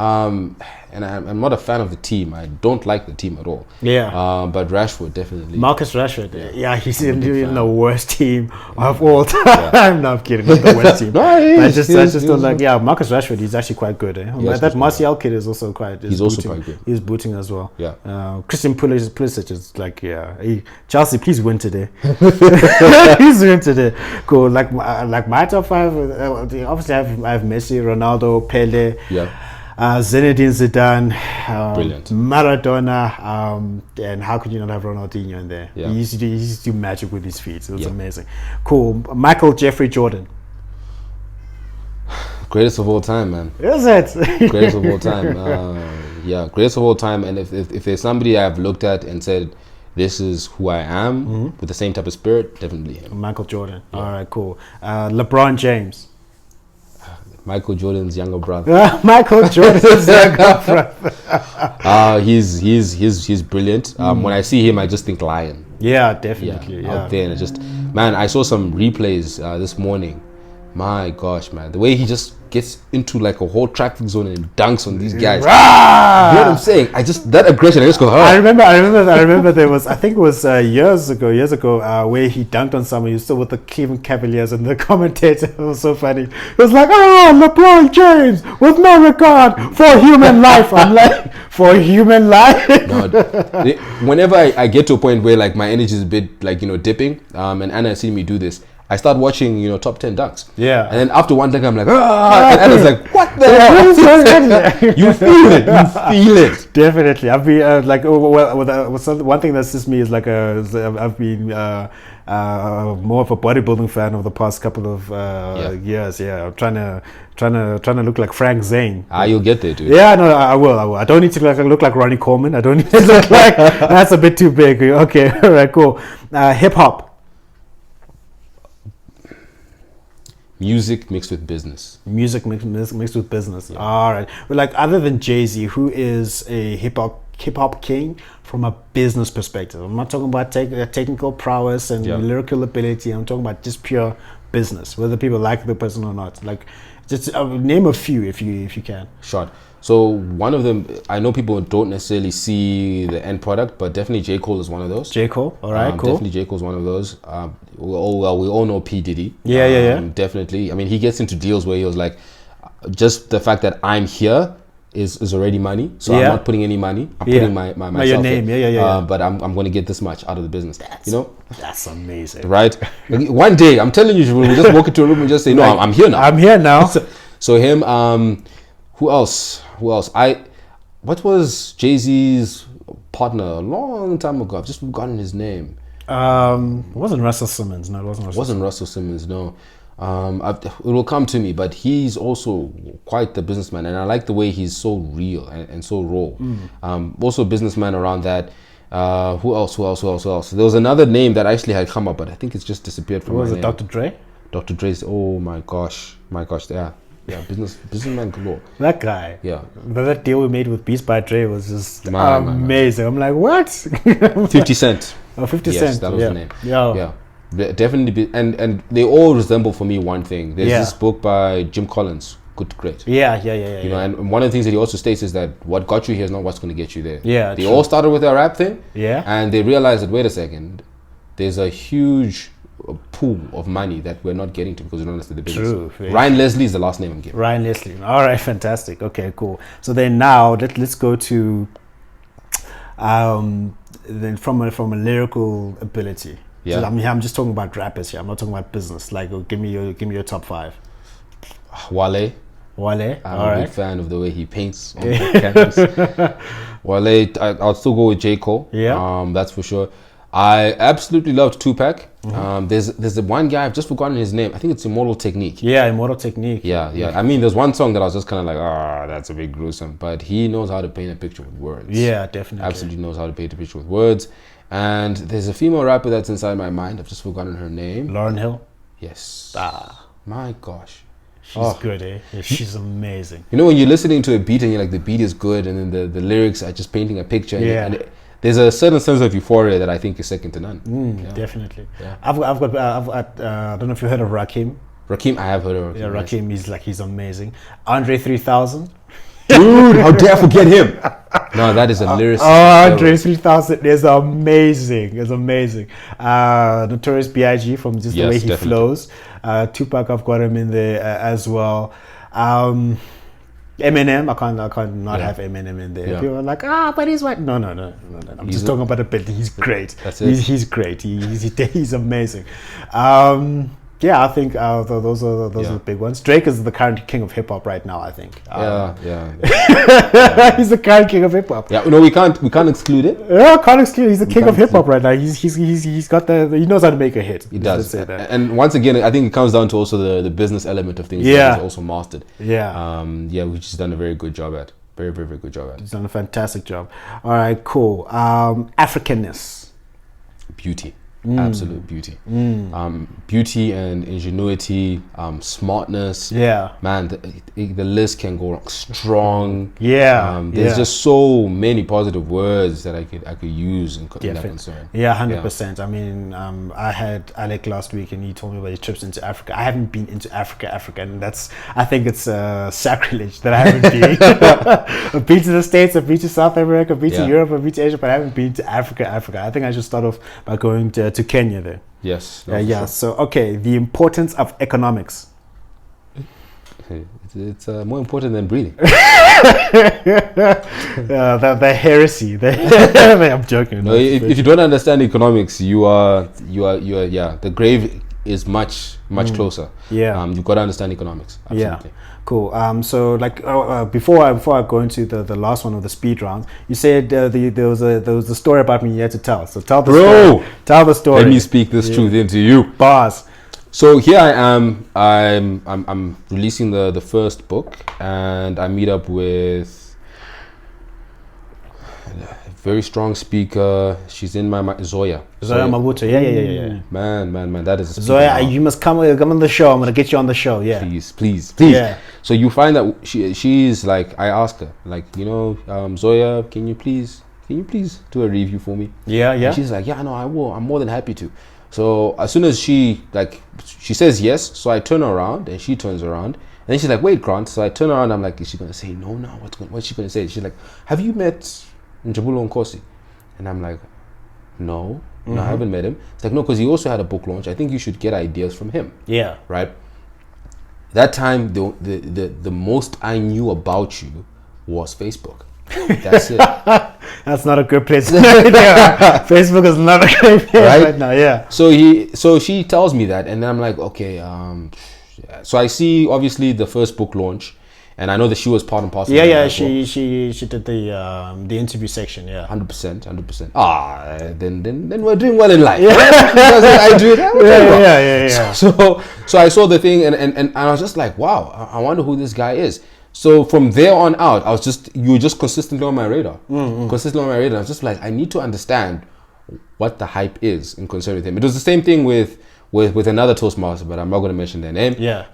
And I'm not a fan of the team. I don't like the team at all. Yeah. But Rashford definitely. Marcus Rashford. Yeah, he's I'm a big in fan. the worst team of all time. No, I'm kidding. Not the worst team. No, he I is, just he is, don't he is. like. Yeah, Marcus Rashford. He's actually quite good. Eh? Yes, That he's Martial kid is also quite. He's also booting. quite good. He's booting as well. Yeah. Christian Pulisic is like, yeah. Chelsea, please win today. Please win today. Cool. Like my top 5. Obviously, I have Messi, Ronaldo, Pele. Yeah. Zinedine Zidane, Brilliant. Maradona, and how could you not have Ronaldinho in there? Yeah. He used to do magic with his feet. It was Yeah. amazing. Cool. Michael Jeffrey Jordan. Greatest of all time, man. Is it? Greatest of all time. Yeah, greatest of all time. And if there's somebody I've looked at and said, this is who I am, with the same type of spirit, definitely him. Michael Jordan. All right, cool. LeBron James. Michael Jordan's younger brother. Michael Jordan's younger brother. He's brilliant. When I see him, I just think Lion. Yeah, definitely. Yeah. Out there, and it just, man, I saw some replays this morning. My gosh, man, the way he just gets into like a whole traffic zone and dunks on these guys. Ah! You know what I'm saying? That aggression, I just go, I remember there was, I think it was years ago, where he dunked on someone. He was still with the Cleveland Cavaliers, and the commentator, it was so funny. It was like, LeBron James with no regard for human life. I'm like, for human life. No, whenever I get to a point where like my energy is a bit like, you know, dipping, and Anna has seen me do this, I start watching, you know, top 10 dunks. Yeah. And then after one dunk, I'm like, and Anna's like, what the hell? You feel it. You feel it. Definitely. I've been like, one thing that's just me is like I've been more of a bodybuilding fan over the past couple of years. Yeah, I'm trying to look like Frank Zane. You'll get there, dude. Yeah, no, I will. I don't need to look like Ronnie Coleman. I don't need to look like that's a bit too big. Okay, all right, cool. Hip hop. Music mixed with business. Music mixed with business. Yeah. All right. But like, other than Jay-Z, who is a hip hop king from a business perspective? I'm not talking about technical prowess and lyrical ability. I'm talking about just pure business, whether people like the person or not. Like, just name a few if you can. Sure. So one of them, I know people don't necessarily see the end product, but definitely J. Cole is one of those. J. Cole, all right, cool. Definitely J. Cole's one of those. We all know P. Diddy. Yeah. Definitely. I mean, he gets into deals where he was like, just the fact that I'm here is already money. So I'm not putting any money. I'm putting myself your name. Yeah. But I'm going to get this much out of the business. You know? That's amazing. Right? One day, I'm telling you, we just walk into a room and just say, no, I'm here now. I'm here now. So him, who else? What was Jay-Z's partner a long time ago? I've just forgotten his name. It wasn't Russell Simmons. No, it wasn't Russell Simmons. No. It will come to me, but he's also quite the businessman, and I like the way he's so real and so raw. Also a businessman around that. Who else? There was another name that actually had come up, but I think it's just disappeared from my name. Dr. Dre? Dr. Dre's, oh my gosh, businessman galore. That guy. Yeah. That deal we made with Beats by Dre was just amazing. I'm like, what? 50 Cent. Oh, 50 yes, Cent. That was the name. Yeah. Definitely. And they all resemble for me one thing. There's this book by Jim Collins, Good to Great. Yeah. You know, and one of the things that he also states is that what got you here is not what's going to get you there. Yeah. They all started with their rap thing. Yeah. And they realized that, wait a second, there's a huge pool of money that we're not getting to because we don't understand the business. True. Ryan Leslie is the last name I'm giving. Ryan Leslie. All right, fantastic. Okay, cool. So then now let's go to then from a lyrical ability. Yeah. So I'm just talking about rappers here. I'm not talking about business. Like, give me your top 5. Wale. I'm a big fan of the way he paints on the canvas. Wale, I'll still go with J. Cole. Yeah. That's for sure. I absolutely loved Tupac. There's the one guy, I've just forgotten his name. I think it's Immortal Technique. Yeah, Immortal Technique. Yeah. I mean, there's one song that I was just kind of like, that's a bit gruesome. But he knows how to paint a picture with words. Yeah, definitely. Absolutely knows how to paint a picture with words. And there's a female rapper that's inside my mind. I've just forgotten her name. Lauryn Hill. Yes. My gosh. She's good, eh? Yeah, she's amazing. You know, when you're listening to a beat and you're like, the beat is good, and then the lyrics are just painting a picture. And there's a certain sense of euphoria that I think is second to none. Definitely. Yeah. I've got I don't know if you heard of Rakim. Rakim, I have heard of Rakim. Yeah, Rakim, he's amazing. Andre 3000. Dude, how dare I forget him? No, that is a lyricist. Andre 3000 is amazing. It's amazing. Notorious B.I.G. from just the way he flows. Tupac, I've got him in there as well. Eminem, I can't not have Eminem in there. People are like, but he's white. No. I'm just talking about ability. He's great. That's it. He's great. He's amazing. I think those are the big ones. Drake is the current king of hip hop right now, I think. He's the current king of hip hop. Yeah, no, we can't exclude it. Yeah, can't exclude. He's the king of hip hop right now. He's got he knows how to make a hit. He does. And once again, I think it comes down to also the business element of things. Yeah, that he's also mastered. Which he's done a very good job at. Very, very, very good job at. He's done a fantastic job. All right, cool. Africanness. Beauty. absolute beauty. Beauty and ingenuity, smartness. Yeah. Man, the list can go strong. Yeah. There's just so many positive words that I could use in that concern. Yeah, 100%. I mean, I had Alec last week, and he told me about his trips into Africa. I haven't been into Africa, and I think it's sacrilege that I haven't been. I've been to the States, I've been to South America, I've been to Europe, I've been to Asia, but I haven't been to Africa. I think I should start off by going to Kenya there. Yes. Sure. So, okay, the importance of economics. It's more important than breathing. The heresy. I'm joking. No, if you don't understand economics, you are the grave is much closer. Yeah. You've got to understand economics. Absolutely. Yeah. Cool. So like before I go into the last one of the speed round, you said there was a story about me you had to tell. So tell the story. Tell the story. Let me speak this truth into you. Bars. So here I am. I'm releasing the first book, and I meet up with a very strong speaker. She's in my Zoya. Zoya Mabuto. Yeah. Man, that is a speaker Zoya. now. You must come on the show. I'm gonna get you on the show. Yeah. Please. Yeah. So you find that she's like, I asked her, like, Zoya, can you please do a review for me? Yeah. And she's like, yeah, no, I will. I'm more than happy to. So as soon as she says yes, so I turn around and she turns around, and then she's like, wait, Grant. So I turn around, I'm like, is she gonna say no? What's she gonna say? She's like, have you met Njabulo Nkosi? And I'm like, no, I haven't met him. It's like, no, because he also had a book launch. I think you should get ideas from him. Yeah. Right. That time, the most I knew about you was Facebook. That's it. That's not a good place. Facebook is not a great place right now. Yeah. So she tells me that, and then I'm like, okay. So I see obviously the first book launch, and I know that she was part and parcel. Yeah. She did the interview section. Yeah. 100%. Then we're doing well in life. Yeah. Because I do it. Yeah. So I saw the thing, and I was just like, wow. I wonder who this guy is. So from there on out, you were just consistently on my radar. Consistently on my radar. I was just like, I need to understand what the hype is in concern with him. It was the same thing with another Toastmaster, but I'm not going to mention their name. Yeah.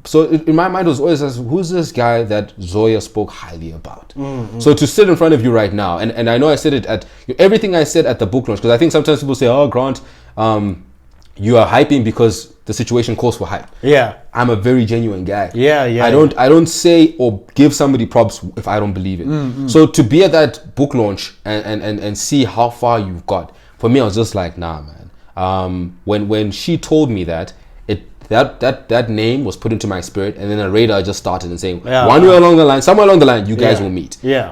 So in my mind, it was always, who's this guy that Zoya spoke highly about? So to sit in front of you right now, and I know I said it at everything I said at the book launch, because I think sometimes people say, oh, Grant, you are hyping because the situation calls for hype. Yeah. I'm a very genuine guy. Yeah. I don't say or give somebody props if I don't believe it. So to be at that book launch and see how far you've got, for me, I was just like, nah, man. When she told me that, that name was put into my spirit, and then a radar just started and saying, somewhere along the line, you guys will meet. Yeah.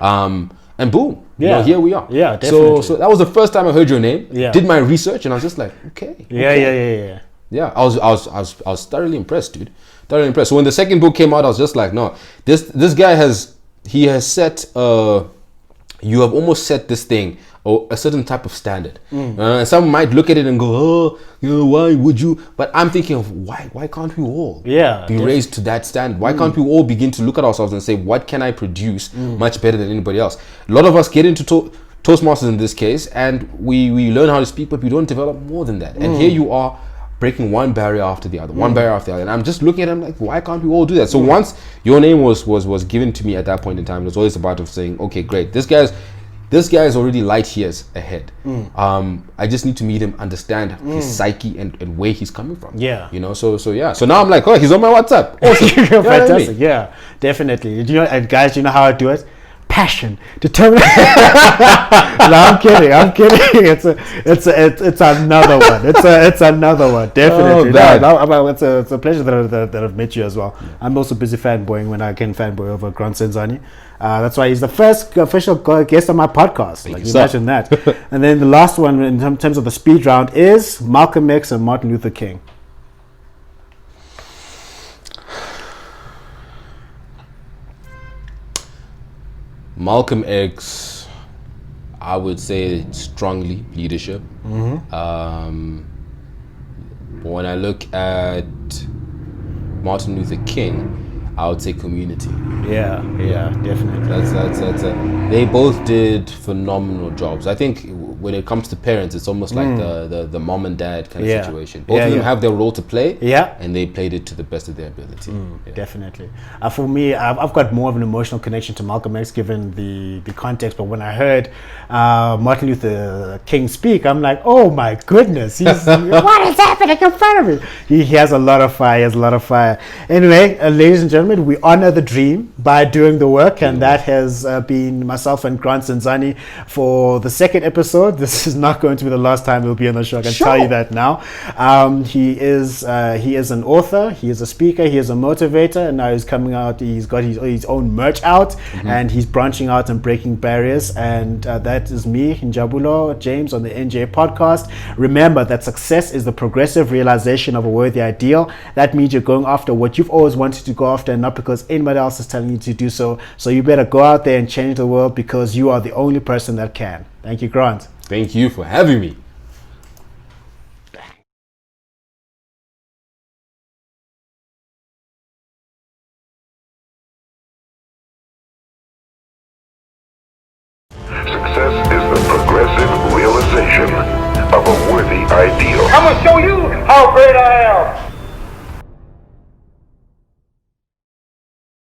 And boom. Here we are. Yeah, definitely. So that was the first time I heard your name. Yeah. Did my research, and I was just like, okay. Yeah. Yeah, I was thoroughly impressed, dude. Thoroughly impressed. So when the second book came out, I was just like, no, this guy has set you have almost set this thing or a certain type of standard. Some might look at it and go, oh, why would you? But I'm thinking of why can't we all be raised to that standard? Why can't we all begin to look at ourselves and say, what can I produce much better than anybody else? A lot of us get into Toastmasters in this case, and we learn how to speak, but we don't develop more than that. And here you are, breaking one barrier after the other, and I'm just looking at him like, why can't we all do that? So once your name was given to me at that point in time, it was always about of saying, okay, great, this guy is already light years ahead. I just need to meet him, understand his psyche and where he's coming from. Yeah, so now I'm like, oh, he's on my WhatsApp. Awesome. Fantastic. Yeah, definitely. Guys, you know how I do it? Passion, determination. No, I'm kidding. It's another one. It's another one. Definitely. It's a pleasure that I've met you as well. I'm also busy fanboying when I can fanboy over Grant Senzani. That's why he's the first official guest on my podcast. Like, imagine that. And then the last one in terms of the speed round is Malcolm X and Martin Luther King. Malcolm X, I would say strongly leadership. But when I look at Martin Luther King, I would say community. Yeah, definitely. That's they both did phenomenal jobs. I think when it comes to parents, it's almost like the mom and dad kind of Yeah. situation. Both Yeah, of them yeah. have their role to play, Yeah. and they played it to the best of their ability. Yeah. Definitely. For me, I've got more of an emotional connection to Malcolm X given the context. But when I heard Martin Luther King speak, I'm like, oh my goodness, what is happening in front of me? He has a lot of fire. He has a lot of fire. Anyway, ladies and gentlemen, we honor the dream by doing the work, and that has been myself and Grant Senzani for the second episode. This is not going to be the last time he'll be on the show. I can tell you that now. He is an author. He is a speaker. He is a motivator, and now he's coming out. He's got his own merch out, and he's branching out and breaking barriers. And that is me, Njabulo James, on the NJ podcast. Remember that success is the progressive realization of a worthy ideal. That means you're going after what you've always wanted to go after, and not because anybody else is telling you to do so. So you better go out there and change the world, because you are the only person that can. Thank you, Grant. Thank you for having me. Success is the progressive realization of a worthy ideal. I'm gonna show you how great I am.